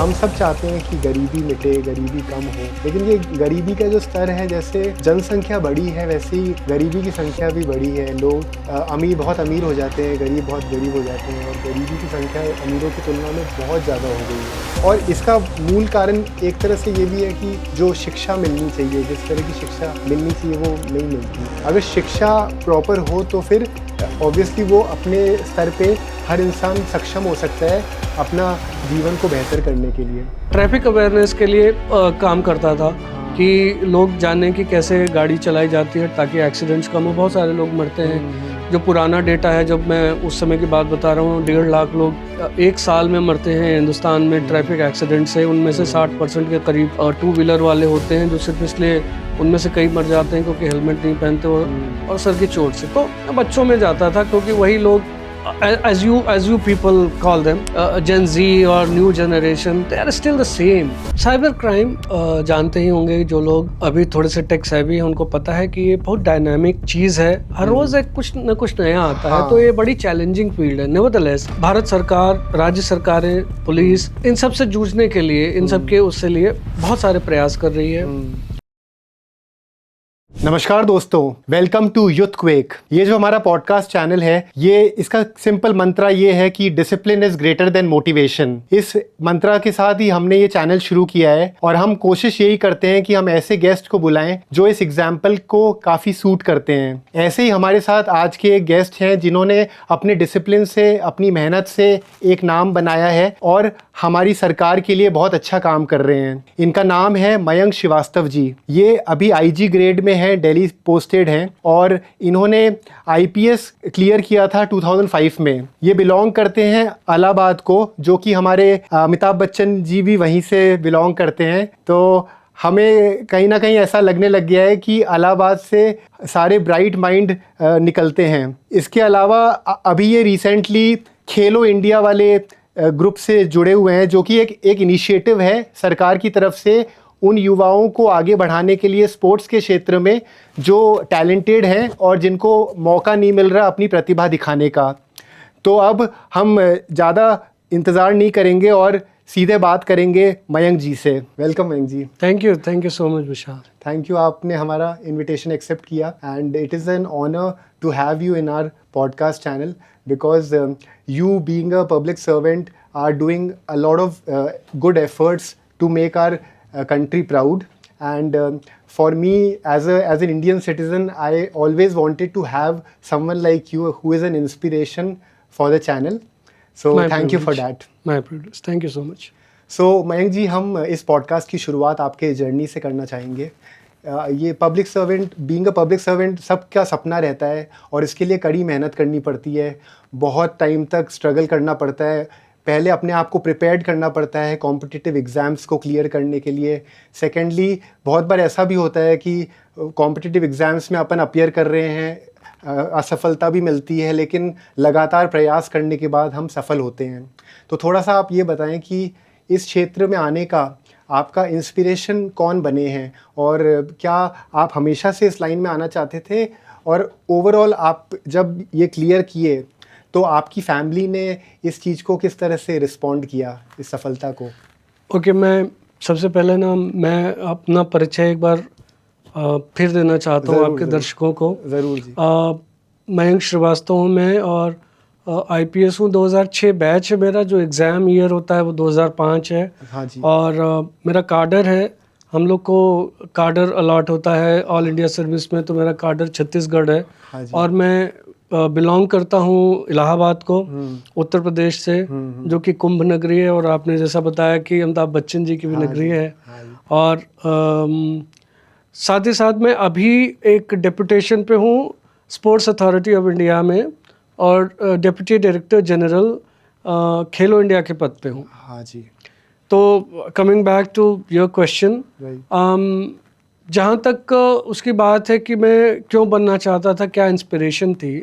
हम सब चाहते हैं कि गरीबी मिटे, गरीबी कम हो, लेकिन ये गरीबी का जो स्तर है, जैसे जनसंख्या बढ़ी है वैसे ही गरीबी की संख्या भी बढ़ी है। लोग अमीर बहुत अमीर हो जाते हैं, गरीब बहुत गरीब हो जाते हैं, और गरीबी की संख्या अमीरों की तुलना में बहुत ज़्यादा हो गई है। और इसका मूल कारण एक तरह से ये भी है कि जो शिक्षा मिलनी चाहिए, जिस तरह की शिक्षा मिलनी चाहिए वो नहीं मिलती। अगर शिक्षा प्रॉपर हो तो फिर ऑब्वियसली वो अपने स्तर पे हर इंसान सक्षम हो सकता है अपना जीवन को बेहतर करने के लिए। ट्रैफिक अवेयरनेस के लिए काम करता था कि लोग जाने कि कैसे गाड़ी चलाई जाती है ताकि एक्सीडेंट्स कम हो। बहुत सारे लोग मरते हैं। जो पुराना डेटा है, जब मैं उस समय की बात बता रहा हूँ, 1.5 लाख लोग एक साल में मरते हैं हिंदुस्तान में ट्रैफिक एक्सीडेंट से। उनमें से 60% के करीब टू व्हीलर वाले होते हैं, जो सिर्फ इसलिए उनमें से कई मर जाते हैं क्योंकि हेलमेट नहीं पहनते और सर की चोट से। तो बच्चों में जाता था क्योंकि वही लोग as you people call them Gen Z और new generation, they are still the same। Cyber crime जानते ही होंगे जो लोग अभी थोड़े से टेक सेवी हैं, उनको पता है कि ये बहुत डायनामिक चीज़ है। हर रोज़ एक कुछ न कुछ नया आता है, तो ये बड़ी चैलेंजिंग फील्ड है। नेवरदलेस भारत सरकार, राज्य सरकारें, पुलिस इन सब से जूझने के लिए, इन सब के उससे लिए बहुत सारे प्रयास कर रही है। नमस्कार दोस्तों, वेलकम टू यूथक्वेक। ये जो हमारा पॉडकास्ट चैनल है, ये इसका सिंपल मंत्रा ये है कि discipline is greater than motivation. इस मंत्रा के साथ ही हमने ये चैनल शुरू किया है और हम कोशिश यही करते हैं कि हम ऐसे गेस्ट को बुलाएं जो इस एग्जाम्पल को काफ़ी सूट करते हैं। ऐसे ही हमारे साथ आज के एक गेस्ट हैं जिन्होंने अपने डिसिप्लिन से, अपनी मेहनत से एक नाम बनाया है और हमारी सरकार के लिए बहुत अच्छा काम कर रहे हैं। इनका नाम है मयंक श्रीवास्तव जी। ये अभी IG ग्रेड में हैं, दिल्ली पोस्टेड हैं और इन्होंने IPS क्लियर किया था 2005 में। ये बिलोंग करते हैं इलाहाबाद को, जो कि हमारे अमिताभ बच्चन जी भी वहीं से बिलोंग करते हैं। तो हमें कहीं ना कहीं ऐसा लगने लग गया है कि इलाहाबाद से सारे ब्राइट माइंड निकलते हैं। इसके अलावा अभी ये रिसेंटली खेलो इंडिया वाले ग्रुप से जुड़े हुए हैं, जो कि एक इनिशिएटिव है सरकार की तरफ से उन युवाओं को आगे बढ़ाने के लिए स्पोर्ट्स के क्षेत्र में जो टैलेंटेड हैं और जिनको मौका नहीं मिल रहा अपनी प्रतिभा दिखाने का। तो अब हम ज़्यादा इंतज़ार नहीं करेंगे और सीधे बात करेंगे मयंक जी से। Welcome Mayank ji. Thank you so much Vishal. Thank you, आपने हमारा इनविटेशन एक्सेप्ट किया and it is an honour to have you in our podcast channel because you being a public servant are doing a lot of good efforts to make our country proud, and for me as an Indian citizen, I always wanted to have someone like you who is an inspiration for the channel, so thank you for that. My privilege, thank you so much. So Mayank ji, हम इस podcast की शुरुआत आपके journey से करना चाहेंगे। ये public servant, being a public servant सबका सपना रहता है और इसके लिए कड़ी मेहनत करनी पड़ती है, बहुत टाइम तक स्ट्रगल करना पड़ता है। पहले अपने आप को प्रिपेयर्ड करना पड़ता है कॉम्पिटिटिव एग्ज़ाम्स को क्लियर करने के लिए। सेकेंडली बहुत बार ऐसा भी होता है कि कॉम्पिटिटिव एग्ज़ाम्स में अपन अपीयर कर रहे हैं, असफलता भी मिलती है, लेकिन लगातार प्रयास करने के बाद हम सफल होते हैं। तो थोड़ा सा आप ये बताएं कि इस क्षेत्र में आने का आपका इंस्पिरेशन कौन बने हैं और क्या आप हमेशा से इस लाइन में आना चाहते थे, और ओवरऑल आप जब ये क्लियर किए तो आपकी फैमिली ने इस चीज़ को किस तरह से रिस्पॉन्ड किया, इस सफलता को? ओके, मैं सबसे पहले ना मैं अपना परिचय एक बार फिर देना चाहता हूँ आपके दर्शकों को। ज़रूर जी। मयंक श्रीवास्तव हूँ मैं और IPS हूँ। 2006 बैच है मेरा, जो एग्ज़ाम ईयर होता है वो 2005 है। हाँ जी। और मेरा कार्डर है, हम लोग को कार्डर अलॉट होता है ऑल इंडिया सर्विस में, तो मेरा कार्डर छत्तीसगढ़ है। हाँ जी। और मैं बिलोंग करता हूँ इलाहाबाद को, उत्तर प्रदेश से, जो कि कुंभ नगरी है, और आपने जैसा बताया कि अमिताभ बच्चन जी की भी नगरी है। और साथ ही साथ मैं अभी एक डेपुटेशन पे हूँ स्पोर्ट्स अथॉरिटी ऑफ इंडिया में, और deputy director general Khelo India के पद पे हूँ। हाँ जी। तो coming back to your question, जहाँ तक उसकी बात है कि मैं क्यों बनना चाहता था, क्या इंस्पिरेशन थी।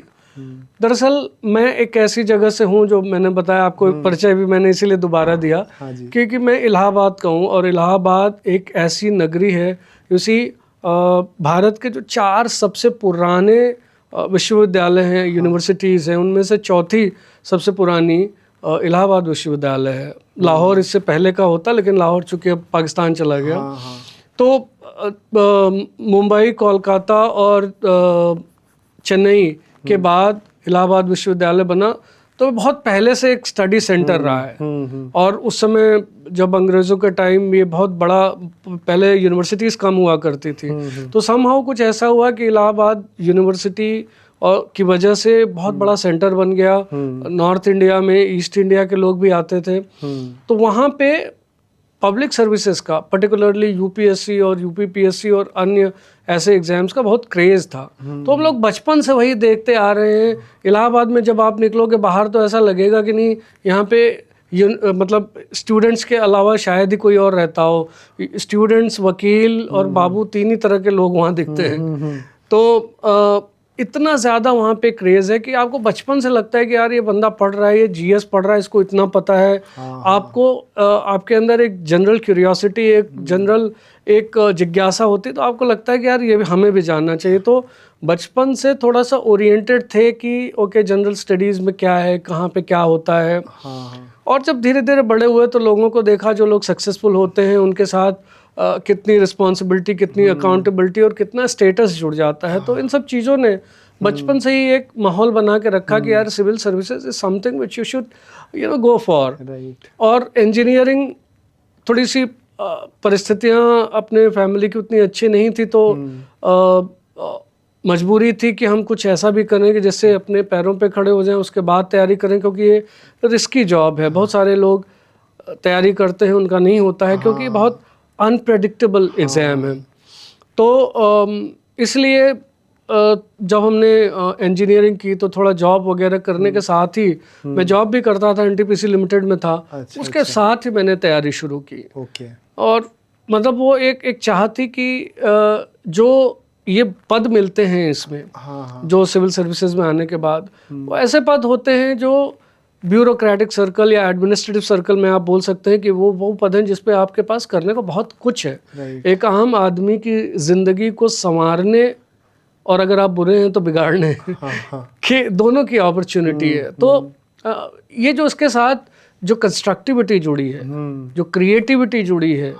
दरअसल मैं एक ऐसी जगह से हूँ, जो मैंने बताया आपको, परिचय भी मैंने इसीलिए दोबारा दिया। हाँ जी। क्योंकि मैं इलाहाबाद का हूँ और इलाहाबाद एक ऐसी नगरी है, उसी भारत के जो 4 सबसे पुराने विश्वविद्यालय हैं, यूनिवर्सिटीज़ हैं, उनमें से चौथी सबसे पुरानी इलाहाबाद विश्वविद्यालय है। लाहौर इससे पहले का होता, लेकिन लाहौर चूंकि अब पाकिस्तान चला गया। हाँ हाँ तो मुंबई, कोलकाता और चेन्नई के बाद इलाहाबाद विश्वविद्यालय बना, तो बहुत पहले से एक स्टडी सेंटर रहा है। और उस समय जब अंग्रेज़ों के टाइम ये बहुत बड़ा, पहले यूनिवर्सिटीज़ कम हुआ करती थी, तो समहाउ कुछ ऐसा हुआ कि इलाहाबाद यूनिवर्सिटी और की वजह से बहुत बड़ा सेंटर बन गया। नॉर्थ इंडिया में, ईस्ट इंडिया के लोग भी आते थे। तो वहाँ पे पब्लिक सर्विसेज का, पर्टिकुलरली यूपीएससी और यूपीपीएससी और अन्य ऐसे एग्जाम्स का बहुत क्रेज था। तो हम लोग बचपन से वही देखते आ रहे हैं। इलाहाबाद में जब आप निकलोगे बाहर तो ऐसा लगेगा कि नहीं, यहाँ पे मतलब स्टूडेंट्स के अलावा शायद ही कोई और रहता हो। स्टूडेंट्स, वकील और बाबू, तीन ही तरह के लोग वहाँ दिखते हैं। तो इतना ज़्यादा वहाँ पे क्रेज़ है कि आपको बचपन से लगता है कि यार ये बंदा पढ़ रहा है, ये जीएस पढ़ रहा है, इसको इतना पता है। आपको आपके अंदर एक जनरल क्यूरियोसिटी, एक जनरल एक जिज्ञासा होती है, तो आपको लगता है कि यार ये हमें भी जानना चाहिए। तो बचपन से थोड़ा सा ओरिएंटेड थे कि ओके जनरल स्टडीज़ में क्या है, कहाँ पे क्या होता है। और जब धीरे धीरे बड़े हुए तो लोगों को देखा, जो लोग सक्सेसफुल होते हैं उनके साथ कितनी रिस्पॉन्सिबिलिटी, कितनी अकाउंटेबिलिटी और कितना स्टेटस जुड़ जाता है। तो इन सब चीज़ों ने बचपन से ही एक माहौल बना के रखा कि यार civil services is something which you should go for. और इंजीनियरिंग, थोड़ी सी परिस्थितियाँ अपने फैमिली की उतनी अच्छी नहीं थी, तो मजबूरी थी कि हम कुछ ऐसा भी करें कि जिससे अपने पैरों पे खड़े हो जाएं, उसके बाद तैयारी करें, क्योंकि ये रिस्की जॉब है। बहुत सारे लोग तैयारी करते हैं, उनका नहीं होता है, क्योंकि बहुत अनप्रेडिक्टेबल एग्ज़ाम है। तो इसलिए जब हमने इंजीनियरिंग की तो थोड़ा जॉब वगैरह करने के साथ ही, मैं जॉब भी करता था, एनटीपीसी लिमिटेड में था। उसके साथ ही मैंने तैयारी शुरू की। और मतलब वो एक चाह थी कि जो ये पद मिलते हैं इसमें, जो सिविल सर्विसेज में आने के बाद, वो ऐसे पद होते हैं जो ब्यूरोक्रेटिक सर्कल या एडमिनिस्ट्रेटिव सर्कल में आप बोल सकते हैं कि वो पद हैं जिस पे आपके पास करने को बहुत कुछ है। एक आम आदमी की ज़िंदगी को संवारने और अगर आप बुरे हैं तो बिगाड़ने के दोनों की अपॉर्चुनिटी है। तो ये जो इसके साथ जो कंस्ट्रक्टिविटी जुड़ी है, जो क्रिएटिविटी जुड़ी है,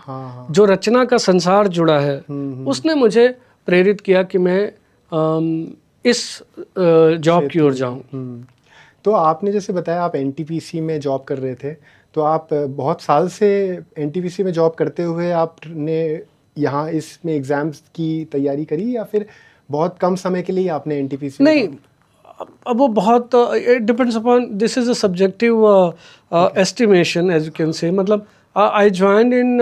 जो रचना का संसार जुड़ा है, उसने मुझे प्रेरित किया कि मैं इस जॉब की ओर जाऊं। तो आपने जैसे बताया आप एनटीपीसी में जॉब कर रहे थे, तो आप बहुत साल से एनटीपीसी में जॉब करते हुए आपने यहाँ इसमें एग्ज़ाम्स की तैयारी करी, या फिर बहुत कम समय के लिए आपने एनटीपीसी? नहीं, अब वो बहुत it depends upon, this is a subjective estimation as you can say. मतलब I joined in,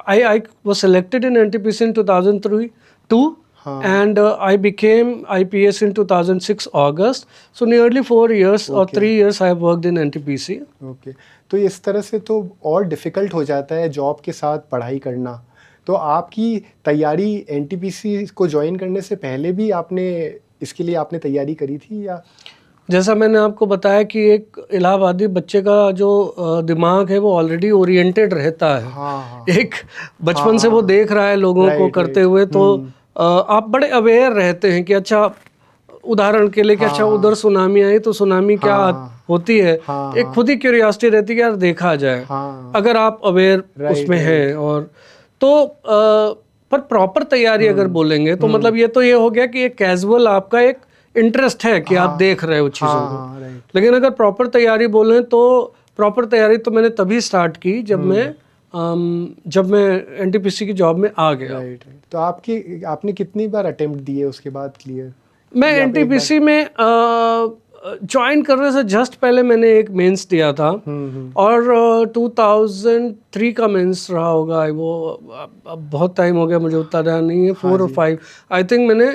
I was selected in NTPC in 2002 and I became IPS in 2006 August. So nearly 4 years or 3 years I have worked in NTPC. Okay. तो इस तरह से तो और difficult हो जाता है जॉब के साथ पढ़ाई करना। तो आपकी तैयारी एनटीपीसी को ज्वाइन करने से पहले भी आपने इसके लिए आपने तैयारी करी थी, या? जैसा मैंने आपको बताया कि एक इलाहाबादी बच्चे का जो दिमाग है वो ऑलरेडी ओरिएंटेड रहता है। एक बचपन से वो देख रहा है लोगों को करते हुए, तो आप बड़े अवेयर रहते हैं कि अच्छा, उदाहरण के लिए कि अच्छा उधर सुनामी आई तो सुनामी क्या होती है, एक खुद ही क्यूरियोसिटी रहती है यार देखा जाए, अगर आप अवेयर उसमें हैं। और तो पर प्रॉपर तैयारी अगर बोलेंगे तो मतलब ये तो ये हो गया कि एक कैजुअल आपका एक इंटरेस्ट है कि आप देख रहे हो चीज़ों को। लेकिन अगर प्रॉपर तैयारी बोलें तो प्रॉपर तैयारी तो मैंने तभी स्टार्ट की जब मैं एनटीपीसी की जॉब में आ गया। तो आपने कितनी बार अटेम्प्ट दिए उसके बाद क्लियर? मैं एनटीपीसी में ज्वाइन करने से जस्ट पहले मैंने एक मेंस दिया था, और 2003 का मेंस रहा होगा वो, अब बहुत टाइम हो गया मुझे उतना ध्यान नहीं है, 4 और 5 आई थिंक मैंने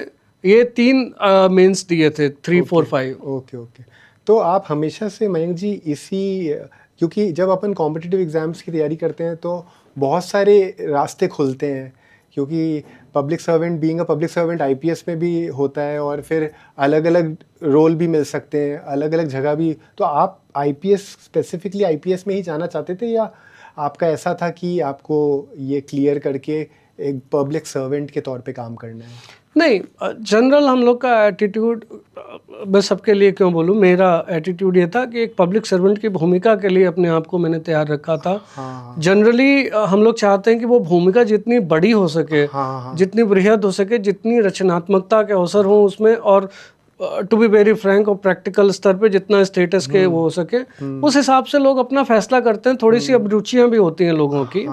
ये 3 मेंस दिए थे, 3, 4, 5। ओके। तो आप हमेशा से मयंक जी इसी, क्योंकि जब अपन कॉम्पिटिटिव एग्ज़ाम्स की तैयारी करते हैं तो बहुत सारे रास्ते खुलते हैं, क्योंकि public servant, being a public servant IPS में भी होता है, और फिर अलग अलग रोल भी मिल सकते हैं, अलग अलग जगह भी। तो आप आईपीएस, स्पेसिफिकली आईपीएस में ही जाना चाहते थे, या आपका ऐसा था कि आपको ये क्लियर करके एक पब्लिक सर्वेंट के तौर पे काम करना है? नहीं, जनरल हम लोग का एटीट्यूड, मैं सबके लिए क्यों बोलूँ, मेरा एटीट्यूड ये था कि एक पब्लिक सर्वेंट की भूमिका के लिए अपने आप को मैंने तैयार रखा था। जनरली हम लोग चाहते हैं कि वो भूमिका जितनी बड़ी हो सके, जितनी बृहद हो सके, जितनी रचनात्मकता के अवसर हों उसमें, और टू बी वेरी फ्रैंक और प्रैक्टिकल स्तर पे जितना स्टेटस के वो हो सके, उस हिसाब से लोग अपना फैसला करते हैं। थोड़ी सी अभिरुचियाँ भी होती हैं लोगों की,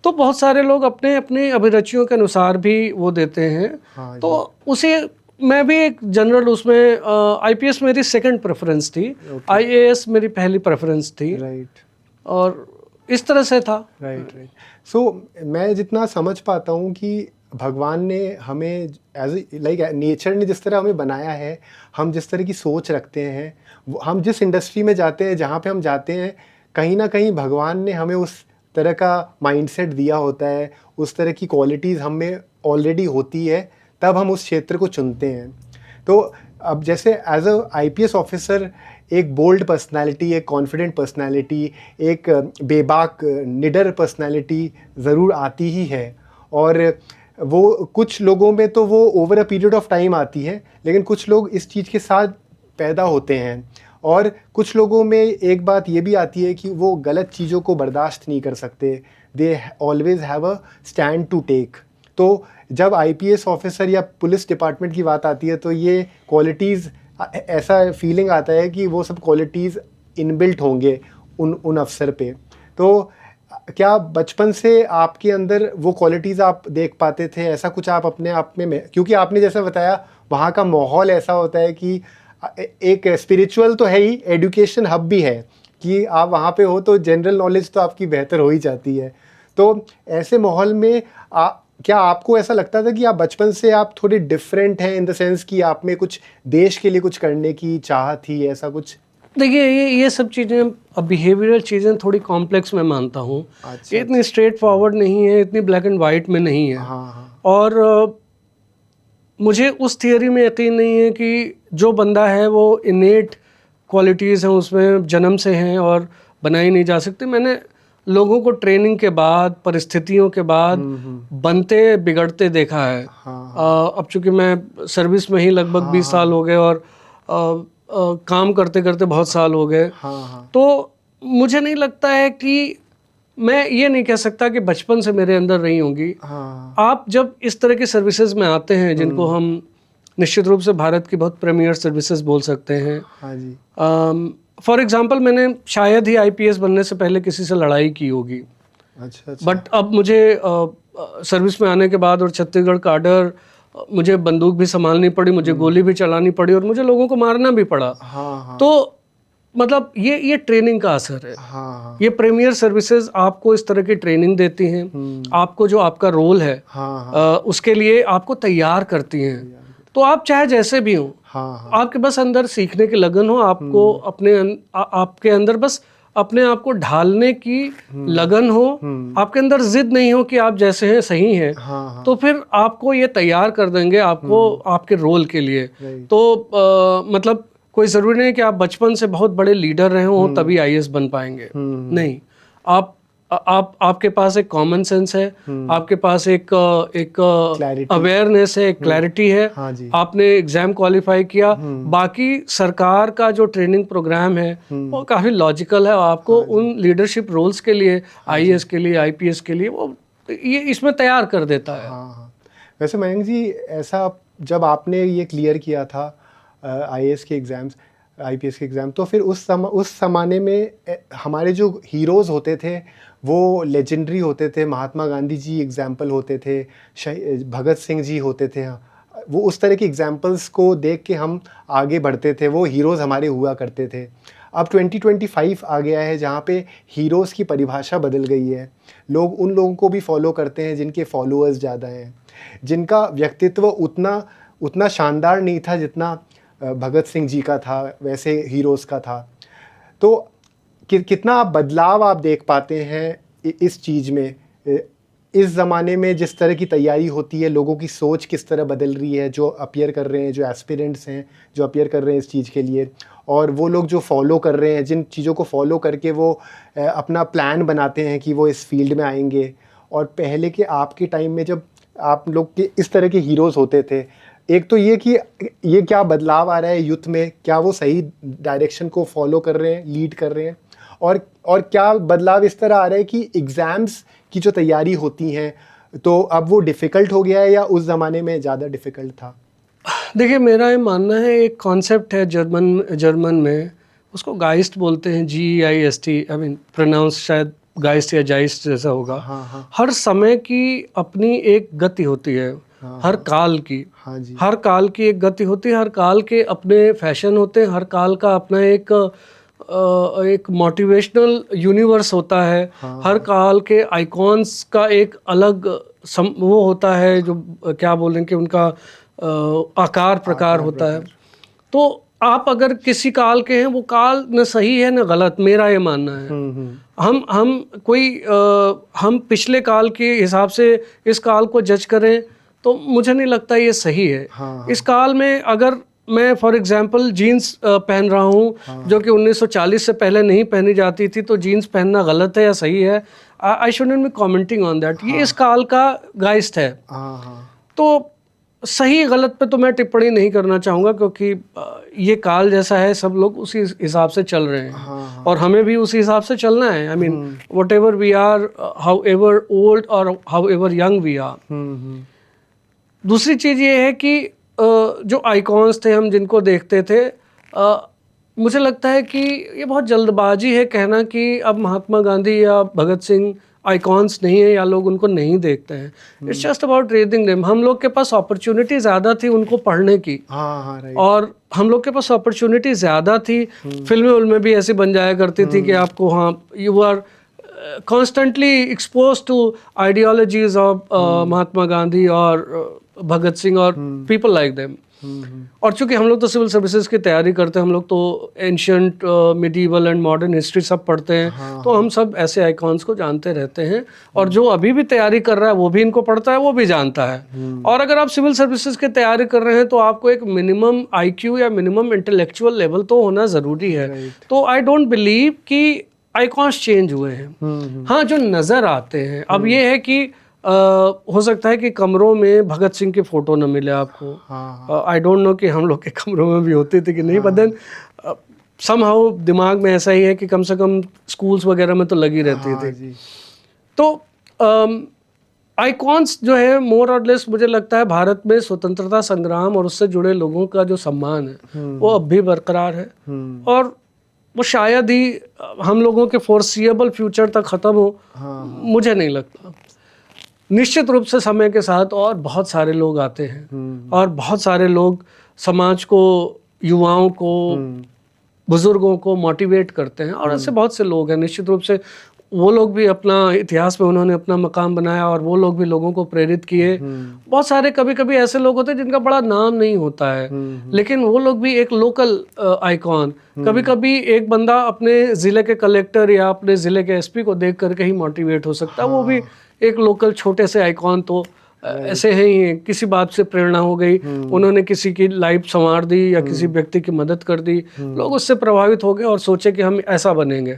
तो बहुत सारे लोग अपने अपने अभिरुचियों के अनुसार भी वो देते हैं। तो उसे मैं भी एक जनरल उसमें आईपीएस मेरी सेकंड प्रेफरेंस थी, आईएएस मेरी पहली प्रेफरेंस थी, राइट, और इस तरह से था। राइट। सो मैं जितना समझ पाता हूँ कि भगवान ने हमें एज लाइक नेचर ने जिस तरह हमें बनाया है, हम जिस तरह की सोच रखते हैं, हम जिस इंडस्ट्री में जाते हैं, जहाँ पे हम जाते हैं, कहीं ना कहीं भगवान ने हमें उस तरह का माइंडसेट दिया होता है, उस तरह की क्वालिटीज़ हम में ऑलरेडी होती है, तब हम उस क्षेत्र को चुनते हैं। तो अब जैसे एज अ आईपीएस ऑफिसर एक बोल्ड पर्सनालिटी, एक कॉन्फिडेंट पर्सनालिटी, एक बेबाक निडर पर्सनालिटी ज़रूर आती ही है, और वो कुछ लोगों में तो वो over a period of time आती है, लेकिन कुछ लोग इस चीज़ के साथ पैदा होते हैं, और कुछ लोगों में एक बात ये भी आती है कि वो गलत चीज़ों को बर्दाश्त नहीं कर सकते, they always have a stand to take. तो जब आईपीएस ऑफिसर या पुलिस डिपार्टमेंट की बात आती है तो ये क्वालिटीज़, ऐसा फीलिंग आता है कि वो सब क्वालिटीज़ इनबिल्ट होंगे उन अफसर पे। तो क्या बचपन से आपके अंदर वो क्वालिटीज़ आप देख पाते थे? ऐसा कुछ आप अपने आप में, क्योंकि आपने जैसा बताया वहाँ का माहौल ऐसा होता है कि एक स्पिरिचुअल तो है ही, एजुकेशन हब भी है कि आप वहाँ पे हो तो जनरल नॉलेज तो आपकी बेहतर हो ही जाती है। तो ऐसे माहौल में क्या आपको ऐसा लगता था कि आप बचपन से आप थोड़े डिफरेंट हैं, इन द सेंस कि आप में कुछ देश के लिए कुछ करने की चाह थी, ऐसा कुछ? देखिए, ये सब चीज़ें, बिहेवियरल चीज़ें थोड़ी कॉम्प्लेक्स मैं मानता हूँ। अच्छा, इतनी स्ट्रेट फॉरवर्ड नहीं है, इतनी ब्लैक एंड वाइट में नहीं है। और मुझे उस थियरी में यकीन नहीं है कि जो बंदा है वो इनेट क्वालिटीज़ हैं उसमें जन्म से हैं और बनाई नहीं जा सकती। मैंने लोगों को ट्रेनिंग के बाद, परिस्थितियों के बाद बनते बिगड़ते देखा है। अब चूंकि मैं सर्विस में ही लगभग 20 साल हो गए, और काम करते करते बहुत साल हो गए, तो मुझे नहीं लगता है कि मैं ये नहीं कह सकता कि बचपन से मेरे अंदर रही होंगी। आप जब इस तरह की सर्विसेज में आते हैं, जिनको हम निश्चित रूप से भारत की बहुत प्रीमियर सर्विसेज बोल सकते हैं। फॉर एग्जांपल, मैंने शायद ही आईपीएस बनने से पहले किसी से लड़ाई की होगी। अच्छा। बट अब मुझे सर्विस में आने के बाद और छत्तीसगढ़ काडर, मुझे बंदूक भी संभालनी पड़ी, मुझे गोली भी चलानी पड़ी, और मुझे लोगों को मारना भी पड़ा। तो मतलब ये ट्रेनिंग का असर है। ये प्रीमियर सर्विसेज आपको इस तरह की ट्रेनिंग देती हैं, आपको जो आपका रोल है उसके लिए आपको तैयार करती हैं। तो आप चाहे जैसे भी हो, आपके बस अंदर सीखने की लगन हो, आपको आपके अंदर बस अपने आप को ढालने की लगन हो, आपके अंदर जिद नहीं हो कि आप जैसे हैं सही हैं, तो फिर आपको ये तैयार कर देंगे आपको आपके रोल के लिए। तो मतलब कोई ज़रूरी नहीं कि आप बचपन से बहुत बड़े लीडर रहे हो तभी आईएएस बन पाएंगे। नहीं, आपके पास एक कॉमन सेंस है, आपके पास एक अवेयरनेस है, एक क्लैरिटी है। आपने एग्जाम क्वालिफाई किया, बाकी सरकार का जो ट्रेनिंग प्रोग्राम है वो काफ़ी लॉजिकल है, आपको उन लीडरशिप रोल्स के लिए, आईएएस के लिए, आईपीएस के लिए, वो ये इसमें तैयार कर देता है। वैसे मयंक जी, ऐसा जब आपने ये क्लियर किया था आईएएस के एग्ज़ाम्स, आईपीएस के एग्ज़ाम, तो फिर उस ज़माने में हमारे जो हीरोज़ होते थे वो लेजेंडरी होते थे। महात्मा गांधी जी एग्जाम्पल होते थे, भगत सिंह जी होते थे। वो उस तरह के एग्जाम्पल्स को देख के हम आगे बढ़ते थे, वो हीरोज़ हमारे हुआ करते थे। अब 2025 आ गया है जहाँ पे हीरोज़ की परिभाषा बदल गई है। लोग उन लोगों को भी फॉलो करते हैं जिनके फॉलोअर्स ज़्यादा हैं, जिनका व्यक्तित्व उतना शानदार नहीं था जितना भगत सिंह जी का था, वैसे हीरोज़ का था। तो कितना बदलाव आप देख पाते हैं इस चीज़ में, इस ज़माने में जिस तरह की तैयारी होती है, लोगों की सोच किस तरह बदल रही है, जो अपीयर कर रहे हैं, जो एस्पिरेंट्स हैं जो अपीयर कर रहे हैं इस चीज़ के लिए, और वो लोग जो फॉलो कर रहे हैं, जिन चीज़ों को फॉलो करके वो अपना प्लान बनाते हैं कि वो इस फील्ड में आएंगे। और पहले के आपके टाइम में जब आप लोग के इस तरह के हीरोज़ होते थे, एक तो ये कि ये क्या बदलाव आ रहा है यूथ में, क्या वो सही डायरेक्शन को फॉलो कर रहे हैं, लीड कर रहे हैं, और क्या बदलाव इस तरह आ रहा है कि एग्ज़ाम्स की जो तैयारी होती हैं तो अब वो डिफ़िकल्ट हो गया है या उस ज़माने में ज़्यादा डिफ़िकल्ट था? देखिए, मेरा ये मानना है, एक कॉन्सेप्ट है जर्मन में, उसको गाइस्ट बोलते हैं, GEIST, आई मीन प्रोनाउंस शायद गाइस्ट या जाइस्ट जैसा होगा। हाँ हाँ हर समय की अपनी एक गति होती है, हाँ हर काल की, हाँ जी हर काल की एक गति होती है, हर काल के अपने फैशन होते हैं, हर काल का अपना एक मोटिवेशनल यूनिवर्स होता है। हाँ, हर काल के आइकॉन्स का एक अलग वो होता है, जो क्या बोलें कि उनका आकार प्रकार होता है। तो आप अगर किसी काल के हैं, वो काल न सही है न गलत, मेरा ये मानना है। हम पिछले काल के हिसाब से इस काल को जज करें तो मुझे नहीं लगता ये सही है। हाँ, इस काल में अगर मैं फॉर एग्जांपल जीन्स पहन रहा हूँ, जो कि 1940 से पहले नहीं पहनी जाती थी, तो जीन्स पहनना गलत है या सही है, I shouldn't be commenting on that. ये इस काल का गाइस्ट है। हाँ हाँ तो सही गलत पे तो मैं टिप्पणी नहीं करना चाहूँगा, क्योंकि ये काल जैसा है, सब लोग उसी हिसाब से चल रहे हैं, और हमें भी उसी हिसाब से चलना है। I mean whatever we are, however old और however young we are. दूसरी चीज़ ये है कि जो आइकॉन्स थे, हम जिनको देखते थे, मुझे लगता है कि ये बहुत जल्दबाजी है कहना कि अब महात्मा गांधी या भगत सिंह आइकॉन्स नहीं है या लोग उनको नहीं देखते हैं। It's just about reading them. हम लोग के पास अपॉर्चुनिटी ज़्यादा थी उनको पढ़ने की, हाँ राइट। और हम लोग के पास अपॉर्चुनिटी ज़्यादा थी। फिल्में भी ऐसी बन जाया करती थी कि आपको, हाँ, you are constantly exposed to ideologies of Mahatma Gandhi और भगत सिंह और people like them। और चूंकि हम लोग तो सिविल सर्विसेज की तैयारी करते हैं, हम लोग तो ancient, medieval and modern history सब पढ़ते हैं, तो हम सब ऐसे आइकॉन्स को जानते रहते हैं, और जो अभी भी तैयारी कर रहा है वो भी इनको पढ़ता है, वो भी जानता है। और अगर आप सिविल सर्विसेज की तैयारी कर रहे हैं तो आपको एक मिनिमम IQ या मिनिमम इंटेलेक्चुअल लेवल तो होना ज़रूरी है। तो आई डोंट बिलीव कि आइकॉन्स चेंज हुए हैं। हाँ, जो नज़र आते हैं अब ये है कि हो सकता है कि कमरों में भगत सिंह की फ़ोटो न मिले आपको। आई डोंट नो कि हम लोग के कमरों में भी होती थी कि नहीं, बट देन समहाउ दिमाग में ऐसा ही है कि कम से कम स्कूल्स वगैरह में तो लगी रहती थी। तो आइकॉन्स जो है, मोर और लेस मुझे लगता है भारत में स्वतंत्रता संग्राम और उससे जुड़े लोगों का जो सम्मान है वो अब भी बरकरार है, और वो शायद ही हम लोगों के फोर्सिएबल फ्यूचर तक ख़त्म हो। मुझे नहीं लगता। निश्चित रूप से समय के साथ और बहुत सारे लोग आते हैं, और बहुत सारे लोग समाज को, युवाओं को, बुजुर्गों को मोटिवेट करते हैं, और ऐसे बहुत से लोग हैं। निश्चित रूप से वो लोग भी अपना इतिहास में उन्होंने अपना मकाम बनाया, और वो लोग भी लोगों को प्रेरित किए। बहुत सारे कभी कभी ऐसे लोग होते हैं जिनका बड़ा नाम नहीं होता है, लेकिन वो लोग भी एक लोकल आइकॉन। कभी कभी एक बंदा अपने ज़िले के कलेक्टर या अपने ज़िले के SP को देख करके ही मोटिवेट हो सकता है। वो भी एक लोकल छोटे से आइकॉन तो ऐसे हैं ही। किसी बात से प्रेरणा हो गई, उन्होंने किसी की लाइफ संवार दी या किसी व्यक्ति की मदद कर दी, लोग उससे प्रभावित हो गए और सोचे कि हम ऐसा बनेंगे।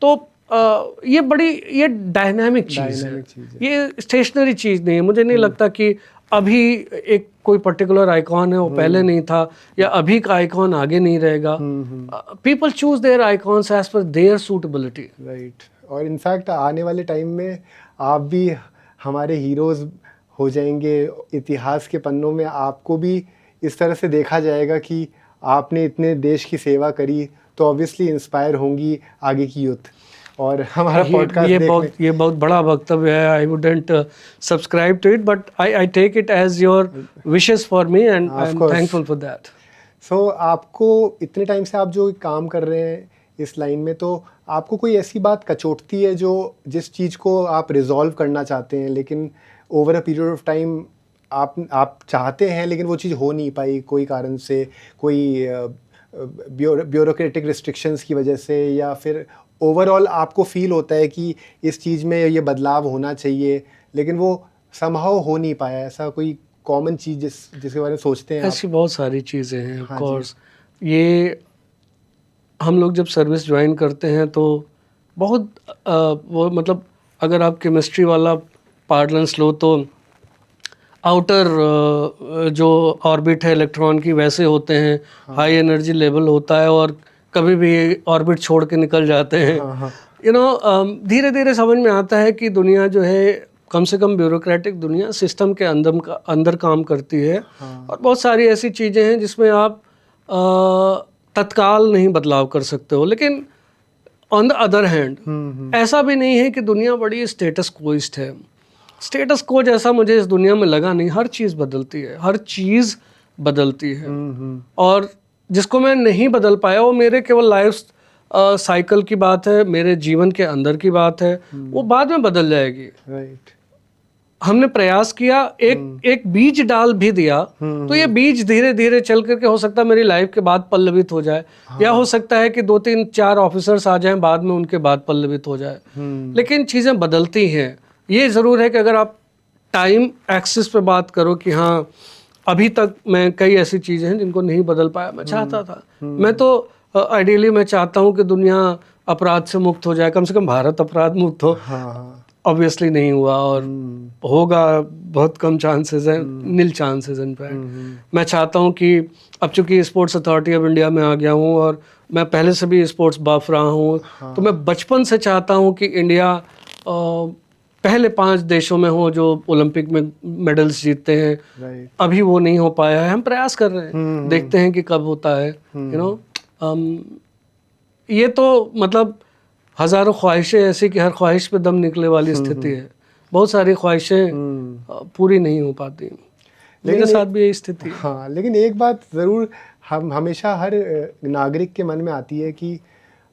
तो ये डायनामिक चीज़ है, ये स्टेशनरी चीज़ नहीं है। मुझे नहीं लगता कि अभी एक कोई पर्टिकुलर आइकॉन है वो पहले नहीं था, या अभी का आइकॉन आगे नहीं रहेगा। People choose their icons as per their suitability. Right. और इनफैक्ट आने वाले टाइम में आप भी हमारे हीरोज़ हो जाएंगे। इतिहास के पन्नों में आपको भी इस तरह से देखा जाएगा कि आपने इतने देश की सेवा करी, तो ऑब्वियसली इंस्पायर होंगी आगे की यूथ। और हमारा पॉडकास्ट ये बहुत बड़ा वक्तव्य है। I wouldn't subscribe to it, but I take it as your wishes for me, and I am thankful for that. So आपको इतने टाइम से आप जो काम कर रहे हैं इस लाइन में, तो आपको कोई ऐसी बात कचोटती है जो जिस चीज़ को आप रिजॉल्व करना चाहते हैं, लेकिन over a period of time आप चाहते हैं लेकिन वो चीज़ हो नहीं पाई कोई कारण से, कोई ब्यूरोक्रेटिक रिस्ट्रिक्शंस की वजह से, या फिर ओवरऑल आपको फील होता है कि इस चीज़ में ये बदलाव होना चाहिए लेकिन वो समहाउ हो नहीं पाया? ऐसा कोई कॉमन चीज़ जिसके बारे में सोचते हैं? ऐसी बहुत सारी चीज़ें हैं ऑफ कोर्स। ये हम लोग जब सर्विस ज्वाइन करते हैं तो बहुत वो मतलब, अगर आप केमिस्ट्री वाला पार्लेंस लो तो आउटर जो ऑर्बिट है इलेक्ट्रॉन की वैसे होते हैं, हाई एनर्जी लेवल होता है और कभी भी ऑर्बिट छोड़ के निकल जाते हैं। यू नो धीरे धीरे समझ में आता है कि दुनिया जो है कम से कम ब्यूरोक्रेटिक दुनिया सिस्टम के अंदर काम करती है। और बहुत सारी ऐसी चीज़ें हैं जिसमें आप तत्काल नहीं बदलाव कर सकते हो। लेकिन ऑन द अदर हैंड ऐसा भी नहीं है कि दुनिया बड़ी स्टेटस कोइस्ट है। स्टेटस को जैसा मुझे इस दुनिया में लगा नहीं, हर चीज़ बदलती है, हर चीज़ बदलती है। और जिसको मैं नहीं बदल पाया वो मेरे केवल लाइफ साइकिल की बात है, मेरे जीवन के अंदर की बात है, वो बाद में बदल जाएगी। राइट। हमने प्रयास किया, एक बीज डाल भी दिया, तो ये बीज धीरे धीरे चल करके हो सकता है मेरी लाइफ के बाद पल्लवित हो जाए, या हो सकता है कि 2-3-4 ऑफिसर्स आ जाएं बाद में, उनके बाद पल्लवित हो जाए। लेकिन चीज़ें बदलती हैं। ये ज़रूर है कि अगर आप टाइम एक्सिस पे बात करो कि हाँ अभी तक मैं कई ऐसी चीज़ें हैं जिनको नहीं बदल पाया, मैं चाहता था। मैं तो आइडियली मैं चाहता हूँ कि दुनिया अपराध से मुक्त हो जाए, कम से कम भारत अपराध मुक्त हो। ऑब्वियसली नहीं हुआ और होगा, बहुत कम चांसेस हैं, नील चांसेस इन फैक्ट। मैं चाहता हूँ कि अब चूंकि स्पोर्ट्स अथॉरिटी ऑफ इंडिया में आ गया हूँ और मैं पहले से भी स्पोर्ट्स बफ रहा हूँ, तो मैं बचपन से चाहता हूँ कि इंडिया पहले 5 देशों में हो जो ओलंपिक में मेडल्स जीतते हैं। अभी वो नहीं हो पाया है, हम प्रयास कर रहे हैं, देखते हैं कि कब होता है। यू नो ये तो मतलब हजारों ख्वाहिशें ऐसी कि हर ख्वाहिश पे दम निकले वाली स्थिति है। बहुत सारी ख्वाहिशें पूरी नहीं हो पाती, मेरे साथ भी यही स्थिति है। हाँ, लेकिन एक बात ज़रूर हम हमेशा हर नागरिक के मन में आती है कि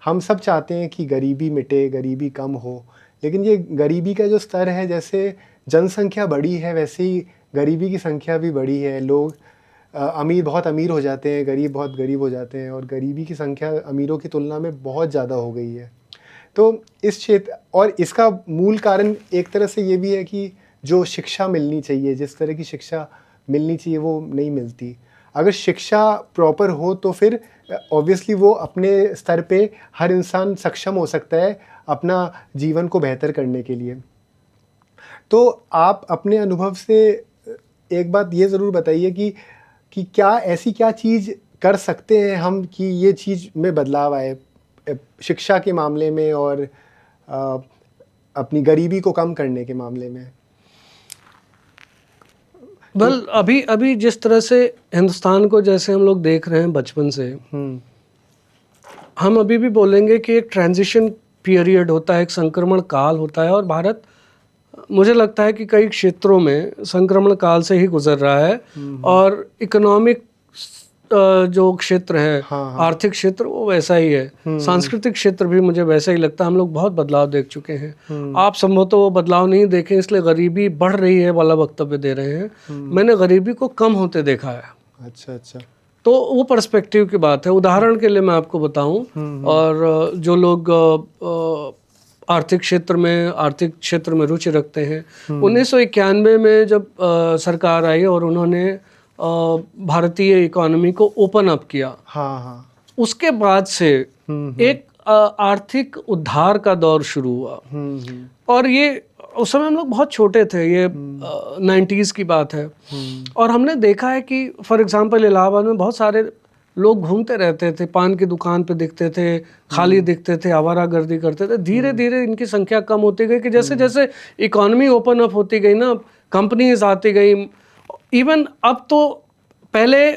हम सब चाहते हैं कि गरीबी मिटे, गरीबी कम हो। लेकिन ये गरीबी का जो स्तर है, जैसे जनसंख्या बढ़ी है वैसे ही गरीबी की संख्या भी बढ़ी है। लोग अमीर बहुत अमीर हो जाते हैं, गरीब बहुत गरीब हो जाते हैं, और गरीबी की संख्या अमीरों की तुलना में बहुत ज़्यादा हो गई है। तो इस क्षेत्र, और इसका मूल कारण एक तरह से ये भी है कि जो शिक्षा मिलनी चाहिए, जिस तरह की शिक्षा मिलनी चाहिए वो नहीं मिलती। अगर शिक्षा प्रॉपर हो तो फिर ऑब्वियसली वो अपने स्तर पे हर इंसान सक्षम हो सकता है अपना जीवन को बेहतर करने के लिए। तो आप अपने अनुभव से एक बात ये ज़रूर बताइए कि क्या ऐसी क्या चीज़ कर सकते हैं हम कि ये चीज़ में बदलाव आए शिक्षा के मामले में और अपनी गरीबी को कम करने के मामले में। वेल अभी जिस तरह से हिंदुस्तान को जैसे हम लोग देख रहे हैं बचपन से, हम अभी भी बोलेंगे कि एक ट्रांजिशन पीरियड होता है, एक संक्रमण काल होता है, और भारत मुझे लगता है कि कई क्षेत्रों में संक्रमण काल से ही गुजर रहा है। और इकोनॉमिक जो क्षेत्र है, आर्थिक क्षेत्र, वो वैसा ही है। सांस्कृतिक क्षेत्र भी मुझे वैसा ही लगता है। हम लोग बहुत बदलाव देख चुके हैं। आप संभवतः वो बदलाव नहीं देखे, इसलिए गरीबी बढ़ रही है वाला वक्तव्य दे रहे हैं। मैंने गरीबी को कम होते देखा है। अच्छा। तो वो पर्सपेक्टिव की बात है। उदाहरण के लिए मैं आपको बताऊं, और जो लोग आर्थिक क्षेत्र में रुचि रखते हैं, 1991 में जब सरकार आई और उन्होंने भारतीय इकोनॉमी को ओपन अप किया, उसके बाद से एक आर्थिक उद्धार का दौर शुरू हुआ। और ये उस समय हम लोग बहुत छोटे थे, ये 90s की बात है। और हमने देखा है कि फॉर एग्जांपल इलाहाबाद में बहुत सारे लोग घूमते रहते थे, पान की दुकान पे दिखते थे, खाली दिखते थे, आवारागर्दी करते थे। धीरे धीरे इनकी संख्या कम होती गई कि जैसे जैसे इकोनॉमी ओपन अप होती गई ना, कंपनीज आती गई। इवन अब तो पहले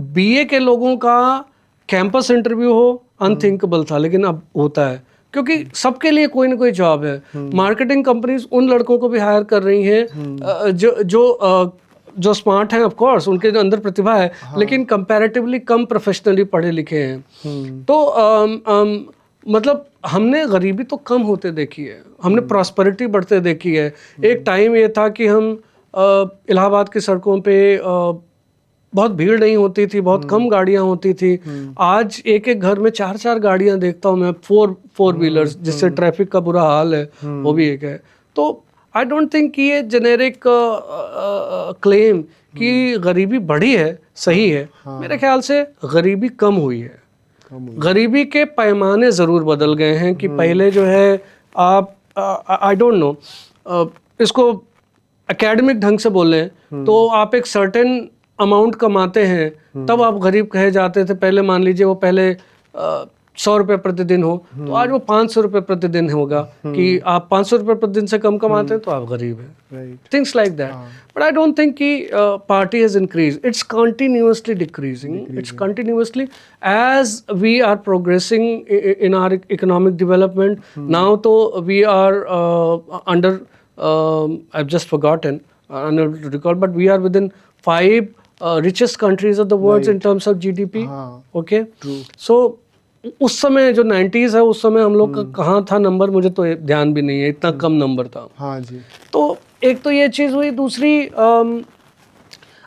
बीए के लोगों का कैंपस इंटरव्यू हो अनथिंकेबल था, लेकिन अब होता है, क्योंकि सबके लिए कोई ना कोई जॉब है। मार्केटिंग कंपनीज उन लड़कों को भी हायर कर रही हैं जो स्मार्ट हैं, ऑफ कोर्स उनके जो अंदर प्रतिभा है, लेकिन कंपैरेटिवली कम प्रोफेशनली पढ़े लिखे हैं। तो मतलब हमने गरीबी तो कम होते देखी है, हमने प्रॉस्पेरिटी बढ़ते देखी है। एक टाइम ये था कि हम इलाहाबाद की सड़कों पे बहुत भीड़ नहीं होती थी, बहुत कम गाड़ियां होती थी। आज एक एक घर में 4-4 गाड़ियां देखता हूं मैं, फोर व्हीलर्स, जिससे ट्रैफिक का बुरा हाल है, वो भी एक है। तो आई डोंट थिंक कि ये जेनेरिक क्लेम कि गरीबी बढ़ी है सही है। मेरे ख्याल से गरीबी कम हुई है। गरीबी के पैमाने ज़रूर बदल गए हैं कि पहले जो है आप आई डोंट नो, इसको एकेडमिक ढंग से बोलें तो आप एक सर्टेन अमाउंट कमाते हैं तब आप गरीब कहे जाते थे। पहले मान लीजिए वो पहले 100 रुपये प्रतिदिन हो तो आज वो 500 रुपये प्रतिदिन होगा कि आप 500 रुपये प्रतिदिन से कम कमाते हैं तो आप गरीब हैं। Things like that. But I don't think कि party has increase, it's continuously decreasing, it's continuously as we are progressing in our economic development. Now तो we are under, I have just forgotten, unable to recall, but we are within 5 richest countries of the world in terms of GDP. Okay, so उस समय जो 90s है उस समय हम लोग का कहाँ था नंबर, मुझे तो ध्यान भी नहीं है, इतना कम नंबर था। हाँ जी। तो एक तो ये चीज़ हुई, दूसरी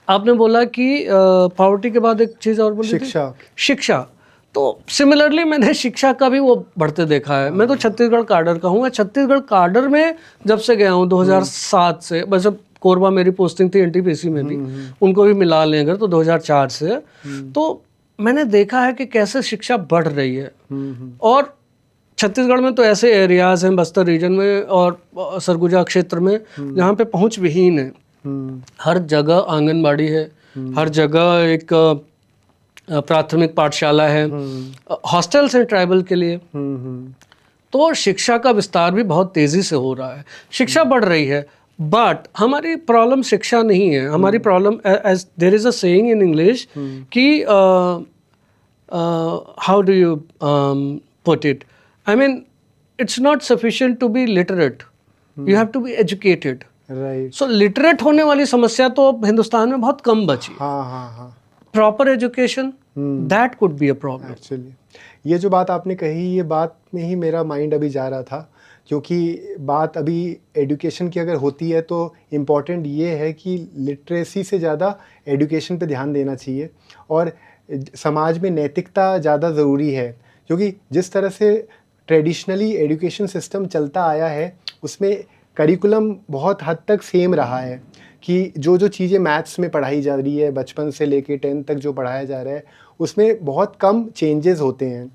आपने बोला कि पॉवर्टी के बाद एक चीज़ और बोली थी, शिक्षा। तो सिमिलरली मैंने शिक्षा का भी वो बढ़ते देखा है। मैं तो छत्तीसगढ़ काडर का हूँ। छत्तीसगढ़ काडर में जब से गया हूँ 2007 से, बस जब कोरबा मेरी पोस्टिंग थी एनटीपीसी में भी, उनको भी मिला लें अगर तो 2004 से, तो मैंने देखा है कि कैसे शिक्षा बढ़ रही है। और छत्तीसगढ़ में तो ऐसे एरियाज हैं बस्तर रीजन में और सरगुजा क्षेत्र में जहाँ पे पहुँच विहीन है। हर जगह आंगनबाड़ी है, हर जगह एक प्राथमिक पाठशाला है, हॉस्टल्स हैं ट्राइबल के लिए। तो शिक्षा का विस्तार भी बहुत तेजी से हो रहा है, शिक्षा बढ़ रही है। बट हमारी प्रॉब्लम शिक्षा नहीं है, हमारी problem, as there is a saying in English कि how do you put it, I mean it's not sufficient to be literate, you have to be educated. Right. So literate होने वाली समस्या तो हिंदुस्तान में बहुत कम बची। हाँ। Proper education, that could be a problem. Actually ये जो बात आपने कही, ये बात में ही मेरा माइंड अभी जा रहा था, क्योंकि बात अभी एजुकेशन की अगर होती है तो इम्पॉर्टेंट ये है कि लिटरेसी से ज़्यादा एजुकेशन पे ध्यान देना चाहिए और समाज में नैतिकता ज़्यादा ज़रूरी है। क्योंकि जिस तरह से ट्रेडिशनली एजुकेशन सिस्टम चलता आया है उसमें करिकुलम बहुत हद तक सेम रहा है कि जो चीज़ें मैथ्स में पढ़ाई जा रही है बचपन से लेके 10th तक जो पढ़ाया जा रहा है उसमें बहुत कम चेंजेस होते हैं।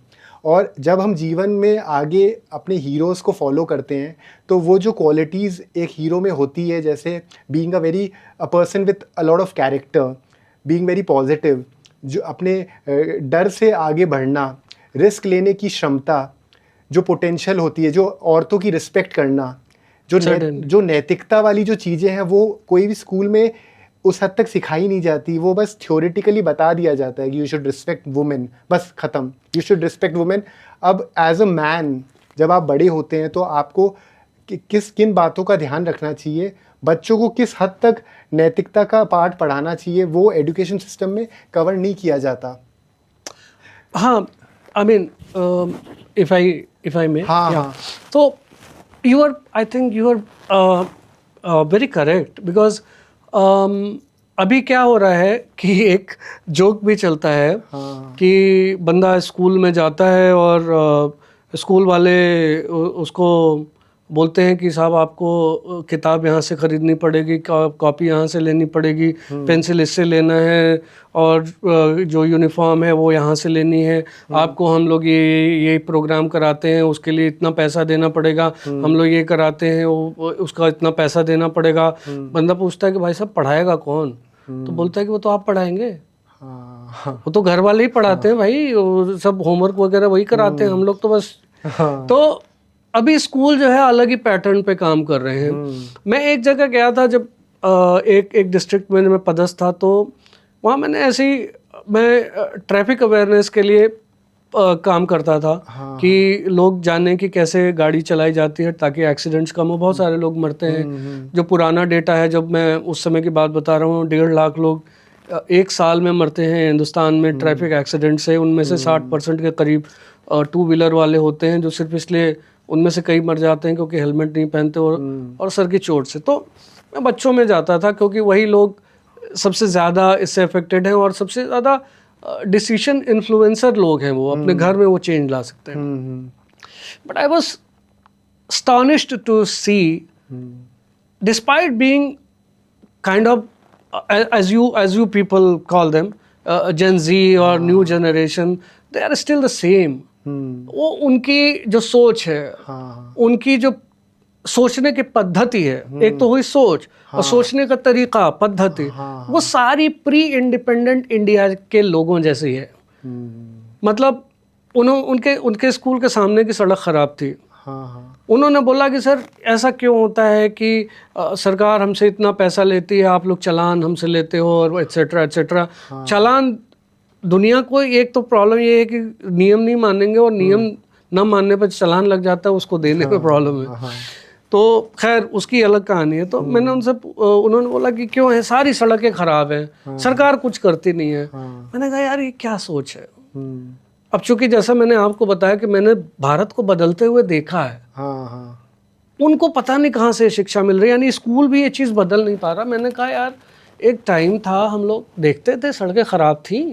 और जब हम जीवन में आगे अपने हीरोज़ को फॉलो करते हैं तो वो जो क्वालिटीज़ एक हीरो में होती है, जैसे being a person with a lot of character, being very positive, जो अपने डर से आगे बढ़ना, रिस्क लेने की क्षमता, जो पोटेंशियल होती है, जो औरतों की रिस्पेक्ट करना, जो नैतिकता वाली जो चीज़ें हैं वो कोई भी स्कूल में उस हद तक सिखाई नहीं जाती। वो बस थ्योरेटिकली बता दिया जाता है कि यू शुड रिस्पेक्ट वुमेन, बस ख़त्म, यू शुड रिस्पेक्ट वुमेन। अब एज अ मैन जब आप बड़े होते हैं तो आपको किन बातों का ध्यान रखना चाहिए, बच्चों को किस हद तक नैतिकता का पाठ पढ़ाना चाहिए, वो एजुकेशन सिस्टम में कवर नहीं किया जाता। हाँ, आई मीन इफ आई मे, हाँ। तो you are, I think you are very correct because अभी क्या हो रहा है कि एक जोक भी चलता है कि बंदा स्कूल में जाता है और स्कूल वाले उसको बोलते हैं कि साहब आपको किताब यहाँ से ख़रीदनी पड़ेगी, कॉपी यहाँ से लेनी पड़ेगी, पेंसिल इससे लेना है और जो यूनिफॉर्म है वो यहाँ से लेनी है, आपको हम लोग ये प्रोग्राम कराते हैं उसके लिए इतना पैसा देना पड़ेगा, हम लोग ये कराते हैं उसका इतना पैसा देना पड़ेगा। बंदा पूछता है कि भाई साहब पढ़ाएगा कौन? तो बोलता है कि वो तो आप पढ़ाएंगे, वो तो घर वाले ही पढ़ाते हैं भाई, सब होमवर्क वगैरह वही कराते हैं, हम लोग तो बस। तो अभी स्कूल जो है अलग ही पैटर्न पे काम कर रहे हैं। मैं एक जगह गया था जब एक डिस्ट्रिक्ट में मैं पदस्थ था, तो वहाँ मैंने ऐसे ही मैं ट्रैफिक अवेयरनेस के लिए काम करता था कि लोग जाने कि कैसे गाड़ी चलाई जाती है ताकि एक्सीडेंट्स कम हो। बहुत सारे लोग मरते हैं, जो पुराना डेटा है, जब मैं उस समय की बात बता रहा हूँ, 1.5 लाख लोग एक साल में मरते हैं हिंदुस्तान में ट्रैफिक एक्सीडेंट से। उनमें से 60% के करीब 2 व्हीलर वाले होते हैं, जो सिर्फ इसलिए, उनमें से कई मर जाते हैं क्योंकि हेलमेट नहीं पहनते और सर की चोट से। तो मैं बच्चों में जाता था क्योंकि वही लोग सबसे ज़्यादा इससे अफेक्टेड हैं और सबसे ज़्यादा डिसीजन इन्फ्लुएंसर लोग हैं, वो अपने घर में वो चेंज ला सकते हैं। But I was astonished to see, despite being kind of as you people call them Gen Z or new generation, they are still the same। वो उनकी जो सोच है, उनकी जो सोचने की पद्धति है, एक तो हुई सोच और सोचने का तरीका, पद्धति, वो सारी प्री इंडिपेंडेंट इंडिया के लोगों जैसी है। मतलब उनके स्कूल के सामने की सड़क खराब थी। उन्होंने बोला कि सर ऐसा क्यों होता है कि सरकार हमसे इतना पैसा लेती है, आप लोग चालान हमसे लेते हो और एट्सेट्रा एट्सेट्रा। चालान, दुनिया को एक तो प्रॉब्लम ये है कि नियम नहीं मानेंगे और नियम न मानने पर चालान लग जाता है, उसको देने में प्रॉब्लम है। तो खैर उसकी अलग कहानी है। तो मैंने उन्होंने बोला कि क्यों है, सारी सड़कें खराब हैं, सरकार कुछ करती नहीं है। मैंने कहा यार ये क्या सोच है। अब चूंकि जैसा मैंने आपको बताया कि मैंने भारत को बदलते हुए देखा है, उनको पता नहीं कहाँ से शिक्षा मिल रही है, यानी स्कूल भी ये चीज़ बदल नहीं पा रहा। मैंने कहा यार एक टाइम था हम लोग देखते थे सड़कें खराब थी,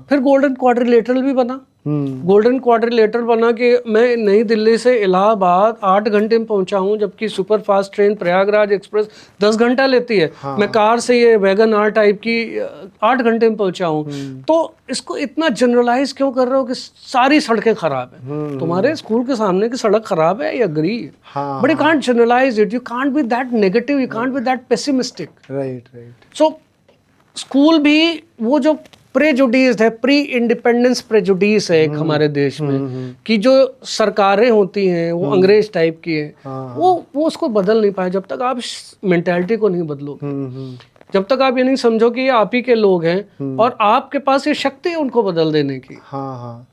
फिर गोल्डन क्वाड्रिलेटरल भी बना। गोल्डन क्वाड्रिलेटरल बना कि मैं नई दिल्ली से इलाहाबाद 8 घंटे में पहुंचा हूं, जबकि super fast train Prayagraj express 10 घंटा लेती है। मैं कार से ये वैगन आर टाइप की 8 घंटे में पहुंचा हूं। तो इसको इतना जनरलाइज क्यों कर रहे हो कि सारी सड़कें खराब है? तुम्हारे स्कूल के सामने की सड़क खराब है, I agree, but you can't generalise it, you can't be that negative, you can't be that pessimistic. Right. So school भी वो जो प्रेजुडिस है, प्री इंडिपेंडेंस प्रेजुडिस है एक हमारे देश में, कि जो सरकारें होती हैं वो अंग्रेज टाइप की है, वो उसको बदल नहीं पाए। जब तक आप मेंटालिटी को नहीं बदलोगे, जब तक आप ये नहीं समझो कि ये आप ही के लोग हैं और आपके पास ये शक्ति है उनको बदल देने की,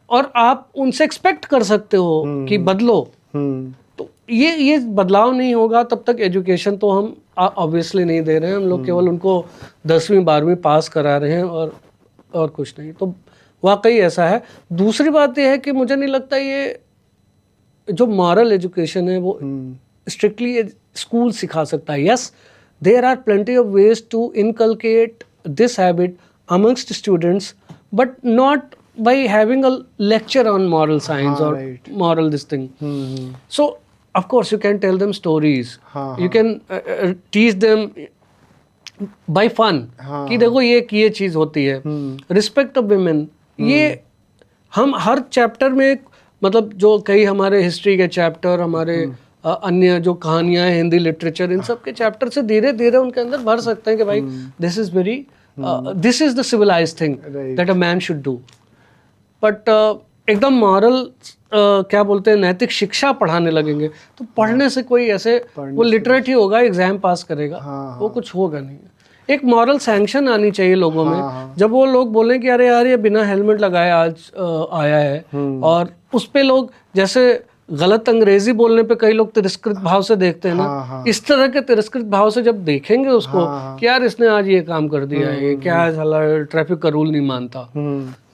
और आप उनसे एक्सपेक्ट कर सकते हो कि बदलो, तो ये बदलाव नहीं होगा तब तक एजुकेशन तो हम ऑब्वियसली नहीं दे रहे हैं। हम लोग केवल उनको 10वीं 12वीं पास करा रहे हैं और कुछ नहीं। तो वाकई ऐसा है। दूसरी बात यह है कि मुझे नहीं लगता ये जो मॉरल एजुकेशन है वो स्ट्रिक्टली स्कूल सिखा सकता है। Yes, there are plenty of ways to inculcate this habit amongst students, but not by having a lecture on moral science or moral this thing. So of course you can tell them stories, you can teach them by fun कि देखो ये चीज होती है, respect of women. ये हम हर chapter में, मतलब जो कई हमारे हिस्ट्री के चैप्टर, हमारे अन्य जो कहानियां हैं, हिंदी लिटरेचर, इन सब के चैप्टर से धीरे धीरे उनके अंदर भर सकते हैं कि भाई this is very this is the civilised thing that a man should do. But एकदम मॉरल क्या बोलते हैं, नैतिक शिक्षा पढ़ाने लगेंगे तो पढ़ने से कोई ऐसे वो लिटरेट ही होगा, एग्जाम पास करेगा, वो कुछ होगा नहीं। एक मॉरल सैंक्शन आनी चाहिए लोगों में। जब वो लोग बोलें कि अरे यार ये बिना हेलमेट लगाए आज आया है, और उस पे लोग जैसे गलत अंग्रेजी बोलने पे कई लोग तिरस्कृत भाव से देखते हैं ना, इस तरह के तिरस्कृत भाव से जब देखेंगे उसको कि यार इसने आज ये काम कर दिया है, ये क्या है, साला ट्रैफिक का रूल नहीं मानता,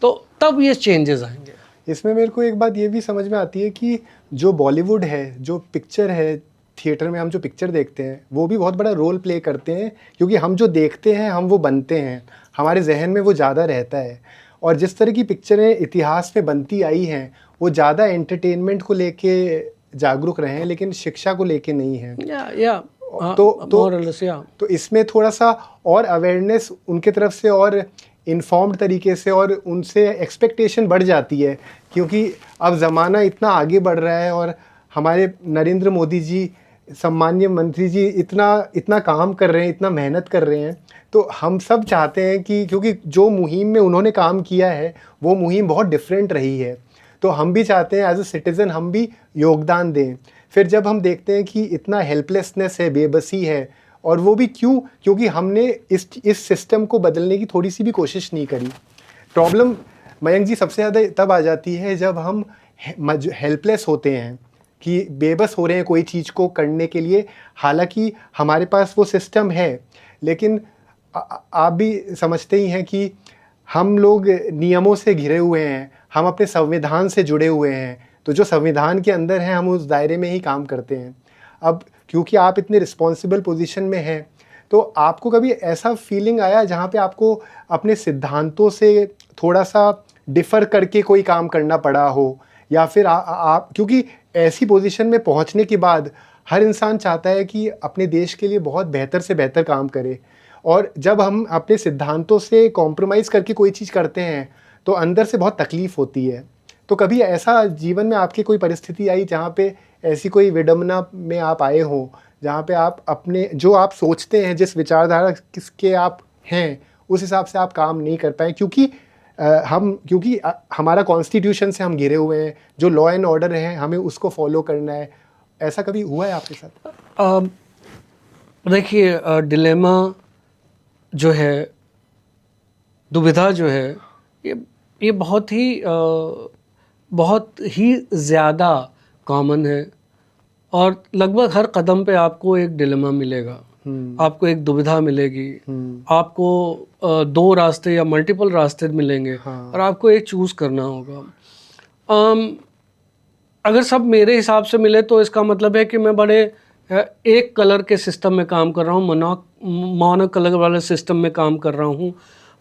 तो तब ये चेंजेस आएंगे। इसमें मेरे को एक बात ये भी समझ में आती है कि जो बॉलीवुड है, जो पिक्चर है, थिएटर में हम जो पिक्चर देखते हैं वो भी बहुत बड़ा रोल प्ले करते हैं, क्योंकि हम जो देखते हैं हम वो बनते हैं, हमारे जहन में वो ज़्यादा रहता है। और जिस तरह की पिक्चरें इतिहास में बनती आई हैं वो ज़्यादा एंटरटेनमेंट को लेके जागरूक रहे हैं, लेकिन शिक्षा को लेके नहीं है। तो इसमें थोड़ा सा और अवेयरनेस उनके तरफ से और इन्फॉर्म्ड तरीके से, और उनसे एक्सपेक्टेशन बढ़ जाती है, क्योंकि अब ज़माना इतना आगे बढ़ रहा है और हमारे नरेंद्र मोदी जी, सम्माननीय मंत्री जी इतना काम कर रहे हैं, इतना मेहनत कर रहे हैं। तो हम सब चाहते हैं कि, क्योंकि जो मुहिम में उन्होंने काम किया है वो मुहिम बहुत डिफरेंट रही है, तो हम भी चाहते हैं एज अ सिटीज़न हम भी योगदान दें। फिर जब हम देखते हैं कि इतना हेल्पलेसनेस है, बेबसी है, और वो भी क्यों, क्योंकि हमने इस सिस्टम को बदलने की थोड़ी सी भी कोशिश नहीं करी। प्रॉब्लम मयंक जी सबसे ज़्यादा तब आ जाती है जब हम हेल्पलेस होते हैं, कि बेबस हो रहे हैं कोई चीज़ को करने के लिए, हालांकि हमारे पास वो सिस्टम है। लेकिन आप भी समझते ही हैं कि हम लोग नियमों से घिरे हुए हैं, हम अपने संविधान से जुड़े हुए हैं, तो जो संविधान के अंदर है हम उस दायरे में ही काम करते हैं। अब क्योंकि आप इतने रिस्पॉन्सिबल पोजीशन में हैं, तो आपको कभी ऐसा फीलिंग आया जहाँ पे आपको अपने सिद्धांतों से थोड़ा सा डिफ़र करके कोई काम करना पड़ा हो, या फिर आप क्योंकि ऐसी पोजीशन में पहुँचने के बाद हर इंसान चाहता है कि अपने देश के लिए बहुत बेहतर से बेहतर काम करे, और जब हम अपने सिद्धांतों से कॉम्प्रोमाइज़ करके कोई चीज़ करते हैं तो अंदर से बहुत तकलीफ़ होती है। तो कभी ऐसा जीवन में आपकी कोई परिस्थिति आई जहाँ पे ऐसी कोई विडंबना में आप आए हो जहाँ पे आप अपने जो आप सोचते हैं, जिस विचारधारा किसके आप हैं, उस हिसाब से आप काम नहीं कर पाए, क्योंकि हमारा कॉन्स्टिट्यूशन से हम घिरे हुए हैं, जो लॉ एंड ऑर्डर है हमें उसको फॉलो करना है। ऐसा कभी हुआ है आपके साथ? देखिए, डिलेमा जो है, दुविधा जो है, ये बहुत ही ज़्यादा कॉमन है और लगभग हर कदम पे आपको एक डिलेमा मिलेगा, आपको एक दुविधा मिलेगी, आपको दो रास्ते या मल्टीपल रास्ते मिलेंगे और आपको एक चूज़ करना होगा। अगर सब मेरे हिसाब से मिले तो इसका मतलब है कि मैं बड़े एक कलर के सिस्टम में काम कर रहा हूँ, मोनो कलर वाले सिस्टम में काम कर रहा हूँ।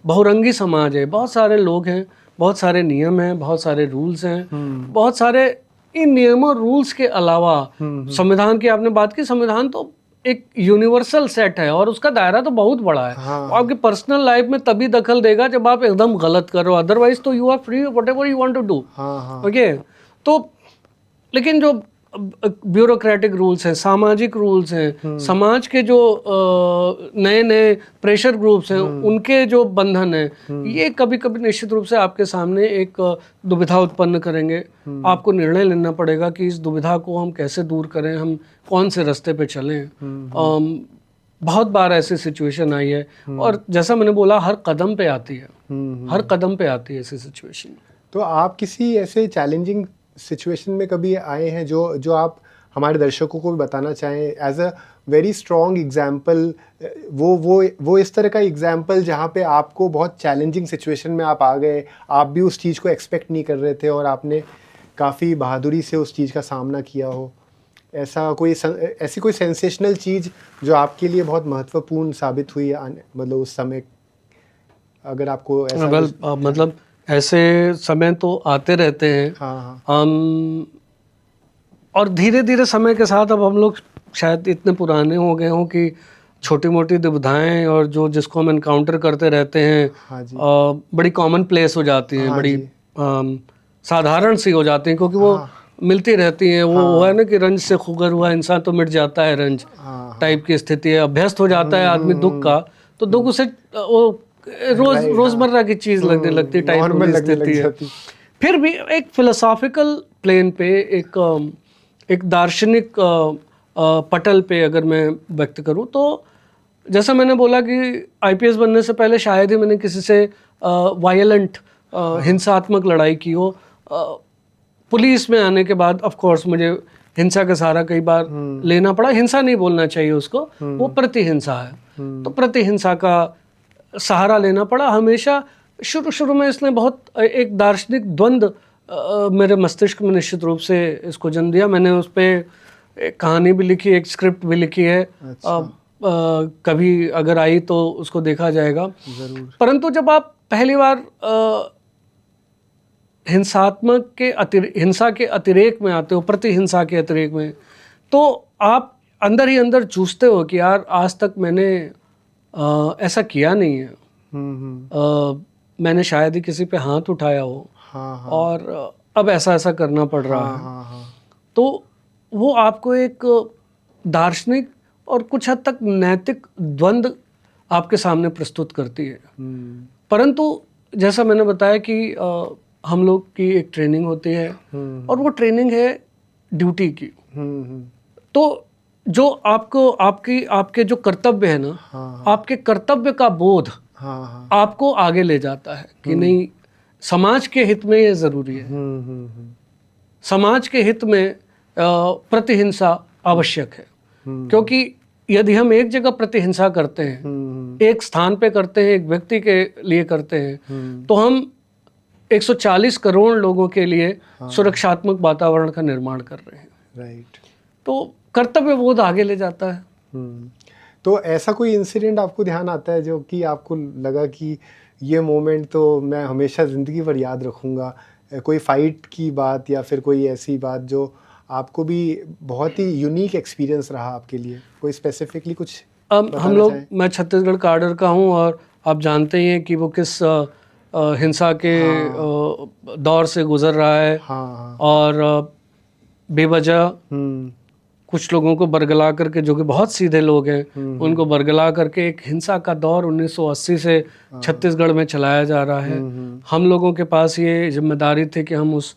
बहुरंगी समाज है, बहुत सारे लोग हैं, बहुत सारे नियम हैं, बहुत सारे रूल्स हैं, बहुत सारे इन नियमों रूल्स के अलावा संविधान की आपने बात की, संविधान तो एक यूनिवर्सल सेट है और उसका दायरा तो बहुत बड़ा है। आपकी पर्सनल लाइफ में तभी दखल देगा जब आप एकदम गलत करो, अदरवाइज तो you are free whatever you want to do. Okay, तो लेकिन जो ब्यूरोक्रेटिक रूल्स हैं, सामाजिक रूल्स हैं, समाज के जो नए नए प्रेशर ग्रुप्स हैं, उनके जो बंधन हैं, ये कभी कभी निश्चित रूप से आपके सामने एक दुविधा उत्पन्न करेंगे। आपको निर्णय लेना पड़ेगा कि इस दुविधा को हम कैसे दूर करें, हम कौन से रास्ते पे चलें। बहुत बार ऐसी सिचुएशन आई है और जैसा मैंने बोला हर कदम पे आती है, हर कदम पे आती है ऐसी सिचुएशन। तो आप किसी ऐसे चैलेंजिंग सिचुएशन में कभी आए हैं जो आप हमारे दर्शकों को भी बताना चाहें as a very strong example? वो इस तरह का एग्जाम्पल जहाँ पे आपको बहुत चैलेंजिंग सिचुएशन में आप आ गए, आप भी उस चीज़ को एक्सपेक्ट नहीं कर रहे थे और आपने काफ़ी बहादुरी से उस चीज़ का सामना किया हो। ऐसी कोई सेंसेशनल चीज़ जो आपके लिए बहुत महत्वपूर्ण साबित हुई मतलब उस समय, अगर आपको ऐसा मतलब ऐसे समय तो आते रहते हैं। और धीरे धीरे समय के साथ अब हम लोग शायद इतने पुराने हो गए हों कि छोटी मोटी दुविधाएं और जो जिसको हम एनकाउंटर करते रहते हैं बड़ी कॉमन प्लेस हो जाती हैं, बड़ी साधारण सी हो जाती हैं, क्योंकि वो मिलती रहती हैं। वो है ना कि रंज से खुगर हुआ इंसान तो मिट जाता है रंज टाइप की स्थिति है। अभ्यस्त हो जाता है आदमी दुख का, तो दुख उसे वो रोजमर्रा की चीज लगने लगती, टाइप की स्थिति है। फिर भी एक फिलोसॉफिकल प्लेन पे, एक दार्शनिक पटल पे अगर मैं व्यक्त करूं तो जैसा मैंने बोला कि आईपीएस बनने से पहले शायद ही मैंने किसी से वायलेंट हिंसात्मक लड़ाई की हो। पुलिस में आने के बाद ऑफ कोर्स मुझे हिंसा का सहारा कई बार लेना पड़ा। हिंसा नहीं बोलना चाहिए उसको, वो प्रतिहिंसा है। तो प्रतिहिंसा का सहारा लेना पड़ा। हमेशा शुरू में इसने बहुत एक दार्शनिक द्वंद्व मेरे मस्तिष्क में निश्चित रूप से इसको जन्म दिया। मैंने उस पर एक कहानी भी लिखी, एक स्क्रिप्ट भी लिखी है। कभी अगर आई तो उसको देखा जाएगा जरूर। परंतु जब आप पहली बार हिंसा के अतिरेक में आते हो, प्रतिहिंसा के अतिरेक में, तो आप अंदर ही अंदर चूसते हो कि यार आज तक मैंने ऐसा किया नहीं है। मैंने शायद ही किसी पे हाथ उठाया हो और अब ऐसा करना पड़ रहा है। तो वो आपको एक दार्शनिक और कुछ हद तक नैतिक द्वंद्व आपके सामने प्रस्तुत करती है। परंतु जैसा मैंने बताया कि हम लोग की एक ट्रेनिंग होती है और वो ट्रेनिंग है ड्यूटी की। तो जो आपको आपके जो कर्तव्य है ना, आपके कर्तव्य का बोध आपको आगे ले जाता है कि नहीं, समाज के हित में ये जरूरी है। समाज के हित में प्रतिहिंसा आवश्यक है, क्योंकि यदि हम एक जगह प्रतिहिंसा करते हैं, एक स्थान पे करते हैं, एक व्यक्ति के लिए करते हैं, तो हम 140 करोड़ लोगों के लिए सुरक्षात्मक वातावरण का निर्माण कर रहे हैं। राइट। तो कर्तव्य बोध आगे ले जाता है। तो ऐसा कोई इंसिडेंट आपको ध्यान आता है जो कि आपको लगा कि ये मोमेंट तो मैं हमेशा ज़िंदगी भर याद रखूँगा? कोई फाइट की बात या फिर कोई ऐसी बात जो आपको भी बहुत ही यूनिक एक्सपीरियंस रहा आपके लिए, कोई स्पेसिफिकली कुछ? हम लोग, मैं छत्तीसगढ़ काडर का हूँ और आप जानते ही हैं कि वो किस हिंसा के दौर से गुजर रहा है। और बेवजह कुछ लोगों को बरगला करके, जो कि बहुत सीधे लोग हैं, उनको बरगला करके एक हिंसा का दौर 1980 से छत्तीसगढ़ में चलाया जा रहा है। हम लोगों के पास ये जिम्मेदारी थी कि हम उस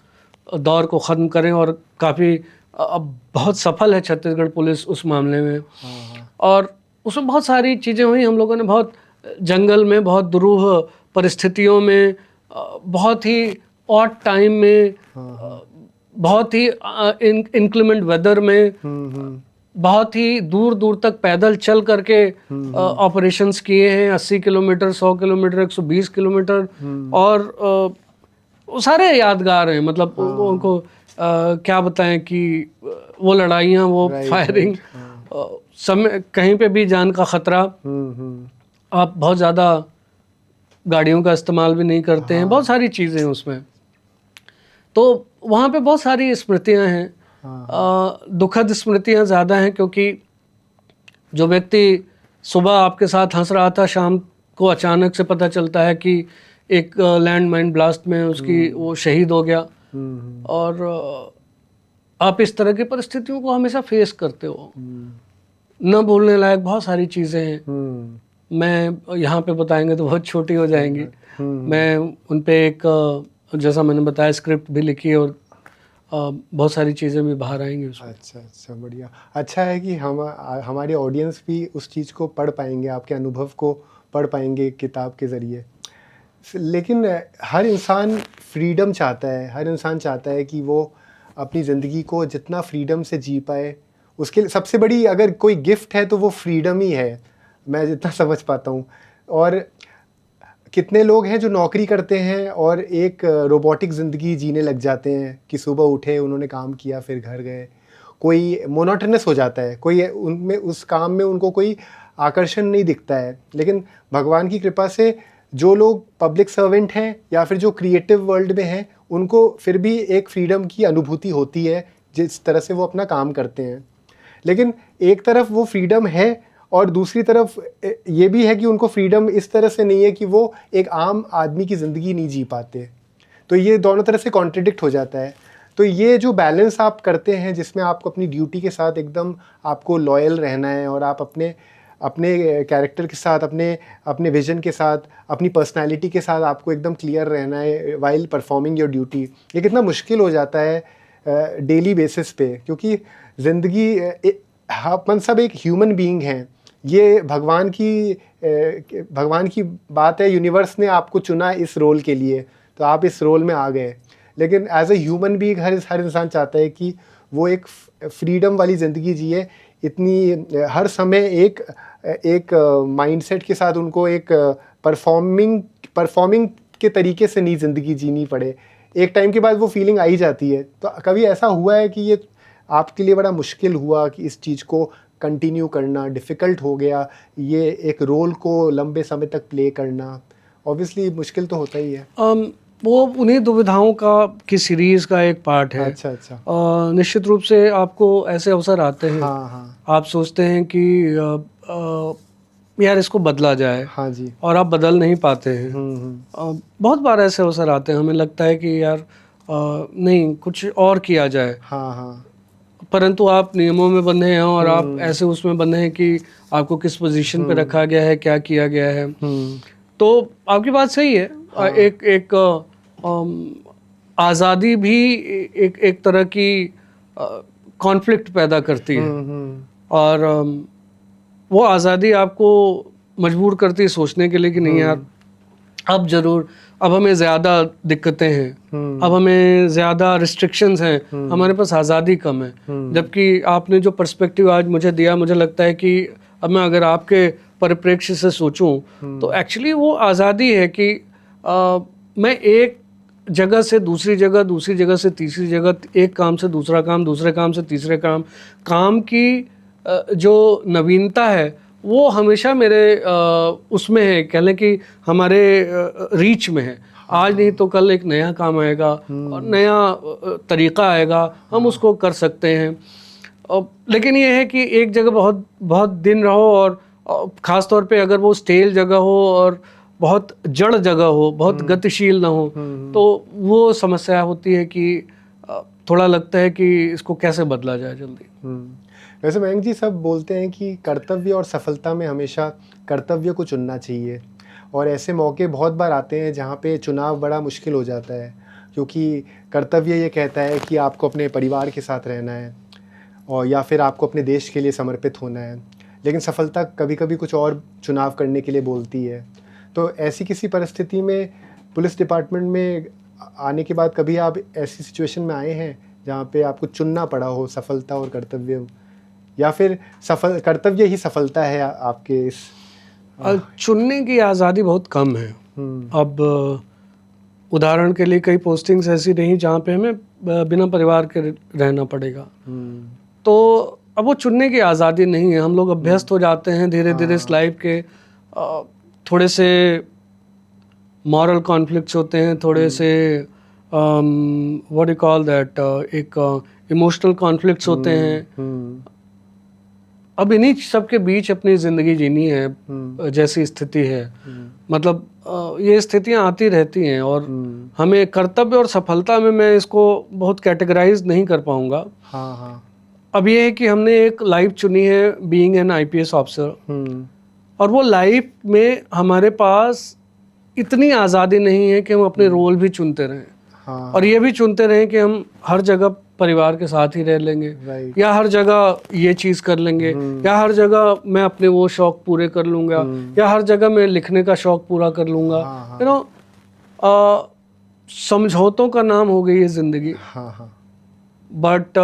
दौर को ख़त्म करें, और काफ़ी अब बहुत सफल है छत्तीसगढ़ पुलिस उस मामले में। और उसमें बहुत सारी चीज़ें हुई। हम लोगों ने बहुत जंगल में, बहुत दुरूह परिस्थितियों में, बहुत ही ऑड टाइम में, बहुत ही इंक्लेमेंट वेदर में, बहुत ही दूर दूर तक पैदल चल करके ऑपरेशंस किए हैं। 80 किलोमीटर, 100 किलोमीटर, 120 किलोमीटर, और सारे यादगार हैं। मतलब उनको क्या बताएं कि वो लड़ाइयाँ, वो फायरिंग, समय कहीं पे भी जान का खतरा। आप बहुत ज़्यादा गाड़ियों का इस्तेमाल भी नहीं करते हैं, बहुत सारी चीज़ें हैं उसमें। तो वहाँ पे बहुत सारी स्मृतियाँ हैं। दुखद स्मृतियाँ ज़्यादा हैं, क्योंकि जो व्यक्ति सुबह आपके साथ हंस रहा था, शाम को अचानक से पता चलता है कि एक लैंड माइन ब्लास्ट में उसकी वो शहीद हो गया। और आप इस तरह की परिस्थितियों को हमेशा फेस करते हो। न भूलने लायक बहुत सारी चीज़ें हैं। मैं यहाँ पे बताएंगे तो बहुत छोटी हो जाएंगी। मैं उन पे एक, जैसा मैंने बताया, स्क्रिप्ट भी लिखी है, और बहुत सारी चीज़ें भी बाहर आएंगी उसमें। अच्छा, बढ़िया। अच्छा है कि हमारे ऑडियंस भी उस चीज़ को पढ़ पाएंगे, आपके अनुभव को पढ़ पाएंगे किताब के ज़रिए। लेकिन हर इंसान फ्रीडम चाहता है, हर इंसान चाहता है कि वो अपनी ज़िंदगी को जितना फ्रीडम से जी पाए। उसके लिए सबसे बड़ी अगर कोई गिफ्ट है तो वो फ्रीडम ही है, मैं जितना समझ पाता हूँ। और कितने लोग हैं जो नौकरी करते हैं और एक रोबोटिक ज़िंदगी जीने लग जाते हैं कि सुबह उठे, उन्होंने काम किया, फिर घर गए। कोई मोनोटोनस हो जाता है, कोई उनमें उस काम में उनको कोई आकर्षण नहीं दिखता है। लेकिन भगवान की कृपा से जो लोग पब्लिक सर्वेंट हैं या फिर जो क्रिएटिव वर्ल्ड में हैं, उनको फिर भी एक फ्रीडम की अनुभूति होती है जिस तरह से वो अपना काम करते हैं। लेकिन एक तरफ वो फ्रीडम है और दूसरी तरफ ये भी है कि उनको फ्रीडम इस तरह से नहीं है कि वो एक आम आदमी की ज़िंदगी नहीं जी पाते। तो ये दोनों तरफ से कॉन्ट्रडिक्ट हो जाता है। तो ये जो बैलेंस आप करते हैं, जिसमें आपको अपनी ड्यूटी के साथ एकदम आपको लॉयल रहना है और आप अपने कैरेक्टर के साथ, अपने विजन के साथ, अपनी पर्सनालिटी के साथ आपको एकदम क्लियर रहना है वाइल परफॉर्मिंग योर ड्यूटी, ये कितना मुश्किल हो जाता है डेली बेसिस पे। क्योंकि ज़िंदगी, अपन सब एक ह्यूमन बीइंग हैं। ये भगवान की बात है, यूनिवर्स ने आपको चुना इस रोल के लिए, तो आप इस रोल में आ गए। लेकिन एज ए ह्यूमन बीइंग हर इंसान चाहता है कि वो एक फ्रीडम वाली ज़िंदगी जिए। इतनी हर समय एक माइंडसेट के साथ उनको एक परफॉर्मिंग के तरीके से नहीं ज़िंदगी जीनी पड़े। एक टाइम के बाद वो फीलिंग आ ही जाती है। तो कभी ऐसा हुआ है कि ये आपके लिए बड़ा मुश्किल हुआ कि इस चीज़ को कंटिन्यू करना डिफ़िकल्ट हो गया, ये एक रोल को लंबे समय तक प्ले करना? ऑब्वियसली मुश्किल तो होता ही है। वो उन्हीं दुविधाओं की सीरीज़ का एक पार्ट है। अच्छा। निश्चित रूप से आपको ऐसे अवसर आते हैं। हाँ। आप सोचते हैं कि यार इसको बदला जाए। हाँ जी। और आप बदल नहीं पाते हैं। बहुत बार ऐसे अवसर आते हैं, हमें लगता है कि यार नहीं, कुछ और किया जाए। हाँ। परंतु आप नियमों में बंधे हैं और आप ऐसे उसमें बंधे हैं कि आपको किस पोजीशन पे रखा गया है, क्या किया गया है। तो आपकी बात सही है। हाँ। एक आज़ादी भी एक तरह की कॉन्फ्लिक्ट पैदा करती है। और वो आज़ादी आपको मजबूर करती है सोचने के लिए कि नहीं यार, अब हमें ज़्यादा दिक्कतें हैं, अब हमें ज़्यादा रिस्ट्रिक्शंस हैं, हमारे पास आज़ादी कम है। जबकि आपने जो पर्सपेक्टिव आज मुझे दिया, मुझे लगता है कि अब मैं अगर आपके परिप्रेक्ष्य से सोचूं तो एक्चुअली वो आज़ादी है कि मैं एक जगह से दूसरी जगह, दूसरी जगह से तीसरी जगह, एक काम से दूसरा काम, दूसरे काम से तीसरे काम की जो नवीनता है वो हमेशा मेरे उसमें है, कह लें कि हमारे रीच में है। आज नहीं तो कल एक नया काम आएगा और नया तरीका आएगा, हम उसको कर सकते हैं। लेकिन ये है कि एक जगह बहुत बहुत दिन रहो, और ख़ास तौर पे अगर वो स्टेल जगह हो और बहुत जड़ जगह हो, बहुत गतिशील ना हो, तो वो समस्या होती है कि थोड़ा लगता है कि इसको कैसे बदला जाए जल्दी। वैसे मयंक जी, सब बोलते हैं कि कर्तव्य और सफलता में हमेशा कर्तव्य को चुनना चाहिए, और ऐसे मौके बहुत बार आते हैं जहाँ पे चुनाव बड़ा मुश्किल हो जाता है, क्योंकि कर्तव्य ये कहता है कि आपको अपने परिवार के साथ रहना है और या फिर आपको अपने देश के लिए समर्पित होना है, लेकिन सफलता कभी कभी कुछ और चुनाव करने के लिए बोलती है। तो ऐसी किसी परिस्थिति में पुलिस डिपार्टमेंट में आने के बाद कभी आप ऐसी सिचुएशन में आए हैं जहाँ पे आपको चुनना पड़ा हो सफलता और कर्तव्य, या फिर कर्तव्य ही सफलता है आपके इस? चुनने की आज़ादी बहुत कम है। अब उदाहरण के लिए कई पोस्टिंग्स ऐसी रही जहाँ पे हमें बिना परिवार के रहना पड़ेगा, तो अब वो चुनने की आज़ादी नहीं है। हम लोग अभ्यस्त हो जाते हैं धीरे धीरे इस लाइफ के। थोड़े से मॉरल कॉन्फ्लिक्ट्स होते हैं, थोड़े से व्हाट यू कॉल दैट, एक इमोशनल कॉन्फ्लिक्ट्स होते हैं। अब इन्हीं सब के बीच अपनी ज़िंदगी जीनी है जैसी स्थिति है। मतलब ये स्थितियां आती रहती हैं, और हमें कर्तव्य और सफलता में मैं इसको बहुत कैटेगराइज नहीं कर पाऊंगा। अब ये है कि हमने एक लाइफ चुनी है बीइंग एन IPS ऑफिसर, और वो लाइफ में हमारे पास इतनी आज़ादी नहीं है कि हम अपने रोल भी चुनते रहें, और ये भी चुनते रहें कि हम हर जगह परिवार के साथ ही रह लेंगे, या हर जगह ये चीज़ कर लेंगे, या हर जगह मैं अपने वो शौक पूरे कर लूँगा, या हर जगह मैं लिखने का शौक पूरा कर लूँगा। यू नो, समझौतों का नाम हो गई है ज़िंदगी। बट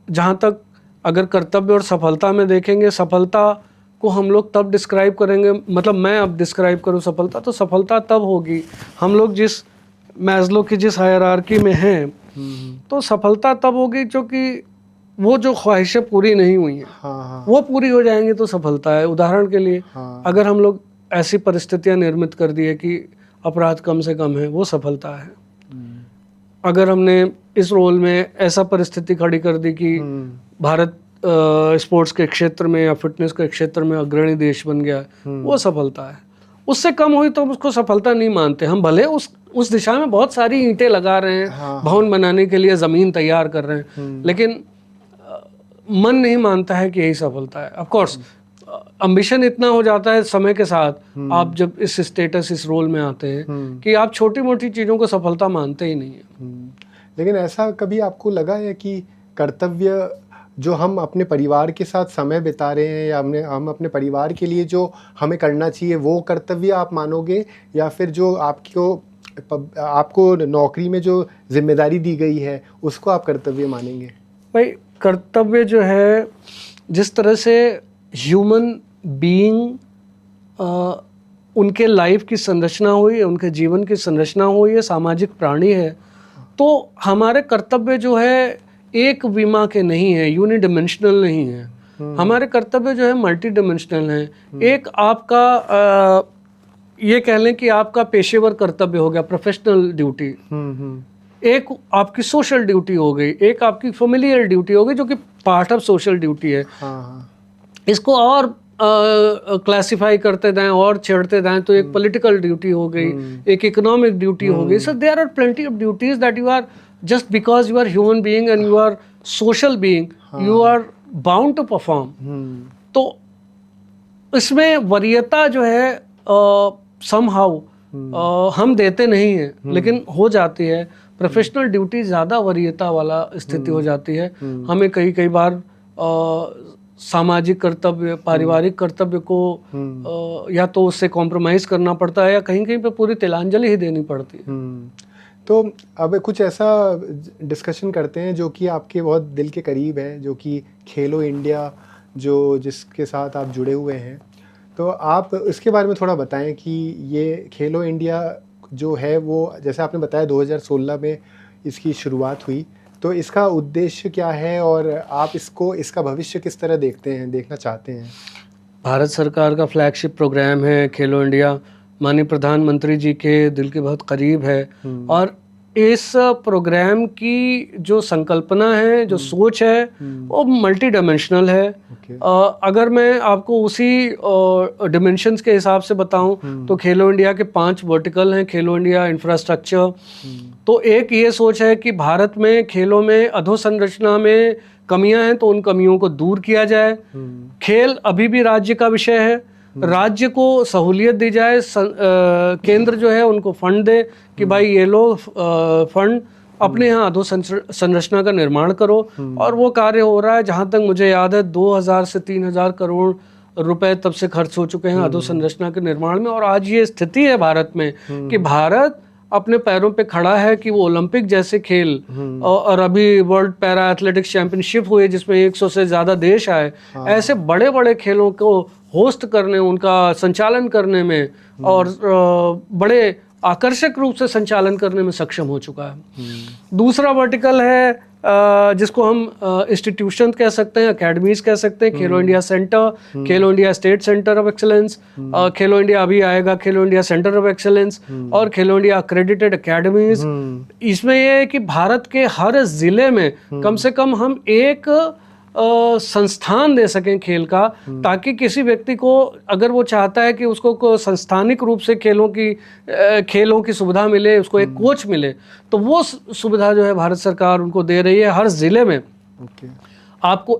जहाँ तक अगर कर्तव्य और सफलता में देखेंगे, सफलता को हम लोग तब डिस्क्राइब करेंगे, मतलब मैं अब डिस्क्राइब करूँ सफलता, तो सफलता तब होगी हम लोग जिस मैस्लो की जिस हायरार्की में हैं, तो सफलता तब होगी क्योंकि वो जो ख्वाहिशें पूरी नहीं हुई हैं वो पूरी हो जाएंगी तो सफलता है। उदाहरण के लिए अगर हम लोग ऐसी परिस्थितियां निर्मित कर दी है कि अपराध कम से कम है, वो सफलता है। अगर हमने इस रोल में ऐसा परिस्थिति खड़ी कर दी कि भारत स्पोर्ट्स के क्षेत्र में या फिटनेस के क्षेत्र में अग्रणी देश बन गया, वो सफलता है। उससे कम हुई तो हम उसको सफलता नहीं मानते। हम भले उस दिशा में बहुत सारी ईंटें लगा रहे हैं, भवन बनाने के लिए ज़मीन तैयार कर रहे हैं, लेकिन मन नहीं मानता है कि यही सफलता है। ऑफ कोर्स एम्बिशन इतना हो जाता है समय के साथ, आप जब इस स्टेटस इस रोल में आते हैं कि आप छोटी मोटी चीज़ों को सफलता मानते ही नहीं है। लेकिन ऐसा कभी आपको लगा है कि कर्तव्य जो हम अपने परिवार के साथ समय बिता रहे हैं, या हम अपने परिवार के लिए जो हमें करना चाहिए वो कर्तव्य आप मानोगे, या फिर जो आपको नौकरी में जो जिम्मेदारी दी गई है उसको आप कर्तव्य मानेंगे? भाई, कर्तव्य जो है, जिस तरह से ह्यूमन बीइंग उनके लाइफ की संरचना हुई है, उनके जीवन की संरचना हुई है, सामाजिक प्राणी है, तो हमारे कर्तव्य जो है एक विमा के नहीं है, यूनिडिमेंशनल नहीं है। हमारे कर्तव्य जो है मल्टी डिमेंशनल हैं। एक आपका ये कह लें कि आपका पेशेवर कर्तव्य हो गया, प्रोफेशनल ड्यूटी, एक आपकी सोशल ड्यूटी हो गई, एक आपकी फेमिलियर ड्यूटी हो गई जो कि पार्ट ऑफ सोशल ड्यूटी है। इसको और क्लासिफाई करते जाएं और छेड़ते जाएं तो एक पॉलिटिकल ड्यूटी हो गई, एक इकोनॉमिक ड्यूटी हो गई। So there are plenty of duties that you are just because you are human being and you are social being, you are bound to perform. तो इसमें वरीयता जो है somehow हम देते नहीं हैं, लेकिन हो जाती है। प्रोफेशनल ड्यूटी ज़्यादा वरीयता वाला स्थिति हो जाती है। हमें कई बार सामाजिक कर्तव्य, पारिवारिक कर्तव्य को या तो उससे कॉम्प्रोमाइज़ करना पड़ता है, या कहीं पे पूरी तिलांजलि ही देनी पड़ती है। तो अब कुछ ऐसा डिस्कशन करते हैं जो कि आपके बहुत दिल के करीब है, जो कि खेलो इंडिया, जो जिसके साथ आप जुड़े हुए हैं। तो आप इसके बारे में थोड़ा बताएं कि ये खेलो इंडिया जो है वो, जैसे आपने बताया 2016 में इसकी शुरुआत हुई, तो इसका उद्देश्य क्या है और आप इसका भविष्य किस तरह देखना चाहते हैं? भारत सरकार का फ्लैगशिप प्रोग्राम है खेलो इंडिया, माननीय प्रधानमंत्री जी के दिल के बहुत करीब है, और इस प्रोग्राम की जो संकल्पना है, जो सोच है, वो मल्टी डायमेंशनल है। अगर मैं आपको उसी डिमेंशंस के हिसाब से बताऊं तो खेलो इंडिया के 5 वर्टिकल हैं। खेलो इंडिया इंफ्रास्ट्रक्चर, तो एक ये सोच है कि भारत में खेलों में अधोसंरचना में कमियां हैं तो उन कमियों को दूर किया जाए। खेल अभी भी राज्य का विषय है, राज्य को सहूलियत दी जाए, केंद्र जो है उनको फंड दे कि भाई ये लो फंड, अपने यहाँ अधोसंरचना का निर्माण करो। और वो कार्य हो रहा है। जहाँ तक मुझे याद है 2000 से 3000 करोड़ रुपए तब से खर्च हो चुके हैं अधोसंरचना के निर्माण में। और आज ये स्थिति है भारत में कि भारत अपने पैरों पे खड़ा है कि वो ओलंपिक जैसे खेल और अभी वर्ल्ड पैरा एथलेटिक्स चैंपियनशिप हुई जिसमें 100 से ज़्यादा देश आए, ऐसे बड़े बड़े खेलों को होस्ट करने, उनका संचालन करने में और बड़े आकर्षक रूप से संचालन करने में सक्षम हो चुका है। दूसरा वर्टिकल है जिसको हम इंस्टीट्यूशन कह सकते हैं, अकेडमीज कह सकते हैं। खेलो India centre, Khelo India state centre of excellence, Khelo India अभी आएगा खेलो इंडिया सेंटर ऑफ एक्सेलेंस, और खेलो इंडिया अक्रेडिटेड अकेडमीज। इसमें यह है कि भारत के हर जिले में कम से कम हम एक संस्थान दे सकें खेल का, ताकि किसी व्यक्ति को अगर वो चाहता है कि उसको संस्थानिक रूप से खेलों की सुविधा मिले, उसको एक कोच मिले, तो वो सुविधा जो है भारत सरकार उनको दे रही है। हर जिले में आपको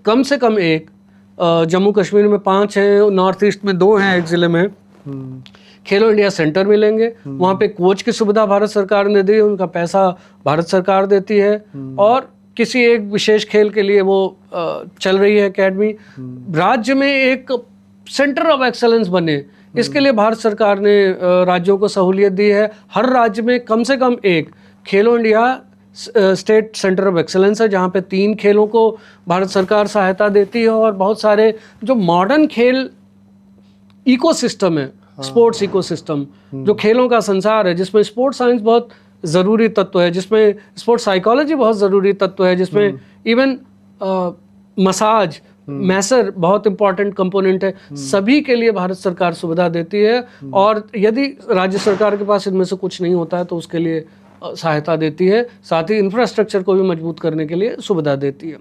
कम से कम एक, जम्मू कश्मीर में 5 हैं, नॉर्थ ईस्ट में 2 हैं, एक जिले में खेलो इंडिया सेंटर मिलेंगे। वहाँ पे कोच की सुविधा भारत सरकार ने दी है, उनका पैसा भारत सरकार देती है, और किसी एक विशेष खेल के लिए वो चल रही है एकेडमी। राज्य में एक सेंटर ऑफ एक्सेलेंस बने, इसके लिए भारत सरकार ने राज्यों को सहूलियत दी है। हर राज्य में कम से कम एक खेलो India state centre of excellence है, जहाँ पे 3 खेलों को भारत सरकार सहायता देती है। और बहुत सारे जो मॉडर्न खेल इकोसिस्टम है, स्पोर्ट्स इकोसिस्टम, जो खेलों का संसार है, जिसमें स्पोर्ट्स साइंस बहुत ज़रूरी तत्व है, जिसमें स्पोर्ट्स साइकोलॉजी बहुत ज़रूरी तत्व है, जिसमें इवन मसाज, मैसर बहुत इंपॉर्टेंट कंपोनेंट है, सभी के लिए भारत सरकार सुविधा देती है। और यदि राज्य सरकार के पास इनमें से कुछ नहीं होता है तो उसके लिए सहायता देती है, साथ ही इंफ्रास्ट्रक्चर को भी मजबूत करने के लिए सुविधा देती है।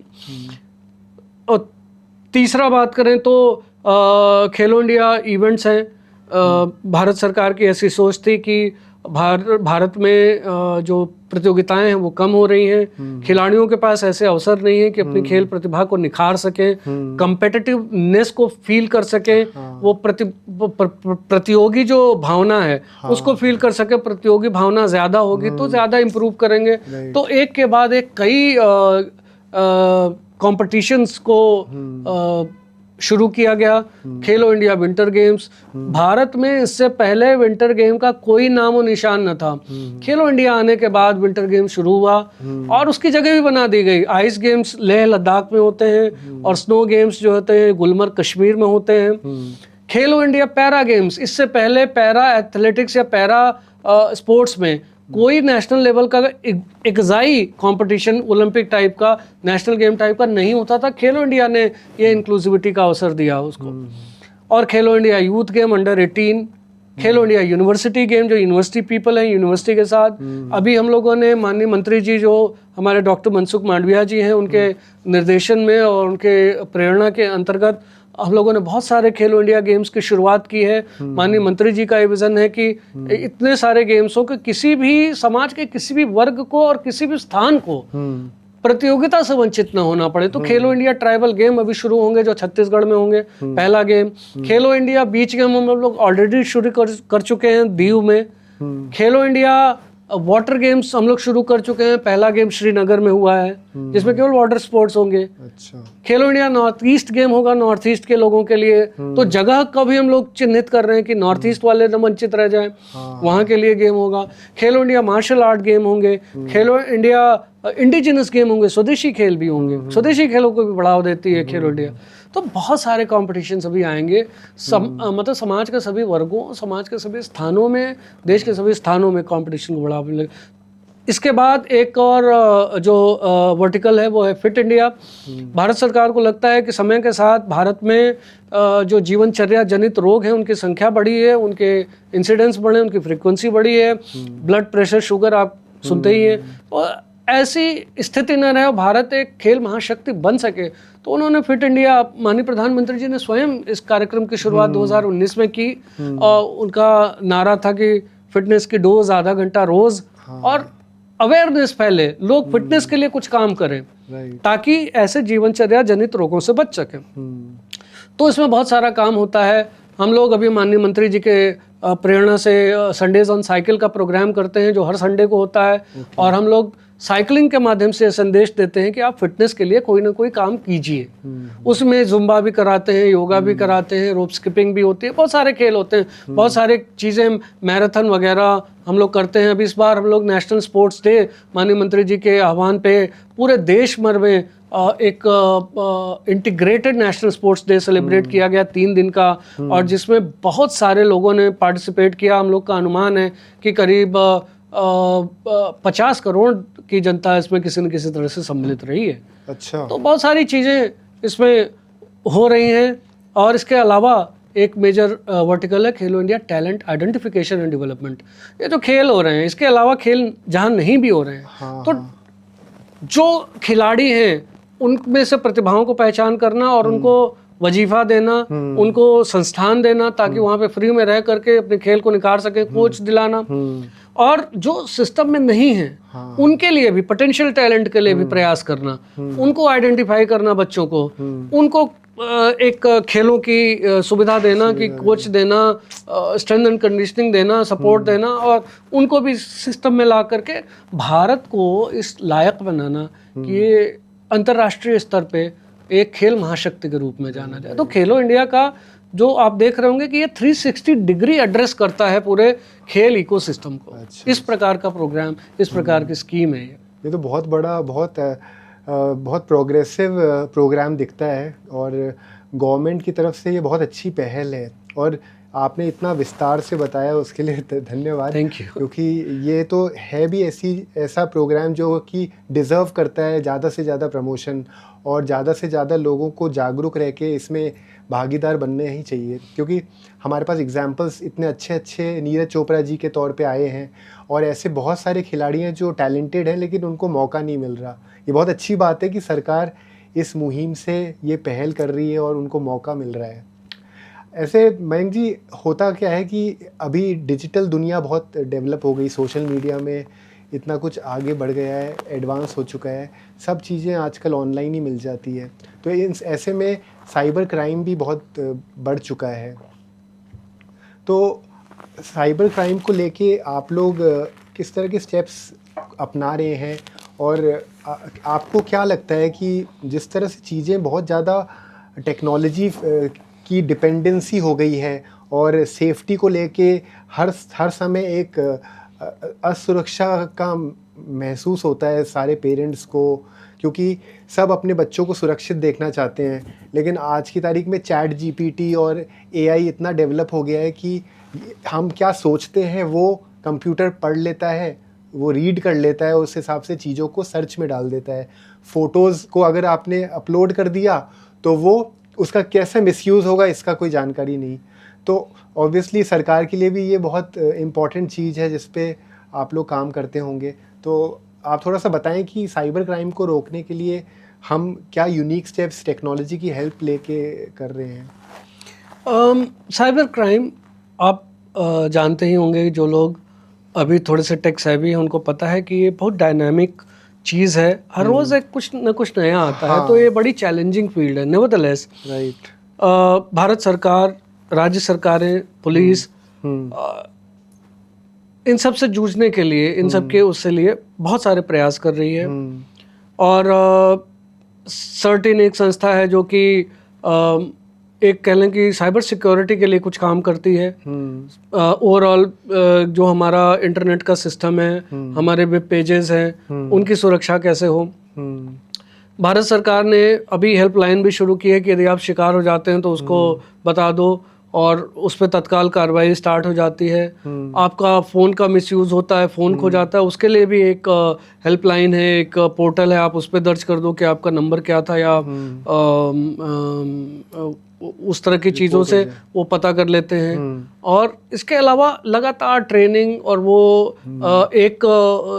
और तीसरा बात करें तो खेलो इंडिया इवेंट्स हैं। भारत सरकार की ऐसी सोच थी कि भारत में जो प्रतियोगिताएं हैं वो कम हो रही हैं, खिलाड़ियों के पास ऐसे अवसर नहीं है कि अपनी खेल प्रतिभा को निखार सकें, कंपेटिटिवनेस को फील कर सकें, वो प्रतियोगी जो भावना है उसको फील कर सके। प्रतियोगी भावना ज्यादा होगी तो ज्यादा इम्प्रूव करेंगे। तो एक के बाद एक कई कॉम्पिटिशन्स को शुरू किया गया। खेलो इंडिया विंटर गेम्स, भारत में इससे पहले विंटर गेम का कोई नामो निशान न था। खेलो इंडिया आने के बाद विंटर गेम शुरू हुआ और उसकी जगह भी बना दी गई। आइस गेम्स लेह लद्दाख में होते हैं और स्नो गेम्स जो होते हैं गुलमर्ग कश्मीर में होते हैं। खेलो इंडिया पैरा गेम्स, इससे पहले पैरा एथलेटिक्स या पैरा स्पोर्ट्स में कोई नेशनल लेवल का एग्जाई कंपटीशन ओलंपिक टाइप का, नेशनल गेम टाइप का नहीं होता था। खेलो इंडिया ने ये इंक्लूसिविटी का अवसर दिया उसको। और खेलो इंडिया यूथ गेम अंडर 18, खेलो इंडिया यूनिवर्सिटी गेम जो यूनिवर्सिटी पीपल हैं यूनिवर्सिटी के साथ। अभी हम लोगों ने माननीय मंत्री जी जो हमारे डॉक्टर मनसुख मांडविया जी हैं, उनके निर्देशन में और उनके प्रेरणा के अंतर्गत हम लोगों ने बहुत सारे खेलो इंडिया गेम्स की शुरुआत की है। माननीय मंत्री जी का ये विजन है कि इतने सारे गेम्स हो कि किसी भी समाज के किसी भी वर्ग को और किसी भी स्थान को प्रतियोगिता से वंचित न होना पड़े। तो खेलो इंडिया ट्राइबल गेम अभी शुरू होंगे जो छत्तीसगढ़ में होंगे, पहला गेम। खेलो इंडिया बीच गेम हम लोग ऑलरेडी शुरू कर चुके हैं दीव में। खेलो इंडिया वाटर गेम्स हम लोग शुरू कर चुके हैं, पहला गेम श्रीनगर में हुआ है जिसमें केवल वाटर स्पोर्ट्स होंगे। अच्छा। खेलो इंडिया नॉर्थ ईस्ट गेम होगा नॉर्थ ईस्ट के लोगों के लिए, तो जगह का भी हम लोग चिन्हित कर रहे हैं कि नॉर्थ ईस्ट वाले न वंचित रह जाएं, वहां के लिए गेम होगा। खेलो इंडिया मार्शल आर्ट गेम होंगे, खेलो इंडिया इंडिजिनस गेम होंगे, स्वदेशी खेल भी होंगे, स्वदेशी खेलों को भी बढ़ावा देती है खेलो इंडिया। तो बहुत सारे कॉम्पिटिशन्स अभी आएंगे, मतलब समाज के सभी वर्गों, समाज के सभी स्थानों में, देश के सभी स्थानों में कॉम्पिटिशन को बढ़ावा मिलेगा। इसके बाद एक और जो वर्टिकल है वो है फिट इंडिया। भारत सरकार को लगता है कि समय के साथ भारत में जो जीवनचर्या जनित रोग हैं उनकी संख्या बढ़ी है, उनके इंसिडेंस बढ़े, उनकी फ्रीक्वेंसी बढ़ी है। ब्लड प्रेशर, शुगर, आप सुनते ही हैं। और ऐसी स्थिति न रहे और भारत एक खेल महाशक्ति बन सके, तो उन्होंने फिट इंडिया, माननीय प्रधानमंत्री जी ने स्वयं इस कार्यक्रम की शुरुआत 2019 में की। और उनका नारा था कि फिटनेस की डोज आधा घंटा रोज, और अवेयरनेस फैले, लोग फिटनेस के लिए कुछ काम करें ताकि ऐसे जीवनचर्या जनित रोगों से बच सकें। तो इसमें बहुत सारा काम होता है। हम लोग अभी माननीय मंत्री जी के प्रेरणा से संडेज ऑन साइकिल का प्रोग्राम करते हैं, जो हर संडे को होता है। और हम लोग साइकिलिंग के माध्यम से संदेश देते हैं कि आप फिटनेस के लिए कोई ना कोई काम कीजिए। उसमें जुम्बा भी कराते हैं, योगा भी कराते हैं, रोप स्किपिंग भी होती है, बहुत सारे खेल होते हैं, बहुत सारे चीज़ें, मैराथन वगैरह हम लोग करते हैं। अभी इस बार हम लोग नेशनल स्पोर्ट्स डे माननीय मंत्री जी के आह्वान पे पूरे देश भर में एक integrated national sports day celebrate किया गया 3 दिन का, और जिसमें बहुत सारे लोगों ने पार्टिसिपेट किया। हम लोग का अनुमान है कि करीब 50 करोड़ की जनता इसमें किसी न किसी तरह से सम्मिलित रही है। अच्छा। तो बहुत सारी चीज़ें इसमें हो रही हैं। और इसके अलावा एक मेजर वर्टिकल है खेलो India talent identification and development. ये जो खेल हो रहे हैं, इसके अलावा खेल जहाँ नहीं भी हो रहे हैं, तो जो खिलाड़ी हैं उनमें से प्रतिभाओं को पहचान करना और उनको वजीफा देना, उनको संस्थान देना ताकि वहाँ पे फ्री में रह करके अपने खेल को निखार सके, कोच दिलाना। और जो सिस्टम में नहीं है उनके लिए भी, पोटेंशियल टैलेंट के लिए भी प्रयास करना, उनको आइडेंटिफाई करना, बच्चों को, उनको एक खेलों की सुविधा देना, कि कोच देना, स्ट्रेंथ एंड कंडीशनिंग देना, सपोर्ट देना, और उनको भी सिस्टम में ला करके भारत को इस लायक बनाना कि ये अंतर्राष्ट्रीय स्तर पे एक खेल महाशक्ति के रूप में जाना जाए। तो खेलो इंडिया का जो आप देख रहे होंगे कि ये 360 डिग्री एड्रेस करता है पूरे खेल इकोसिस्टम को। इस प्रकार का प्रोग्राम, इस प्रकार की स्कीम है ये तो बहुत बड़ा, बहुत प्रोग्रेसिव प्रोग्राम दिखता है, और गवर्नमेंट की तरफ से ये बहुत अच्छी पहल है। और आपने इतना विस्तार से बताया उसके लिए धन्यवाद। Thank you. क्योंकि ये तो है भी ऐसा प्रोग्राम जो कि डिज़र्व करता है ज़्यादा से ज़्यादा प्रमोशन, और ज़्यादा से ज़्यादा लोगों को जागरूक रह के इसमें भागीदार बनने ही चाहिए। क्योंकि हमारे पास एग्जाम्पल्स इतने अच्छे अच्छे नीरज चोपड़ा जी के तौर पे आए हैं, और ऐसे बहुत सारे खिलाड़ी हैं जो टैलेंटेड हैं लेकिन उनको मौका नहीं मिल रहा। ये बहुत अच्छी बात है कि सरकार इस मुहिम से ये पहल कर रही है और उनको मौका मिल रहा है। ऐसे मयंक जी, होता क्या है कि अभी डिजिटल दुनिया बहुत डेवलप हो गई, सोशल मीडिया में इतना कुछ आगे बढ़ गया है, एडवांस हो चुका है, सब चीज़ें आजकल ऑनलाइन ही मिल जाती है। तो ऐसे में साइबर क्राइम भी बहुत बढ़ चुका है। तो साइबर क्राइम को लेके आप लोग किस तरह के स्टेप्स अपना रहे हैं, और आपको क्या लगता है कि जिस तरह से चीज़ें बहुत ज़्यादा टेक्नोलॉजी की डिपेंडेंसी हो गई है, और सेफ्टी को लेके हर समय एक असुरक्षा का महसूस होता है सारे पेरेंट्स को, क्योंकि सब अपने बच्चों को सुरक्षित देखना चाहते हैं। लेकिन आज की तारीख में चैट जीपीटी और एआई इतना डेवलप हो गया है कि हम क्या सोचते हैं वो कंप्यूटर पढ़ लेता है, वो रीड कर लेता है, उस हिसाब से चीज़ों को सर्च में डाल देता है। फ़ोटोज़ को अगर आपने अपलोड कर दिया तो वो उसका कैसे मिसयूज़ होगा इसका कोई जानकारी नहीं। तो ऑब्वियसली सरकार के लिए भी ये बहुत इम्पॉर्टेंट चीज़ है जिस पे आप लोग काम करते होंगे। तो आप थोड़ा सा बताएं कि साइबर क्राइम को रोकने के लिए हम क्या यूनिक स्टेप्स टेक्नोलॉजी की हेल्प लेके कर रहे हैं। साइबर क्राइम आप जानते ही होंगे, जो लोग अभी थोड़े से टेक सेवी हैं उनको पता है कि ये बहुत डायनामिक चीज़ है, हर रोज़ एक कुछ न कुछ नया आता है। तो ये बड़ी चैलेंजिंग फील्ड है। नेवरदलेस भारत सरकार, राज्य सरकारें, पुलिस इन सब से जूझने के लिए, इन सब के उससे लिए बहुत सारे प्रयास कर रही है। और सर्टेन एक संस्था है जो कि एक कह लें कि साइबर सिक्योरिटी के लिए कुछ काम करती है। ओवरऑल जो हमारा इंटरनेट का सिस्टम है, हमारे वेब पेजेस हैं, उनकी सुरक्षा कैसे हो। भारत सरकार ने अभी हेल्पलाइन भी शुरू की है कि यदि आप शिकार हो जाते हैं तो उसको बता दो, और उस पर तत्काल कार्रवाई स्टार्ट हो जाती है। आपका फ़ोन का मिसयूज़ होता है, फ़ोन खो जाता है, उसके लिए भी एक हेल्पलाइन है, एक पोर्टल है, आप उस पर दर्ज कर दो कि आपका नंबर क्या था, या उस तरह की चीज़ों से वो पता कर लेते हैं। और इसके अलावा लगातार ट्रेनिंग, और वो एक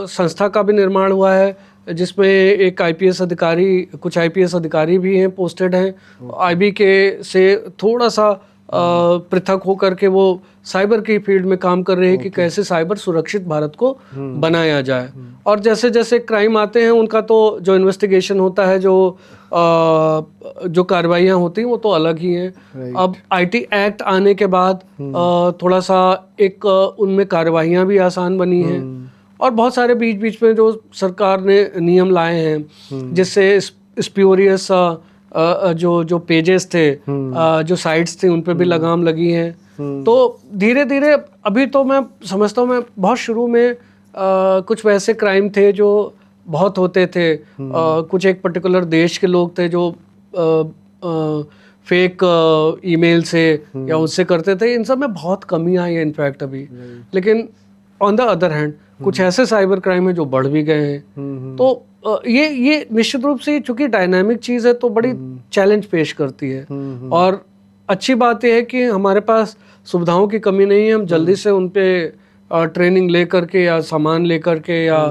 संस्था का भी निर्माण हुआ है जिसमें एक आईपीएस अधिकारी, कुछ आईपीएस अधिकारी भी हैं, पोस्टेड हैं आईबी के से थोड़ा सा पृथक होकर के, वो साइबर की फील्ड में काम कर रहे हैं कि कैसे साइबर सुरक्षित भारत को बनाया जाए। और जैसे जैसे क्राइम आते हैं उनका तो जो इन्वेस्टिगेशन होता है, जो कार्रवाइयाँ होती हैं वो तो अलग ही हैं। अब आईटी एक्ट आने के बाद थोड़ा सा एक उनमें कार्रवाइयाँ भी आसान बनी हैं, और बहुत सारे बीच बीच में जो सरकार ने नियम लाए हैं जिससे स्प्यूरियस जो पेजेस थे, जो साइट्स थे, उन पे भी लगाम लगी है। तो धीरे धीरे, अभी तो मैं समझता हूँ, मैं बहुत शुरू में कुछ वैसे क्राइम थे जो बहुत होते थे, कुछ एक पर्टिकुलर देश के लोग थे जो फेक ईमेल से या उससे करते थे, इन सब में बहुत कमी आई है इनफैक्ट अभी। लेकिन ऑन द अदर हैंड कुछ ऐसे साइबर क्राइम है जो बढ़ भी गए हैं। तो ये निश्चित रूप से, चूंकि डायनामिक चीज़ है तो बड़ी चैलेंज पेश करती है। और अच्छी बात यह है कि हमारे पास सुविधाओं की कमी नहीं है, हम जल्दी से उन पे ट्रेनिंग ले करके, या सामान ले करके, या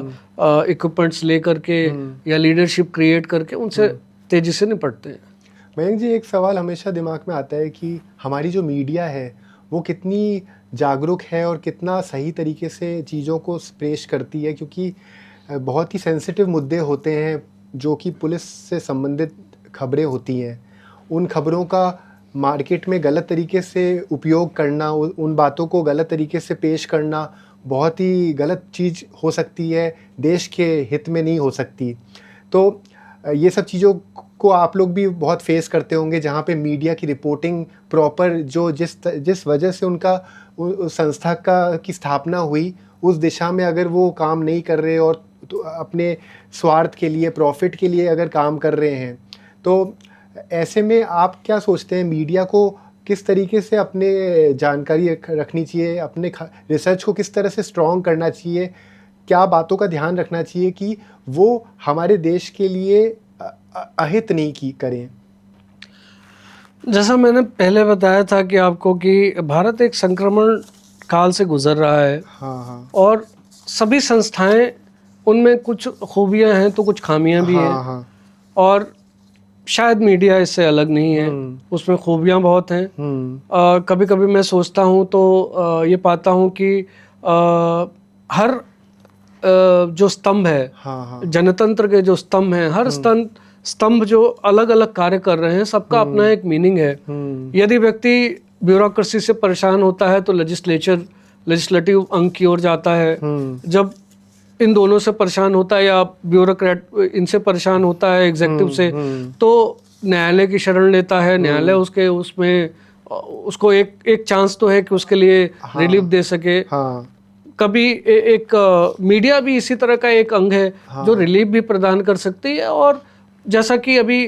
इक्विपमेंट्स ले करके, या लीडरशिप क्रिएट करके उनसे तेज़ी से निपटते हैं। मयंक जी, एक सवाल हमेशा दिमाग में आता है कि हमारी जो मीडिया है वो कितनी जागरूक है और कितना सही तरीके से चीज़ों को पेश करती है, क्योंकि बहुत ही सेंसिटिव मुद्दे होते हैं जो कि पुलिस से संबंधित खबरें होती हैं। उन खबरों का मार्केट में गलत तरीके से उपयोग करना, उन बातों को गलत तरीके से पेश करना बहुत ही गलत चीज़ हो सकती है, देश के हित में नहीं हो सकती। तो ये सब चीज़ों को आप लोग भी बहुत फेस करते होंगे, जहाँ पे मीडिया की रिपोर्टिंग प्रॉपर, जो जिस वजह से उनका उस संस्था की स्थापना हुई, उस दिशा में अगर वो काम नहीं कर रहे और तो अपने स्वार्थ के लिए, प्रॉफिट के लिए अगर काम कर रहे हैं, तो ऐसे में आप क्या सोचते हैं, मीडिया को किस तरीके से अपने जानकारी रखनी चाहिए, अपने रिसर्च को किस तरह से स्ट्रॉन्ग करना चाहिए, क्या बातों का ध्यान रखना चाहिए कि वो हमारे देश के लिए अहित नहीं करें? जैसा मैंने पहले बताया था कि आपको, कि भारत एक संक्रमण काल से गुजर रहा है। हाँ। और सभी संस्थाएं, उनमें कुछ खूबियां हैं तो कुछ खामियां भी हैं। हाँ। और शायद मीडिया इससे अलग नहीं है, उसमें खूबियां बहुत हैं। कभी कभी मैं सोचता हूं तो ये पाता हूं कि हर जो स्तंभ है, जनतंत्र के जो स्तंभ हैं, हर स्तंभ जो अलग अलग कार्य कर रहे हैं, सबका अपना एक मीनिंग है। यदि व्यक्ति ब्यूरोक्रेसी से परेशान होता है तो लेजिस्लेटिव अंग की ओर जाता है। जब इन दोनों से परेशान होता है, या ब्यूरोक्रेट इनसे परेशान होता है, एग्जीक्यूटिव से, तो न्यायालय की शरण लेता है। न्यायालय उसको एक चांस तो है कि उसके लिए रिलीफ दे सके। कभी एक मीडिया भी इसी तरह का एक अंग है जो रिलीफ भी प्रदान कर सकती है। और जैसा कि अभी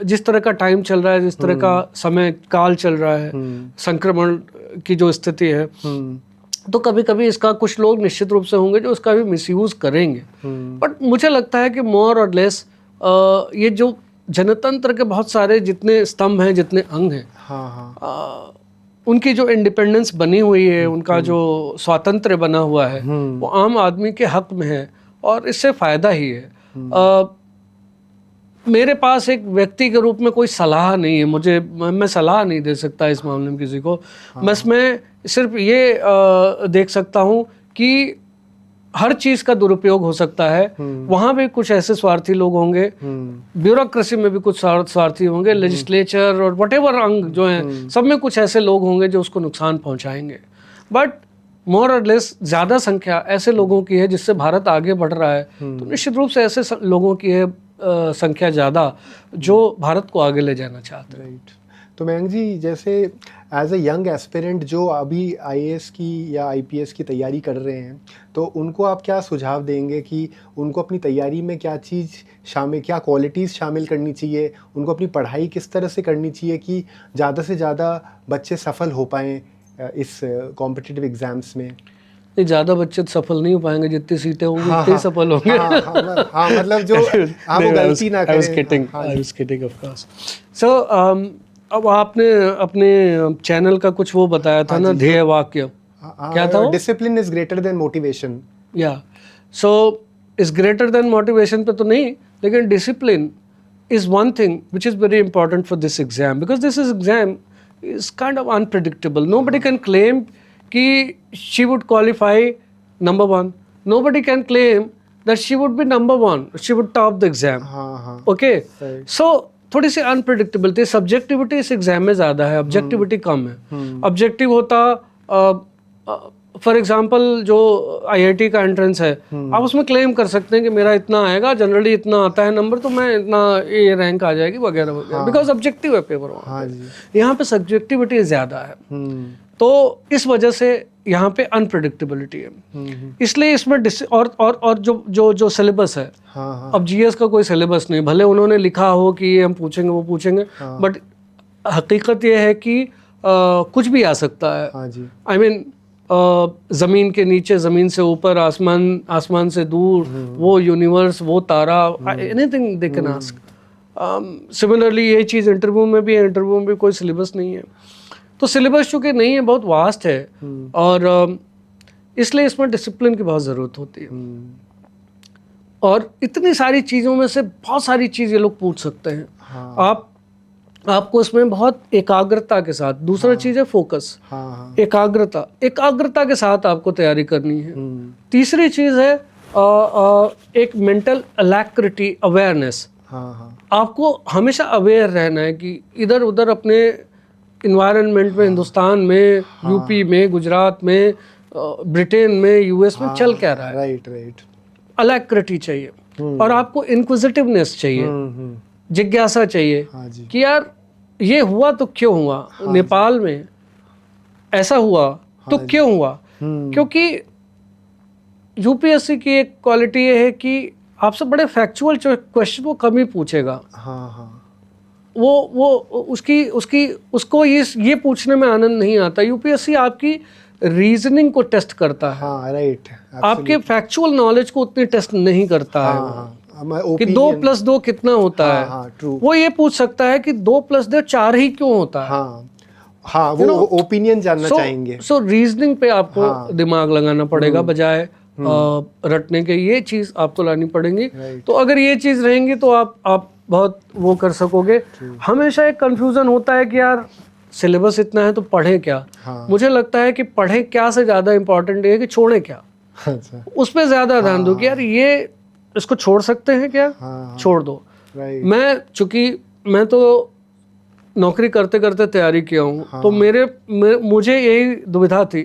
जिस तरह का टाइम चल रहा है, जिस तरह का समय काल चल रहा है, संक्रमण की जो स्थिति है, तो कभी कभी इसका कुछ लोग निश्चित रूप से होंगे जो इसका भी मिसयूज करेंगे। बट मुझे लगता है कि मोर और लेस ये जो जनतंत्र के बहुत सारे जितने स्तंभ हैं, जितने अंग हैं, उनकी जो इंडिपेंडेंस बनी हुई है, उनका जो स्वातंत्र्य बना हुआ है, वो आम आदमी के हक में है, और इससे फायदा ही है। मेरे पास एक व्यक्ति के रूप में कोई सलाह नहीं है, मैं सलाह नहीं दे सकता इस मामले में किसी को। बस मैं सिर्फ ये देख सकता हूँ कि हर चीज़ का दुरुपयोग हो सकता है। वहाँ भी कुछ ऐसे स्वार्थी लोग होंगे, ब्यूरोक्रेसी में भी कुछ स्वार्थी होंगे, लेजिस्लेचर और व्हाटएवर अंग जो हैं, सब में कुछ ऐसे लोग होंगे जो उसको नुकसान पहुँचाएंगे। बट मोर और लेस ज़्यादा संख्या ऐसे लोगों की है जिससे भारत आगे बढ़ रहा है। तो निश्चित रूप से ऐसे लोगों की है संख्या ज़्यादा जो भारत को आगे ले जाना चाहते हैं। राइट। तो मयंक जी, जैसे एज ए यंग एस्पिरेंट जो अभी आईएएस की या आईपीएस की तैयारी कर रहे हैं, तो उनको आप क्या सुझाव देंगे कि उनको अपनी तैयारी में क्या चीज़ शामिल, क्या क्वालिटीज़ शामिल करनी चाहिए, उनको अपनी पढ़ाई किस तरह से करनी चाहिए कि ज़्यादा से ज़्यादा बच्चे सफल हो पाएँ इस कॉम्पिटिटिव एग्ज़ाम्स में? नहीं, ज़्यादा बच्चे तो सफल नहीं हो पाएंगे, जितनी सीटें होंगी उतने ही सफल होंगे। हाँ, मतलब जो आप वो गलती ना करें। I was kidding, of course. So, अब आपने अपने चैनल का कुछ वो बताया था ना, ध्येय वाक्य क्या था वो? Discipline is greater than motivation. या so is greater than motivation पे तो नहीं, लेकिन discipline is one thing which is very important for this exam, because this exam is kind of unpredictable. Nobody can claim कि she would qualify number one. Nobody can claim that she would be number one. She would top the exam. Okay. So थोड़ी सी unpredictable थी. Subjectivity इस exam में ज़्यादा है, objectivity कम है. Objective होता for example जो आईआईटी का एंट्रेंस है, आप उसमें क्लेम कर सकते हैं कि मेरा इतना आएगा, जनरली इतना आता है नंबर, तो मैं इतना ये रैंक आ जाएगी वगैरह वगैरह, बिकॉज ऑब्जेक्टिव है पेपर. यहाँ पे सब्जेक्टिविटी ज़्यादा है, तो इस वजह से यहाँ पे अनप्रेडिक्टेबिलिटी है. इसलिए इसमें और जो सिलेबस है, अब जीएस का कोई सिलेबस नहीं, भले उन्होंने लिखा हो कि ये हम पूछेंगे वो पूछेंगे, बट हकीकत ये है कि कुछ भी आ सकता है. आई मीन जमीन के नीचे, जमीन से ऊपर, आसमान से दूर, वो यूनिवर्स, वो तारा, anything they can ask. Similarly ये चीज़ इंटरव्यू में भी है. इंटरव्यू में भी कोई सिलेबस नहीं है, तो सिलेबस चूँकि नहीं है, बहुत वास्ट है, और इसलिए इसमें डिसिप्लिन की बहुत ज़रूरत होती है. और इतनी सारी चीज़ों में से बहुत सारी चीज़ ये लोग पूछ सकते हैं. आपको इसमें बहुत एकाग्रता के साथ, दूसरा चीज़ है फोकस, एकाग्रता के साथ आपको तैयारी करनी है. तीसरी चीज़ है एक मेंटल अलैक्रिटी, अवेयरनेस. आपको हमेशा अवेयर रहना है कि इधर उधर अपने इन्वायरमेंट में, हिंदुस्तान में, यूपी में, गुजरात में, ब्रिटेन में, यूएस में चल क्या रहा है. राइट. अलैक्रिटी चाहिए, और आपको इंक्विजिटिवनेस चाहिए, जिज्ञासा चाहिए कि यार ये हुआ तो क्यों हुआ, नेपाल में ऐसा हुआ तो क्यों हुआ. क्योंकि यूपीएससी की एक क्वालिटी ये है कि आपसे बड़े फैक्चुअल क्वेश्चन वो कम ही पूछेगा. वो उसको ये पूछने में आनंद नहीं आता. यूपीएससी आपकी रीजनिंग को टेस्ट करता है. राइट. आपके फैक्चुअल नॉलेज को उतनी टेस्ट नहीं करता है कि 2+2 कितना होता है. वो ये पूछ सकता है कि 2+2 4 ही क्यों होता है. वो ओपिनियन जानना चाहेंगे. सो रीजनिंग पे आपको दिमाग लगाना पड़ेगा बजाय रटने के. ये चीज आपको लानी पड़ेगी. तो अगर ये चीज रहेंगी तो आप बहुत वो कर सकोगे. हमेशा एक कंफ्यूजन होता है कि यार सिलेबस इतना है तो पढ़े क्या. मुझे लगता है कि पढ़े क्या से ज्यादा इम्पोर्टेंट है कि छोड़े क्या. उस पर ज्यादा ध्यान दो कि यार ये इसको छोड़ सकते हैं क्या, छोड़ दो. मैं तो नौकरी करते करते तैयारी किया हूँ, तो मुझे यही दुविधा थी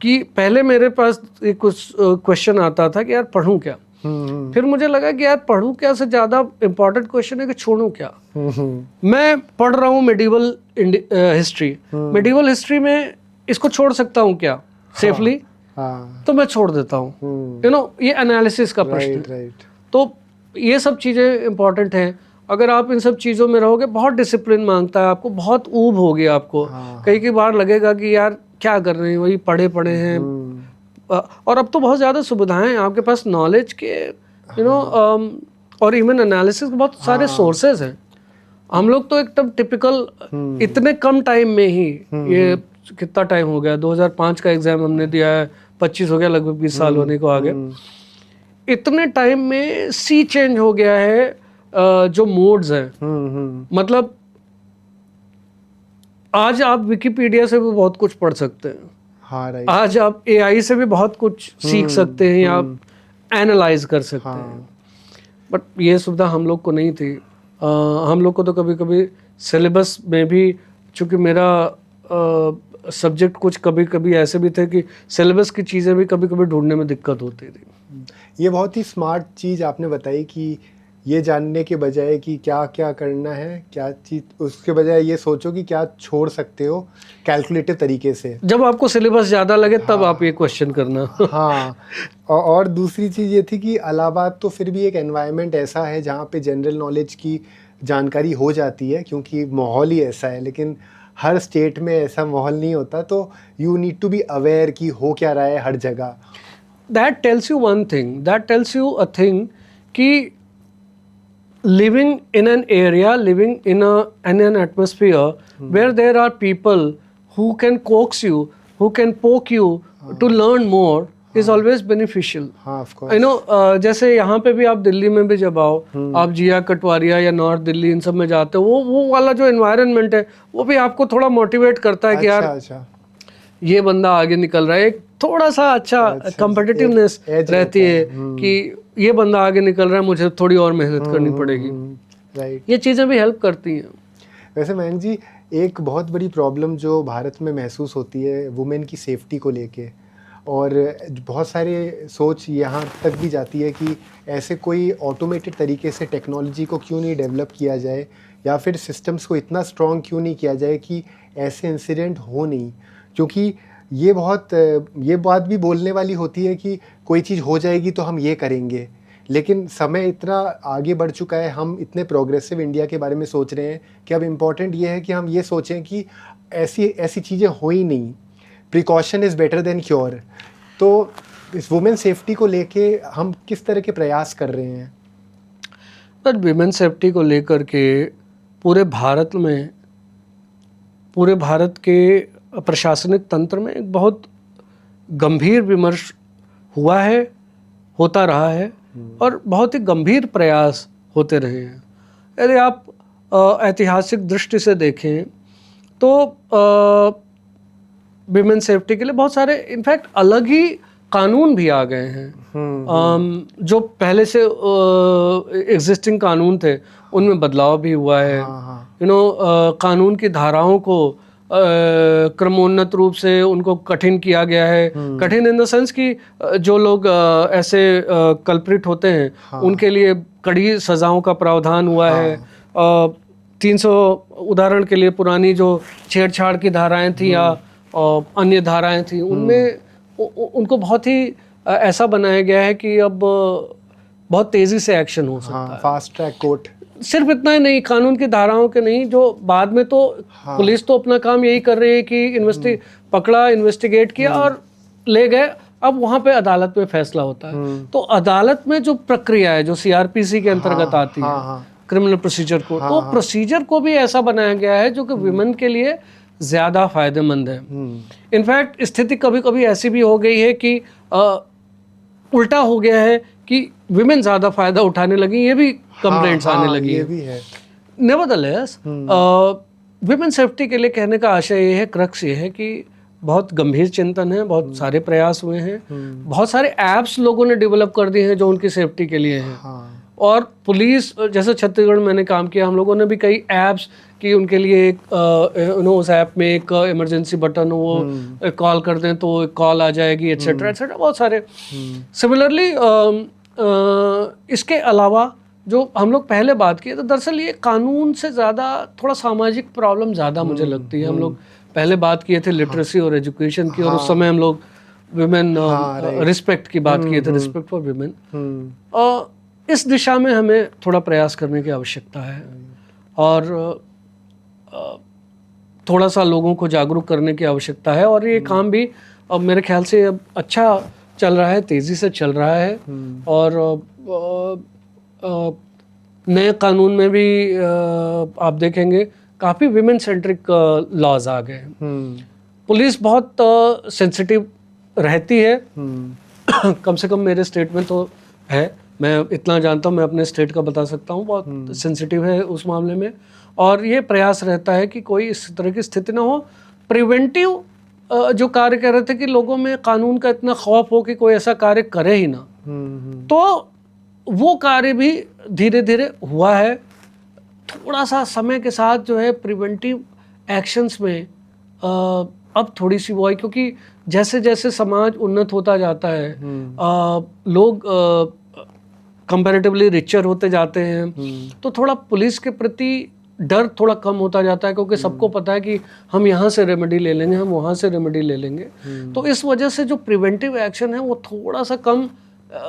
कि पहले मेरे पास एक कुछ क्वेश्चन आता था कि यार पढ़ूं क्या. फिर मुझे लगा कि यार पढ़ूं क्या से ज्यादा इम्पोर्टेंट क्वेश्चन है कि छोड़ूं क्या. मैं पढ़ रहा हूँ मेडिवल हिस्ट्री. मेडिवल हिस्ट्री में इसको छोड़ सकता हूँ क्या सेफली, तो मैं छोड़ देता हूँ. ये एनालिसिस का प्रश्न है. तो ये सब चीज़ें इंपॉर्टेंट हैं. अगर आप इन सब चीज़ों में रहोगे, बहुत डिसिप्लिन मांगता है आपको, बहुत ऊब होगी आपको. कई बार लगेगा कि यार क्या कर रहे हैं, वही पढ़े हैं. और अब तो बहुत ज़्यादा सुविधाएं हैं आपके पास, नॉलेज के और इवन एनालिसिस के बहुत सारे सोर्सेज हैं. हम लोग तो एकदम टिपिकल इतने कम टाइम में ही, ये कितना टाइम हो गया, 2005 का एग्जाम हमने दिया है, 25 हो गया, लगभग 20 साल होने को आ गए. इतने टाइम में सी चेंज हो गया है. जो मोड्स हैं, मतलब आज आप विकिपीडिया से भी बहुत कुछ पढ़ सकते हैं. आज आप एआई से भी बहुत कुछ सीख सकते हैं, या आप एनालाइज कर सकते हैं. बट ये सुविधा हम लोग को नहीं थी. हम लोग को तो कभी कभी सिलेबस में भी, चूँकि मेरा सब्जेक्ट कुछ कभी कभी ऐसे भी थे कि सिलेबस की चीज़ें भी कभी कभी ढूंढने में दिक्कत होती थी. ये बहुत ही स्मार्ट चीज़ आपने बताई कि ये जानने के बजाय कि क्या क्या करना है, क्या चीज़, उसके बजाय ये सोचो कि क्या छोड़ सकते हो कैलकुलेटिव तरीके से। जब आपको सिलेबस ज़्यादा लगे तब आप ये क्वेश्चन करना। हाँ, और दूसरी चीज़ ये थी कि इलाहाबाद तो फिर भी एक एनवायरनमेंट ऐसा है जहाँ पे जनरल नॉलेज की जानकारी हो जाती है, क्योंकि माहौल ही ऐसा है। लेकिन हर स्टेट में ऐसा माहौल नहीं होता, तो you need to be aware कि हो क्या रहा है हर जगह। That tells you one thing. That tells you a thing कि living in an area, living in an atmosphere where there are people who can coax you, who can poke you to learn more is always beneficial. हाँ, of I know, जैसे यहाँ पे भी आप दिल्ली में भी जब आओ, आप जिया कटवारिया या नॉर्थ दिल्ली इन सब में जाते हो, वो वाला जो एनवायरनमेंट है वो भी आपको थोड़ा मोटिवेट करता है कि यार अच्छा, ये बंदा आगे निकल रहा है। एक थोड़ा सा अच्छा कम्पिटिटिवनेस रहती है कि ये बंदा आगे निकल रहा है, मुझे थोड़ी और मेहनत करनी पड़ेगी। राइट। ये चीज़ें भी हेल्प करती हैं। वैसे मयंक जी, एक बहुत बड़ी प्रॉब्लम जो भारत में महसूस होती है वुमेन की सेफ्टी को लेके, और बहुत सारे सोच यहाँ तक भी जाती है कि ऐसे कोई ऑटोमेटेड तरीके से टेक्नोलॉजी को क्यों नहीं डेवलप किया जाए, या फिर सिस्टम्स को इतना स्ट्रॉन्ग क्यों नहीं किया जाए कि ऐसे इंसिडेंट हो नहीं। क्योंकि ये बात भी बोलने वाली होती है कि कोई चीज़ हो जाएगी तो हम ये करेंगे, लेकिन समय इतना आगे बढ़ चुका है, हम इतने प्रोग्रेसिव इंडिया के बारे में सोच रहे हैं कि अब इम्पॉर्टेंट ये है कि हम ये सोचें कि ऐसी चीज़ें हो ही नहीं। Precaution is better than cure. तो इस वुमेन सेफ्टी को लेके हम किस तरह के प्रयास कर रहे हैं? पर विमेन सेफ्टी को लेकर के पूरे भारत के प्रशासनिक तंत्र में एक बहुत गंभीर विमर्श हुआ है, होता रहा है, और बहुत ही गंभीर प्रयास होते रहे हैं। यदि आप ऐतिहासिक दृष्टि से देखें तो विमेन सेफ्टी के लिए बहुत सारे इनफैक्ट अलग ही कानून भी आ गए हैं। जो पहले से एग्जिस्टिंग कानून थे उनमें बदलाव भी हुआ है। कानून की धाराओं को क्रमोन्नत रूप से उनको कठिन किया गया है। कठिन इन द सेंस कि जो लोग ऐसे कल्प्रिट होते हैं उनके लिए कड़ी सजाओं का प्रावधान हुआ है। 300 उदाहरण के लिए पुरानी जो छेड़छाड़ की धाराएं थी या अन्य धाराएं थी, उनमें उनको बहुत ही ऐसा बनाया गया है कि अब बहुत तेजी से एक्शन हो सकता है। Fast track court. सिर्फ इतना ही नहीं, कानून की धाराओं के नहीं, जो बाद में तो पुलिस तो अपना काम यही कर रही है कि पकड़ा, इन्वेस्टिगेट किया और ले गए। अब वहां पे अदालत में फैसला होता है। तो अदालत में जो प्रक्रिया है जो सीआरपीसी के अंतर्गत आती है, क्रिमिनल प्रोसीजर कोड, तो प्रोसीजर को भी ऐसा बनाया गया है जो कि विमेन के लिए ज्यादा फायदेमंद है। इनफैक्ट स्थिति कभी कभी ऐसी भी हो गई है कि उल्टा हो गया है कि विमेन ज्यादा फायदा उठाने लगी, ये भी कंप्लेंट्स आने लगी ये भी है। नेवरदलेस विमेन सेफ्टी के लिए कहने का आशय ये है, क्रक्स ये है कि बहुत गंभीर चिंतन है, बहुत सारे प्रयास हुए हैं, बहुत सारे एप्स लोगों ने डेवलप कर दिए हैं जो उनकी सेफ्टी के लिए हैं। और पुलिस, जैसे छत्तीसगढ़ में मैंने काम किया, हम लोगों ने भी कई ऐप्स कि उनके लिए एक उस ऐप में एक इमरजेंसी बटन हो, वो कॉल कर दें तो कॉल आ जाएगी, एट्सेट्रा एट्सेट्रा, बहुत सारे। सिमिलरली इसके अलावा जो हम लोग पहले बात की, तो दरअसल ये कानून से ज़्यादा थोड़ा सामाजिक प्रॉब्लम ज़्यादा मुझे लगती है। हम लोग पहले बात किए थे लिटरेसी और एजुकेशन की, और उस समय हम लोग विमेन रिस्पेक्ट की बात किए थे, रिस्पेक्ट फॉर विमेन। इस दिशा में हमें थोड़ा प्रयास करने की आवश्यकता है, और थोड़ा सा लोगों को जागरूक करने की आवश्यकता है। और ये काम भी अब मेरे ख्याल से अब अच्छा चल रहा है, तेज़ी से चल रहा है। और नए कानून में भी आप देखेंगे काफ़ी विमेन सेंट्रिक लॉज आ गए हैं। पुलिस बहुत सेंसिटिव रहती है, कम से कम मेरे स्टेट में तो है, मैं इतना जानता हूँ, मैं अपने स्टेट का बता सकता हूँ, बहुत सेंसिटिव है उस मामले में। और ये प्रयास रहता है कि कोई इस तरह की स्थिति ना हो। प्रिवेंटिव जो कार्य कर रहे थे कि लोगों में कानून का इतना खौफ हो कि कोई ऐसा कार्य करे ही ना, तो वो कार्य भी धीरे धीरे हुआ है। थोड़ा सा समय के साथ जो है प्रिवेंटिव एक्शंस में अब थोड़ी सी वो है, क्योंकि जैसे जैसे समाज उन्नत होता जाता है, लोग कंपैरेटिवली रिचर होते जाते हैं, तो थोड़ा पुलिस के प्रति डर थोड़ा कम होता जाता है, क्योंकि सबको पता है कि हम यहाँ से रेमेडी ले लेंगे, हम वहाँ से रेमेडी ले लेंगे। तो इस वजह से जो प्रिवेंटिव एक्शन है वो थोड़ा सा कम,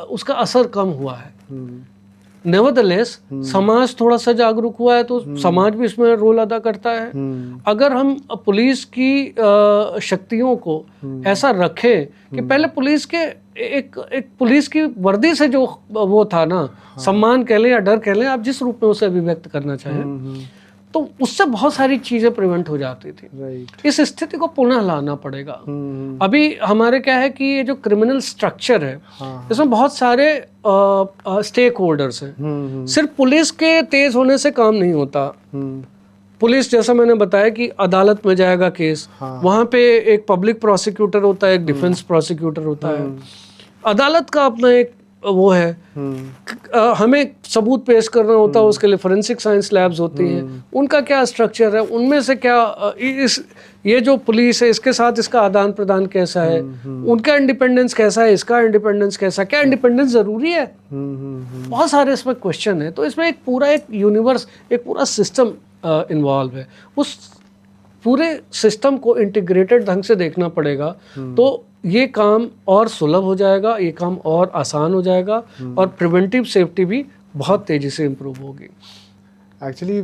उसका असर कम हुआ है। नेवरदलेस समाज थोड़ा सा जागरूक हुआ है, तो समाज भी इसमें रोल अदा करता है। अगर हम पुलिस की शक्तियों को ऐसा रखें कि पहले पुलिस के एक पुलिस की वर्दी से जो वो था ना, सम्मान कह लें या डर कह लें, आप जिस रूप में उसे अभिव्यक्त करना चाहें, तो उससे बहुत सारी चीजें प्रिवेंट हो जाती थी। इस स्थिति को पुनः लाना पड़ेगा। अभी हमारे क्या है कि ये जो क्रिमिनल स्ट्रक्चर है, इसमें बहुत सारे स्टेक होल्डर्स हैं। सिर्फ पुलिस के तेज होने से काम नहीं होता। पुलिस, जैसा मैंने बताया कि अदालत में जाएगा केस, वहां पे एक पब्लिक प्रोसिक्यूटर होता है, एक डिफेंस प्रोसिक्यूटर होता है। अदालत का अपना एक वो है, हमें सबूत पेश करना होता है, उसके लिए फोरेंसिक साइंस लैब्स होती हैं, उनका क्या स्ट्रक्चर है, उनमें से क्या ये जो पुलिस है इसके साथ इसका आदान प्रदान कैसा है, उनका इंडिपेंडेंस कैसा है, इसका इंडिपेंडेंस कैसा, क्या इंडिपेंडेंस जरूरी है? बहुत सारे इसमें क्वेश्चन है। तो इसमें एक पूरा एक यूनिवर्स, एक पूरा सिस्टम इन्वॉल्व है। उस पूरे सिस्टम को इंटीग्रेटेड ढंग से देखना पड़ेगा, तो ये काम और सुलभ हो जाएगा, ये काम और आसान हो जाएगा, और प्रिवेंटिव सेफ्टी भी बहुत तेज़ी से इम्प्रूव होगी। एक्चुअली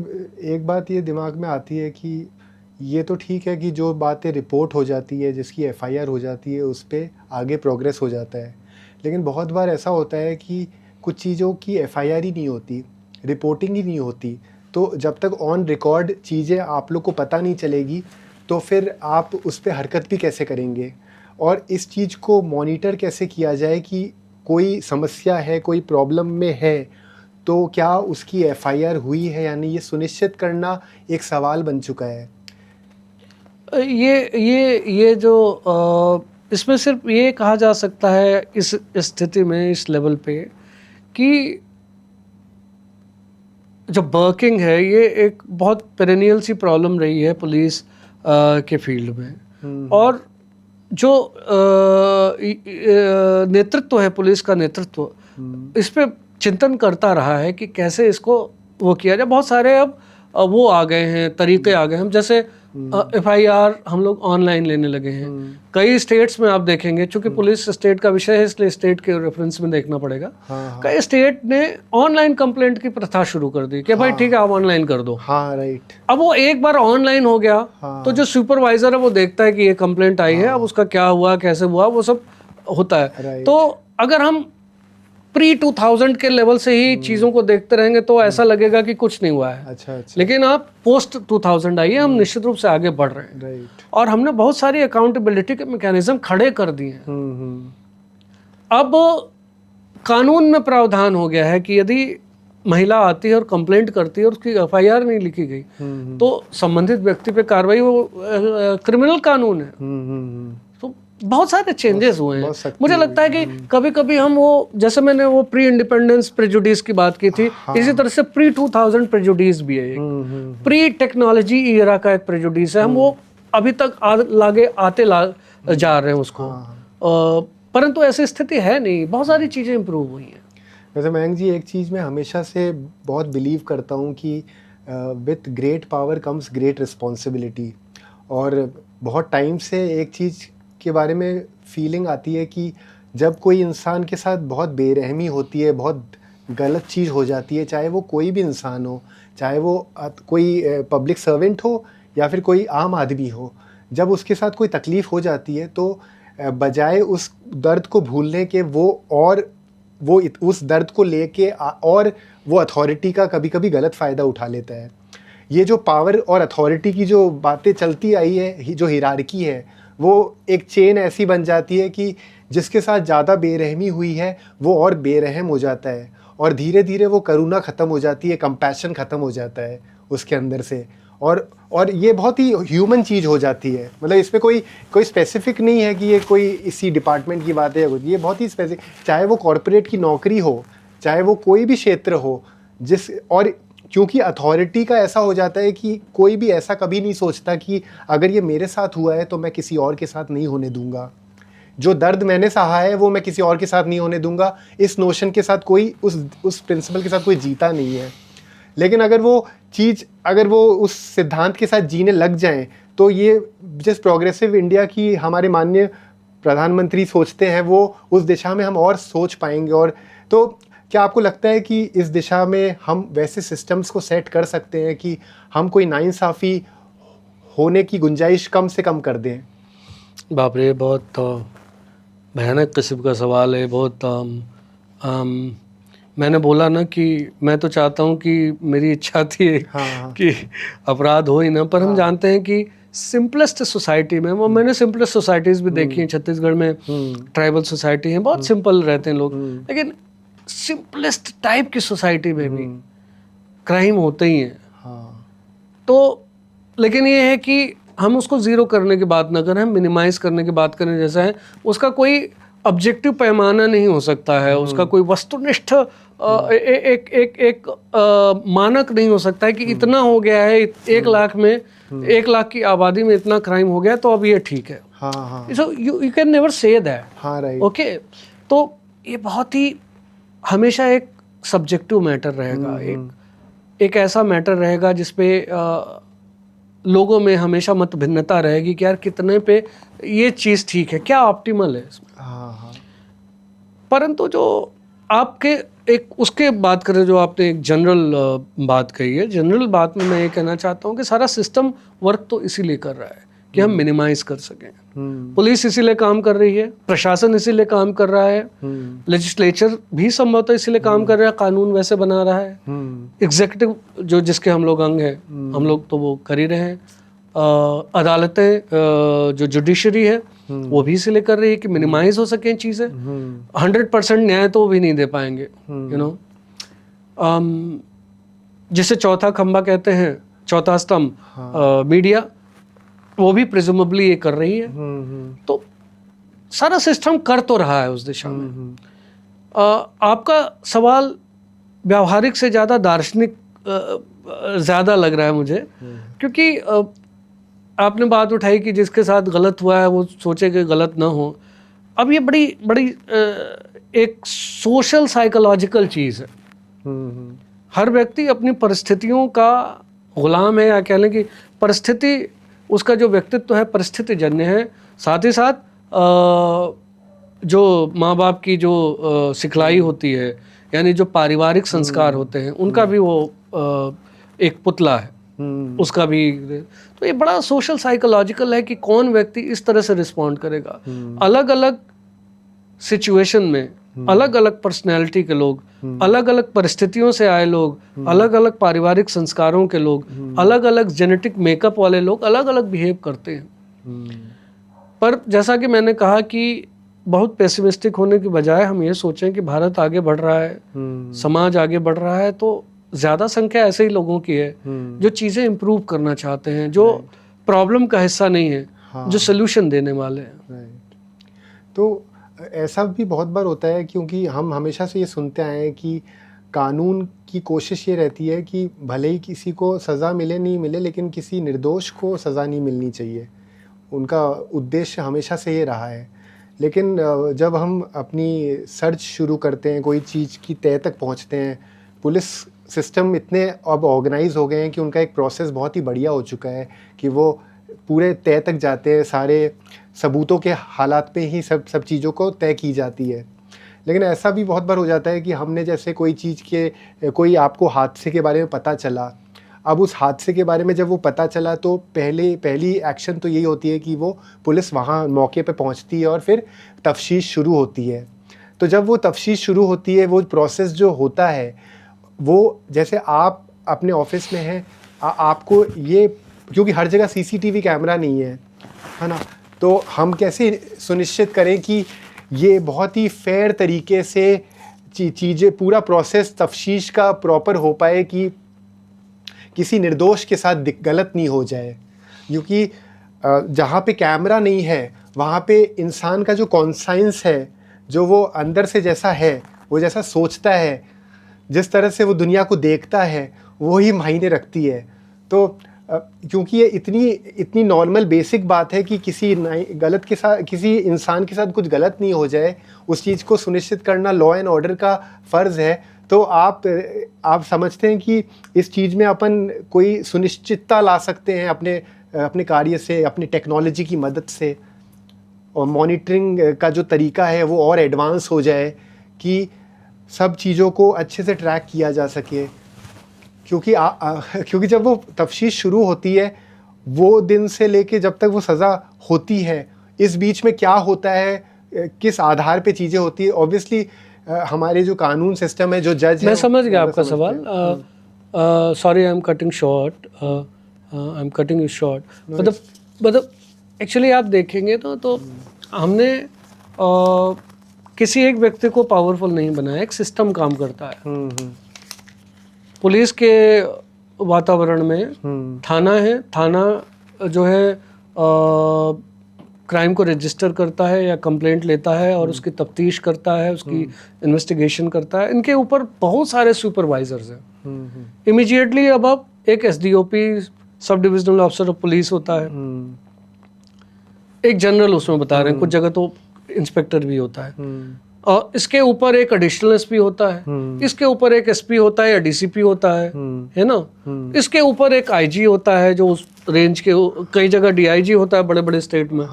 एक बात ये दिमाग में आती है कि ये तो ठीक है कि जो बातें रिपोर्ट हो जाती है, जिसकी एफआईआर हो जाती है, उस पर आगे प्रोग्रेस हो जाता है, लेकिन बहुत बार ऐसा होता है कि कुछ चीज़ों की एफआईआर ही नहीं होती, रिपोर्टिंग ही नहीं होती। तो जब तक ऑन रिकॉर्ड चीज़ें आप लोग को पता नहीं चलेगी, तो फिर आप उस पर हरकत भी कैसे करेंगे, और इस चीज़ को मॉनिटर कैसे किया जाए कि कोई समस्या है, कोई प्रॉब्लम में है, तो क्या उसकी एफआईआर हुई है, यानी ये सुनिश्चित करना एक सवाल बन चुका है। ये जो इसमें सिर्फ ये कहा जा सकता है इस स्थिति में, इस लेवल पे, कि जो बर्किंग है ये एक बहुत पेरेनियल सी प्रॉब्लम रही है पुलिस के फील्ड में। और जो नेतृत्व है, पुलिस का नेतृत्व, इस पे चिंतन करता रहा है कि कैसे इसको वो किया जाए। बहुत सारे अब वो आ गए हैं, तरीके आ गए हैं। हम जैसे एफआईआर हम लोग ऑनलाइन लेने लगे हैं। कई स्टेट्स में आप देखेंगे, चूंकि पुलिस स्टेट का विषय है इसलिए स्टेट के रेफरेंस में देखना पड़ेगा। कई स्टेट ने ऑनलाइन कंप्लेंट की प्रथा शुरू कर दी कि भाई ठीक है, आप ऑनलाइन कर दो। राइट। अब वो एक बार ऑनलाइन हो गया, तो जो सुपरवाइजर है वो देखता है कि ये कंप्लेंट आई है, अब उसका क्या हुआ, कैसे हुआ, वो सब होता है। तो अगर हम प्री 2000 के लेवल से ही चीज़ों को देखते रहेंगे तो ऐसा लगेगा कि कुछ नहीं हुआ है। अच्छा। लेकिन आप पोस्ट 2000 आइए, हम निश्चित रूप से आगे बढ़ रहे हैं। राइट। और हमने बहुत सारी अकाउंटेबिलिटी के मैकेनिज्म खड़े कर दिए हैं। अब कानून में प्रावधान हो गया है कि यदि महिला आती है और कंप्लेंट करती है और उसकी एफआईआर नहीं लिखी गई, तो संबंधित व्यक्ति पे कार्रवाई, वो क्रिमिनल कानून है। तो बहुत सारे चेंजेस हुए हैं। मुझे लगता है कि कभी कभी हम वो, जैसे मैंने वो प्री इंडिपेंडेंस प्रेजुडिस की बात की थी, इसी तरह से प्री 2000 प्रेजुडिस भी है, प्री टेक्नोलॉजी ईरा का एक प्रेजुडिस है। हम वो अभी तक आते जा रहे हैं उसको, परंतु ऐसी स्थिति है नहीं। बहुत सारी चीजें इंप्रूव हुई हैं। वैसे मयंक जी, एक चीज़ मैं हमेशा से बहुत बिलीव करता हूँ कि with great power comes great responsibility. और बहुत टाइम से एक चीज़ के बारे में फीलिंग आती है कि जब कोई इंसान के साथ बहुत बेरहमी होती है, बहुत गलत चीज़ हो जाती है, चाहे वो कोई भी इंसान हो, चाहे वो कोई पब्लिक सर्वेंट हो या फिर कोई आम आदमी हो, जब उसके साथ कोई तकलीफ़ हो जाती है तो बजाय उस दर्द को भूलने के वो उस दर्द को लेके और वो अथॉरिटी का कभी कभी गलत फ़ायदा उठा लेता है। ये जो पावर और अथॉरिटी की जो बातें चलती आई है, जो हिरार्की है, वो एक चेन ऐसी बन जाती है कि जिसके साथ ज़्यादा बेरहमी हुई है वो और बेरहम हो जाता है, और धीरे धीरे वो करुणा ख़त्म हो जाती है, कंपैशन ख़त्म हो जाता है उसके अंदर से। और ये बहुत ही ह्यूमन चीज़ हो जाती है। मतलब इसमें कोई स्पेसिफिक नहीं है कि ये कोई इसी डिपार्टमेंट की बात है या कुछ, ये बहुत ही स्पेसिफिक, चाहे वो कॉरपोरेट की नौकरी हो, चाहे वो कोई भी क्षेत्र हो, और क्योंकि अथॉरिटी का ऐसा हो जाता है कि कोई भी ऐसा कभी नहीं सोचता कि अगर ये मेरे साथ हुआ है तो मैं किसी और के साथ नहीं होने दूंगा। जो दर्द मैंने सहा है वो मैं किसी और के साथ नहीं होने दूंगा, इस नोशन के साथ कोई उस प्रिंसिपल के साथ कोई जीता नहीं है। लेकिन अगर वो उस सिद्धांत के साथ जीने लग जाएं तो ये जिस प्रोग्रेसिव इंडिया की हमारे माननीय प्रधानमंत्री सोचते हैं वो उस दिशा में हम और सोच पाएंगे। और तो क्या आपको लगता है कि इस दिशा में हम वैसे सिस्टम्स को सेट कर सकते हैं कि हम कोई नाइंसाफ़ी होने की गुंजाइश कम से कम कर दें? बाप रे, बहुत भयानक किस्म का सवाल है। बहुत मैंने बोला ना कि मैं तो चाहता हूँ कि मेरी इच्छा थी कि अपराध हो ही ना, पर हम जानते हैं कि सिंपलेस्ट सोसाइटी में, वो मैंने सिंपलेस्ट सोसाइटीज़ भी देखी हैं। छत्तीसगढ़ में ट्राइबल सोसाइटी हैं, बहुत सिंपल रहते हैं लोग, लेकिन सिंपलेस्ट टाइप की सोसाइटी में भी क्राइम होते ही हैं। तो लेकिन ये है कि हम उसको ज़ीरो करने की बात ना करें, हम मिनिमाइज करने की बात करें। जैसा है उसका कोई ऑब्जेक्टिव पैमाना नहीं हो सकता है, उसका कोई वस्तुनिष्ठ एक मानक नहीं हो सकता है कि इतना हो गया है, 1 लाख में 1 लाख की आबादी में इतना क्राइम हो गया तो अब ये ठीक है। So you can never say that. Okay, तो ये बहुत ही हमेशा एक सब्जेक्टिव मैटर रहेगा, एक ऐसा मैटर रहेगा जिसपे लोगों में हमेशा मत भिन्नता रहेगी कि यार कितने पे ये चीज़ ठीक है, क्या ऑप्टिमल है इसमें। परंतु जो आपके एक उसके बात करें, जो आपने एक जनरल बात कही है, जनरल बात में मैं ये कहना चाहता हूँ कि सारा सिस्टम वर्क तो इसीलिए कर रहा है कि हम मिनिमाइज कर सकें। पुलिस इसीलिए काम कर रही है, प्रशासन इसीलिए काम कर रहा है, लेजिस्लेचर भी संभवतः इसीलिए काम कर रहा है, कानून वैसे बना रहा है, एग्जीक्यूटिव जो जिसके हम लोग अंग हैं, हम लोग तो वो कर ही रहे हैं, अदालतें जो जुडिशरी है वो भी इसीलिए कर रही है कि मिनिमाइज हो सकें चीज़ें। 100% न्याय तो वो भी नहीं दे पाएंगे, यू नो। जिसे चौथा खंबा कहते हैं, चौथा स्तंभ, मीडिया, वो भी प्रिजम्बली ये कर रही है। तो सारा सिस्टम कर तो रहा है उस दिशा में। आपका सवाल व्यावहारिक से ज़्यादा दार्शनिक ज़्यादा लग रहा है मुझे, क्योंकि आपने बात उठाई कि जिसके साथ गलत हुआ है वो सोचे कि गलत ना हो। अब ये बड़ी बड़ी एक सोशल साइकोलॉजिकल चीज़ है। हर व्यक्ति अपनी परिस्थितियों का गुलाम है, या कह लें कि परिस्थिति उसका जो व्यक्तित्व है परिस्थिति जन्य है। साथ ही साथ जो माँ बाप की जो सिखलाई होती है, यानी जो पारिवारिक संस्कार होते हैं, उनका भी वो एक पुतला है, उसका भी। तो ये बड़ा सोशल साइकोलॉजिकल है कि कौन व्यक्ति इस तरह से रिस्पॉन्ड करेगा। अलग अलग सिचुएशन में अलग अलग पर्सनैलिटी के लोग, अलग अलग परिस्थितियों से आए लोग, अलग अलग पारिवारिक संस्कारों के लोग, अलग अलग जेनेटिक मेकअप वाले लोग अलग अलग बिहेव करते हैं। पर जैसा कि मैंने कहा कि बहुत पेसिमिस्टिक होने की बजाय हम ये सोचें कि भारत आगे बढ़ रहा है, समाज आगे बढ़ रहा है, तो ज़्यादा संख्या ऐसे ही लोगों की है जो चीज़ें इम्प्रूव करना चाहते हैं, जो प्रॉब्लम का हिस्सा नहीं है, जो सोल्यूशन देने वाले हैं। तो ऐसा भी बहुत बार होता है, क्योंकि हम हमेशा से ये सुनते आए हैं कि कानून की कोशिश ये रहती है कि भले ही किसी को सज़ा मिले नहीं मिले, लेकिन किसी निर्दोष को सज़ा नहीं मिलनी चाहिए। उनका उद्देश्य हमेशा से ये रहा है। लेकिन जब हम अपनी सर्च शुरू करते हैं, कोई चीज़ की तह तक पहुंचते हैं, पुलिस सिस्टम इतने अब ऑर्गेनाइज हो गए हैं कि उनका एक प्रोसेस बहुत ही बढ़िया हो चुका है कि वो पूरे तय तक जाते हैं, सारे सबूतों के हालात पे ही सब चीज़ों को तय की जाती है। लेकिन ऐसा भी बहुत बार हो जाता है कि हमने जैसे कोई चीज़ के कोई आपको हादसे के बारे में पता चला, अब उस हादसे के बारे में जब वो पता चला तो पहली एक्शन तो यही होती है कि वो पुलिस वहाँ मौके पे पहुँचती है और फिर तफ्तीश शुरू होती है। तो जब वो तफ्तीश शुरू होती है, वो प्रोसेस जो होता है, वो जैसे आप अपने ऑफिस में हैं, आपको ये, क्योंकि हर जगह सीसीटीवी कैमरा नहीं है ना, तो हम कैसे सुनिश्चित करें कि ये बहुत ही फेयर तरीके से चीज़ें, पूरा प्रोसेस तफ्तीश का प्रॉपर हो पाए कि किसी निर्दोष के साथ गलत नहीं हो जाए। क्योंकि जहाँ पे कैमरा नहीं है वहाँ पे इंसान का जो कॉन्साइंस है, जो वो अंदर से जैसा है, वो जैसा सोचता है, जिस तरह से वो दुनिया को देखता है, वो ही मायने रखती है। तो क्योंकि ये इतनी नॉर्मल बेसिक बात है कि किसी इंसान के साथ कुछ गलत नहीं हो जाए, उस चीज़ को सुनिश्चित करना लॉ एंड ऑर्डर का फ़र्ज़ है। तो आप समझते हैं कि इस चीज़ में अपन कोई सुनिश्चितता ला सकते हैं अपने कार्य से, अपनी टेक्नोलॉजी की मदद से, और मॉनिटरिंग का जो तरीका है वो और एडवांस हो जाए कि सब चीज़ों को अच्छे से ट्रैक किया जा सके। क्योंकि जब वो तफ्तीश शुरू होती है, वो दिन से लेके जब तक वो सज़ा होती है, इस बीच में क्या होता है, किस आधार पे चीज़ें होती है, ऑब्वियसली हमारे जो कानून सिस्टम है, जो जज मैं समझ गया आपका सवाल। Sorry, I am cutting short. मतलब एक्चुअली आप देखेंगे तो हमने किसी एक व्यक्ति को पावरफुल नहीं बनाया, एक सिस्टम काम करता है। पुलिस के वातावरण में थाना है, थाना जो है क्राइम को रजिस्टर करता है या कंप्लेंट लेता है और उसकी तफ्तीश करता है, उसकी इन्वेस्टिगेशन करता है। इनके ऊपर बहुत सारे सुपरवाइजर्स हैं। इमीडिएटली अब एक SDOP, sub divisional officer of police होता है, एक जनरल उसमें बता रहे हैं, कुछ जगह तो इंस्पेक्टर भी होता है, और इसके ऊपर एक एडिशनल एसपी होता है, इसके ऊपर एक एसपी होता है या डीसीपी होता है ना। इसके ऊपर एक आईजी होता है जो उस रेंज के, कई जगह डीआईजी होता है बड़े बड़े स्टेट में,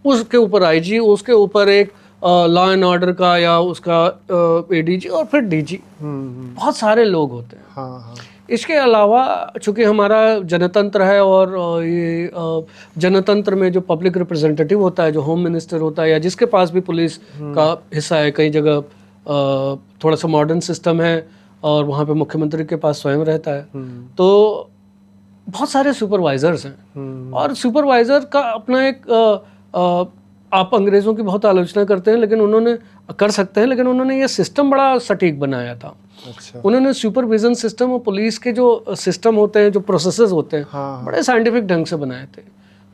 उसके ऊपर आईजी, उसके ऊपर एक लॉ एंड ऑर्डर का या उसका एडीजी, और फिर डीजी। बहुत सारे लोग होते हैं। इसके अलावा चूंकि हमारा जनतंत्र है, और ये जनतंत्र में जो पब्लिक रिप्रेजेंटेटिव होता है, जो होम मिनिस्टर होता है, या जिसके पास भी पुलिस का हिस्सा है, कई जगह थोड़ा सा मॉडर्न सिस्टम है और वहाँ पे मुख्यमंत्री के पास स्वयं रहता है, तो बहुत सारे सुपरवाइजर्स हैं। और सुपरवाइजर का अपना एक आप अंग्रेज़ों की बहुत आलोचना करते हैं, लेकिन उन्होंने कर सकते हैं, लेकिन उन्होंने ये सिस्टम बड़ा सटीक बनाया था। अच्छा। उन्होंने सुपरविजन सिस्टम और पुलिस के जो सिस्टम होते हैं, जो प्रोसेसेस होते हैं, बड़े साइंटिफिक ढंग से बनाए थे।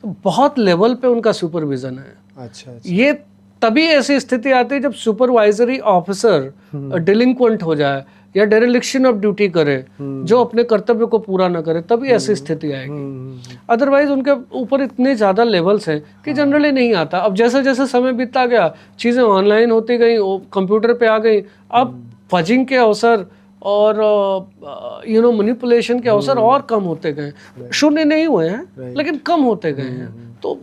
तो बहुत लेवल पे उनका सुपरविजन है। अच्छा। ये तभी ऐसी स्थिति आती है जब सुपरवाइजरी ऑफिसर डिलिंक्वेंट हो जाए या डेरेलिक्शन ऑफ ड्यूटी करे, जो अपने कर्तव्य को पूरा ना करे, तभी ऐसी स्थिति आएगी। अदरवाइज उनके ऊपर इतने ज़्यादा लेवल्स हैं कि जनरली नहीं आता। अब जैसे जैसे समय बीतता गया, चीज़ें ऑनलाइन होती गई, कंप्यूटर पे आ गई, अब फजिंग के अवसर और मैनिपुलेशन के अवसर और कम होते गए। शून्य नहीं हुए हैं, लेकिन कम होते गए हैं। तो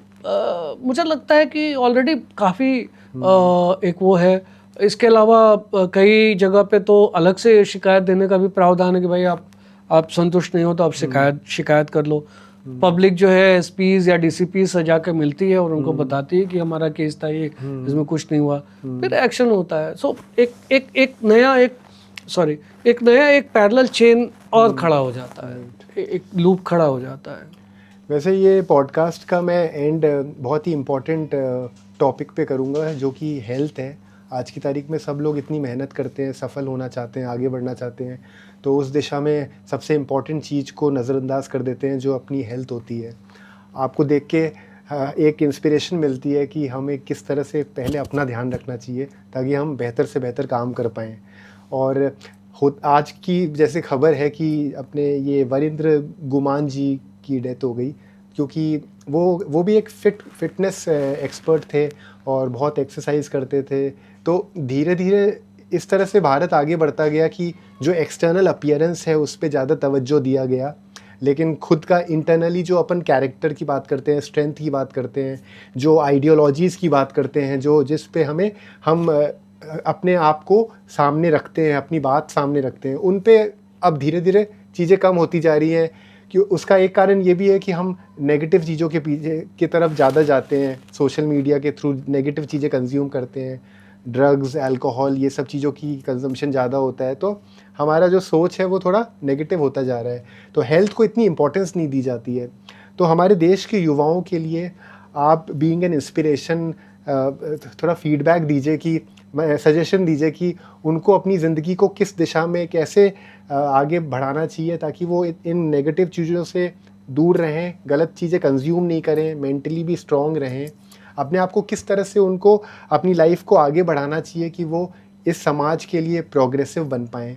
मुझे लगता है कि ऑलरेडी काफ़ी एक वो है। इसके अलावा कई जगह पे तो अलग से शिकायत देने का भी प्रावधान है कि भाई आप संतुष्ट नहीं हो तो आप शिकायत कर लो। पब्लिक जो है एसपीज या डीसीपी से जाकर मिलती है और उनको बताती है कि हमारा केस था ये, इसमें कुछ नहीं हुआ, फिर एक्शन होता है। सो एक नया पैरेलल चेन और खड़ा हो जाता है, एक लूप खड़ा हो जाता है। वैसे ये पॉडकास्ट का मैं एंड बहुत ही इम्पोर्टेंट टॉपिक पे करूँगा, जो कि हेल्थ है। आज की तारीख में सब लोग इतनी मेहनत करते हैं, सफल होना चाहते हैं, आगे बढ़ना चाहते हैं, तो उस दिशा में सबसे इम्पॉर्टेंट चीज़ को नज़रअंदाज कर देते हैं, जो अपनी हेल्थ होती है। आपको देख के एक इंस्पिरेशन मिलती है कि हमें किस तरह से पहले अपना ध्यान रखना चाहिए ताकि हम बेहतर से बेहतर काम कर पाएँ। और आज की जैसे खबर है कि अपने ये वरिंद्र गुमान जी की डेथ हो गई, क्योंकि वो भी एक फिटनेस एक्सपर्ट थे और बहुत एक्सरसाइज करते थे। तो धीरे धीरे इस तरह से भारत आगे बढ़ता गया कि जो एक्सटर्नल अपीयरेंस है उस पे ज़्यादा तवज्जो दिया गया, लेकिन खुद का इंटरनली जो अपन कैरेक्टर की बात करते हैं, स्ट्रेंथ की बात करते हैं, जो आइडियोलॉजीज़ की बात करते हैं, जिस पे हम अपने आप को सामने रखते हैं, अपनी बात सामने रखते हैं, उन पे अब धीरे धीरे चीज़ें कम होती जा रही हैं। कि उसका एक कारण ये भी है कि हम नेगेटिव चीज़ों के पीछे की तरफ ज़्यादा जाते हैं, सोशल मीडिया के थ्रू नेगेटिव चीज़ें कंज्यूम करते हैं, ड्रग्स, अल्कोहल, ये सब चीज़ों की कंजम्पशन ज़्यादा होता है, तो हमारा जो सोच है वो थोड़ा नेगेटिव होता जा रहा है। तो हेल्थ को इतनी इम्पोर्टेंस नहीं दी जाती है। तो हमारे देश के युवाओं के लिए आप बीइंग एन इंस्पिरेशन थोड़ा फीडबैक दीजिए, कि सजेशन दीजिए कि उनको अपनी ज़िंदगी को किस दिशा में कैसे आगे बढ़ाना चाहिए ताकि वो इन नेगेटिव चीज़ों से दूर रहें, गलत चीज़ें कंज्यूम नहीं करें, मेंटली भी स्ट्रॉन्ग रहें। अपने आप को किस तरह से उनको अपनी लाइफ को आगे बढ़ाना चाहिए कि वो इस समाज के लिए प्रोग्रेसिव बन पाएँ।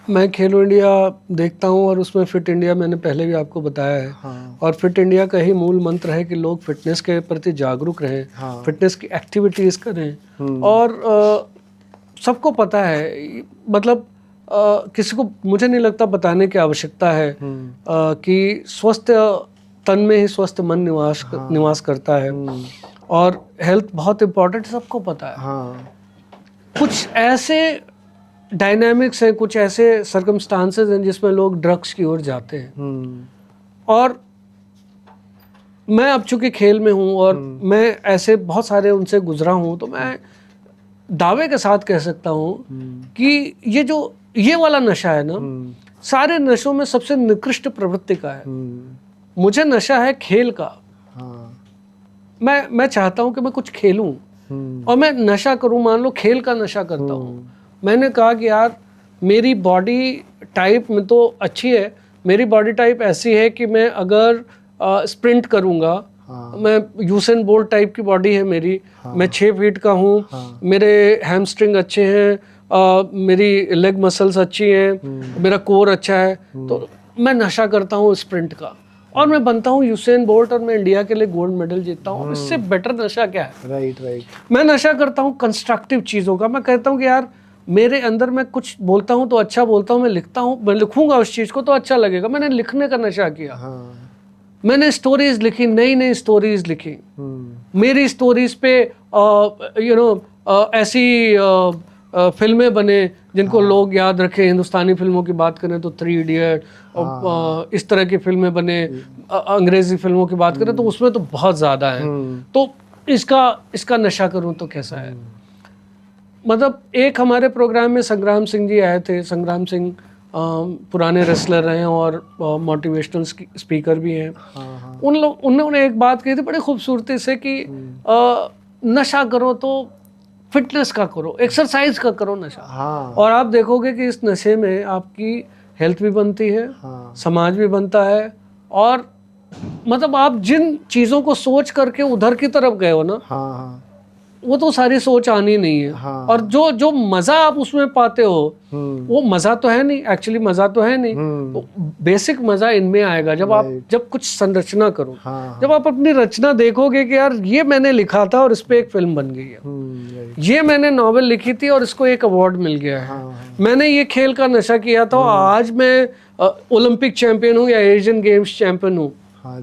मैं खेलो इंडिया देखता हूँ और उसमें फिट इंडिया मैंने पहले भी आपको बताया है। हाँ। और फिट इंडिया का ही मूल मंत्र है कि लोग फिटनेस के प्रति जागरूक रहें, हाँ। फिटनेस की एक्टिविटीज़ करें। और सबको पता है, मतलब किसी को मुझे नहीं लगता बताने की आवश्यकता है कि स्वस्थ तन में ही स्वस्थ मन निवास करता है। और हेल्थ बहुत इम्पोर्टेंट, सबको पता है। हाँ। कुछ ऐसे डायनामिक्स हैं, कुछ ऐसे सर्कमस्टांसेस हैं जिसमें लोग ड्रग्स की ओर जाते हैं। और मैं अब चूंकि खेल में हूँ और मैं ऐसे बहुत सारे उनसे गुजरा हूँ, तो मैं दावे के साथ कह सकता हूँ कि ये वाला नशा है ना, सारे नशों में सबसे निकृष्ट प्रवृत्ति का है। मुझे नशा है खेल का। मैं चाहता हूँ कि मैं कुछ खेलूं और मैं नशा करूं। मान लो खेल का नशा करता हूँ। मैंने कहा कि यार मेरी बॉडी टाइप में तो अच्छी है, मेरी बॉडी टाइप ऐसी है कि मैं अगर स्प्रिंट करूंगा, मैं यूसेन बोल्ट टाइप की बॉडी है मेरी। मैं 6 फीट का हूँ, मेरे हैमस्ट्रिंग अच्छे हैं, मेरी लेग मसल्स अच्छी हैं, मेरा कोर अच्छा है, तो मैं नशा करता हूँ स्प्रिंट का और मैं बनता हूँ यूसेन बोल्ट और मैं इंडिया के लिए गोल्ड मेडल जीतता हूँ। इससे बेटर नशा क्या है? राइट। मैं नशा करता हूँ कंस्ट्रक्टिव चीज़ों का। मैं कहता हूँ कि यार मेरे अंदर मैं कुछ बोलता हूँ तो अच्छा बोलता हूँ, मैं लिखता हूँ, मैं लिखूंगा उस चीज़ को तो अच्छा लगेगा। मैंने लिखने का नशा किया। मैंने स्टोरीज लिखी, नई नई स्टोरीज लिखी। मेरी स्टोरीज पे ऐसी फिल्में बने जिनको लोग याद रखें। हिंदुस्तानी फिल्मों की बात करें तो 3 इडियट, इस तरह की फिल्में बने। अंग्रेजी फिल्मों की बात करें तो उसमें तो बहुत ज़्यादा है। तो इसका नशा करूं तो कैसा है? मतलब एक हमारे प्रोग्राम में संग्राम सिंह जी आए थे। संग्राम सिंह पुराने रेसलर रहे हैं और मोटिवेशनल स्पीकर भी हैं। उन्होंने एक बात कही थी बड़ी खूबसूरती से कि नशा करो तो फिटनेस का करो, एक्सरसाइज का करो नशा। और आप देखोगे कि इस नशे में आपकी हेल्थ भी बनती है, समाज भी बनता है। और मतलब आप जिन चीज़ों को सोच करके उधर की तरफ गए हो ना, वो तो सारी सोच आनी नहीं है। और जो मज़ा आप उसमें पाते हो वो मज़ा तो है नहीं, एक्चुअली मज़ा तो है नहीं। तो बेसिक मज़ा इनमें आएगा जब कुछ संरचना करो। जब आप अपनी रचना देखोगे कि यार ये मैंने लिखा था और इस पे एक फिल्म बन गई है, ये मैंने नॉवेल लिखी थी और इसको एक अवार्ड मिल गया है, मैंने ये खेल का नशा किया था, आज मैं ओलंपिक चैंपियन हूँ या एशियन गेम्स चैंपियन हूँ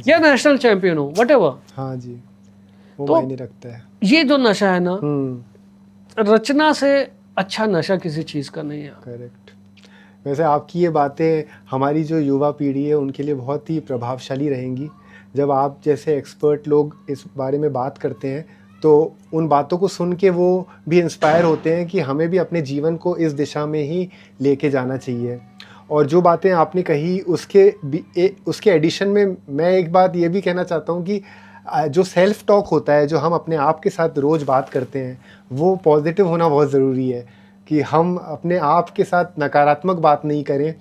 या नेशनल चैंपियन हूँ, व्हाटएवर। हाँ जी, वो मायने रखता है। ये जो नशा है ना, रचना से अच्छा नशा किसी चीज़ का नहीं है। करेक्ट। वैसे आपकी ये बातें हमारी जो युवा पीढ़ी है उनके लिए बहुत ही प्रभावशाली रहेंगी। जब आप जैसे एक्सपर्ट लोग इस बारे में बात करते हैं तो उन बातों को सुन के वो भी इंस्पायर होते हैं कि हमें भी अपने जीवन को इस दिशा में ही लेके जाना चाहिए। और जो बातें आपने कही उसके एडिशन में मैं एक बात ये भी कहना चाहता हूँ कि जो सेल्फ टॉक होता है, जो हम अपने आप के साथ रोज़ बात करते हैं, वो पॉजिटिव होना बहुत ज़रूरी है। कि हम अपने आप के साथ नकारात्मक बात नहीं करें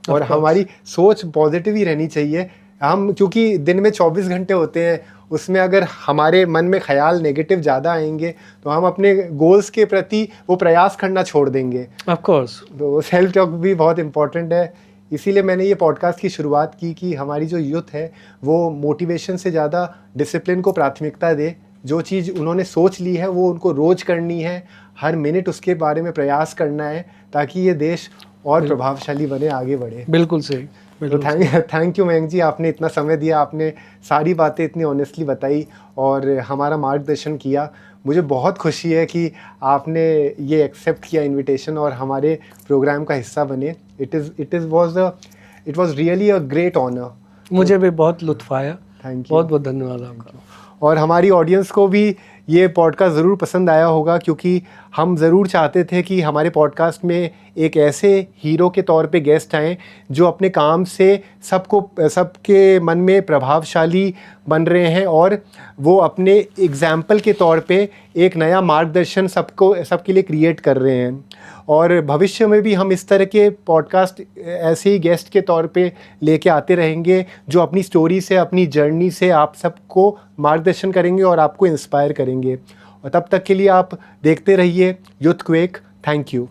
और हमारी सोच पॉजिटिव ही रहनी चाहिए। हम क्योंकि दिन में 24 घंटे होते हैं, उसमें अगर हमारे मन में ख्याल नेगेटिव ज़्यादा आएंगे तो हम अपने गोल्स के प्रति वो प्रयास करना छोड़ देंगे। Of course. तो सेल्फ टॉक भी बहुत इम्पॉर्टेंट है। इसीलिए मैंने ये पॉडकास्ट की शुरुआत की कि हमारी जो यूथ है वो मोटिवेशन से ज़्यादा डिसिप्लिन को प्राथमिकता दे। जो चीज़ उन्होंने सोच ली है वो उनको रोज़ करनी है, हर मिनट उसके बारे में प्रयास करना है ताकि ये देश और प्रभावशाली बने, आगे बढ़े। बिल्कुल सही। तो थैंक यू मयंक जी, आपने इतना समय दिया, आपने सारी बातें इतनी ऑनेस्टली बताई और हमारा मार्गदर्शन किया। मुझे बहुत खुशी है कि आपने ये एक्सेप्ट किया इनविटेशन और हमारे प्रोग्राम का हिस्सा बने। It was really a great honour. मुझे भी बहुत लुत्फ़ आया। थैंक यू, बहुत बहुत धन्यवाद आपका। और हमारी ऑडियंस को भी ये पॉडकास्ट ज़रूर पसंद आया होगा क्योंकि हम ज़रूर चाहते थे कि हमारे पॉडकास्ट में एक ऐसे हीरो के तौर पे गेस्ट आएँ जो अपने काम से सबके मन में प्रभावशाली बन रहे हैं और वो अपने एग्जाम्पल के तौर पे एक नया मार्गदर्शन सबके लिए क्रिएट कर रहे हैं। और भविष्य में भी हम इस तरह के पॉडकास्ट ऐसे ही गेस्ट के तौर पे लेके आते रहेंगे जो अपनी स्टोरी से, अपनी जर्नी से आप सबको मार्गदर्शन करेंगे और आपको इंस्पायर करेंगे। और तब तक के लिए आप देखते रहिए यूथक्वेक। Thank you.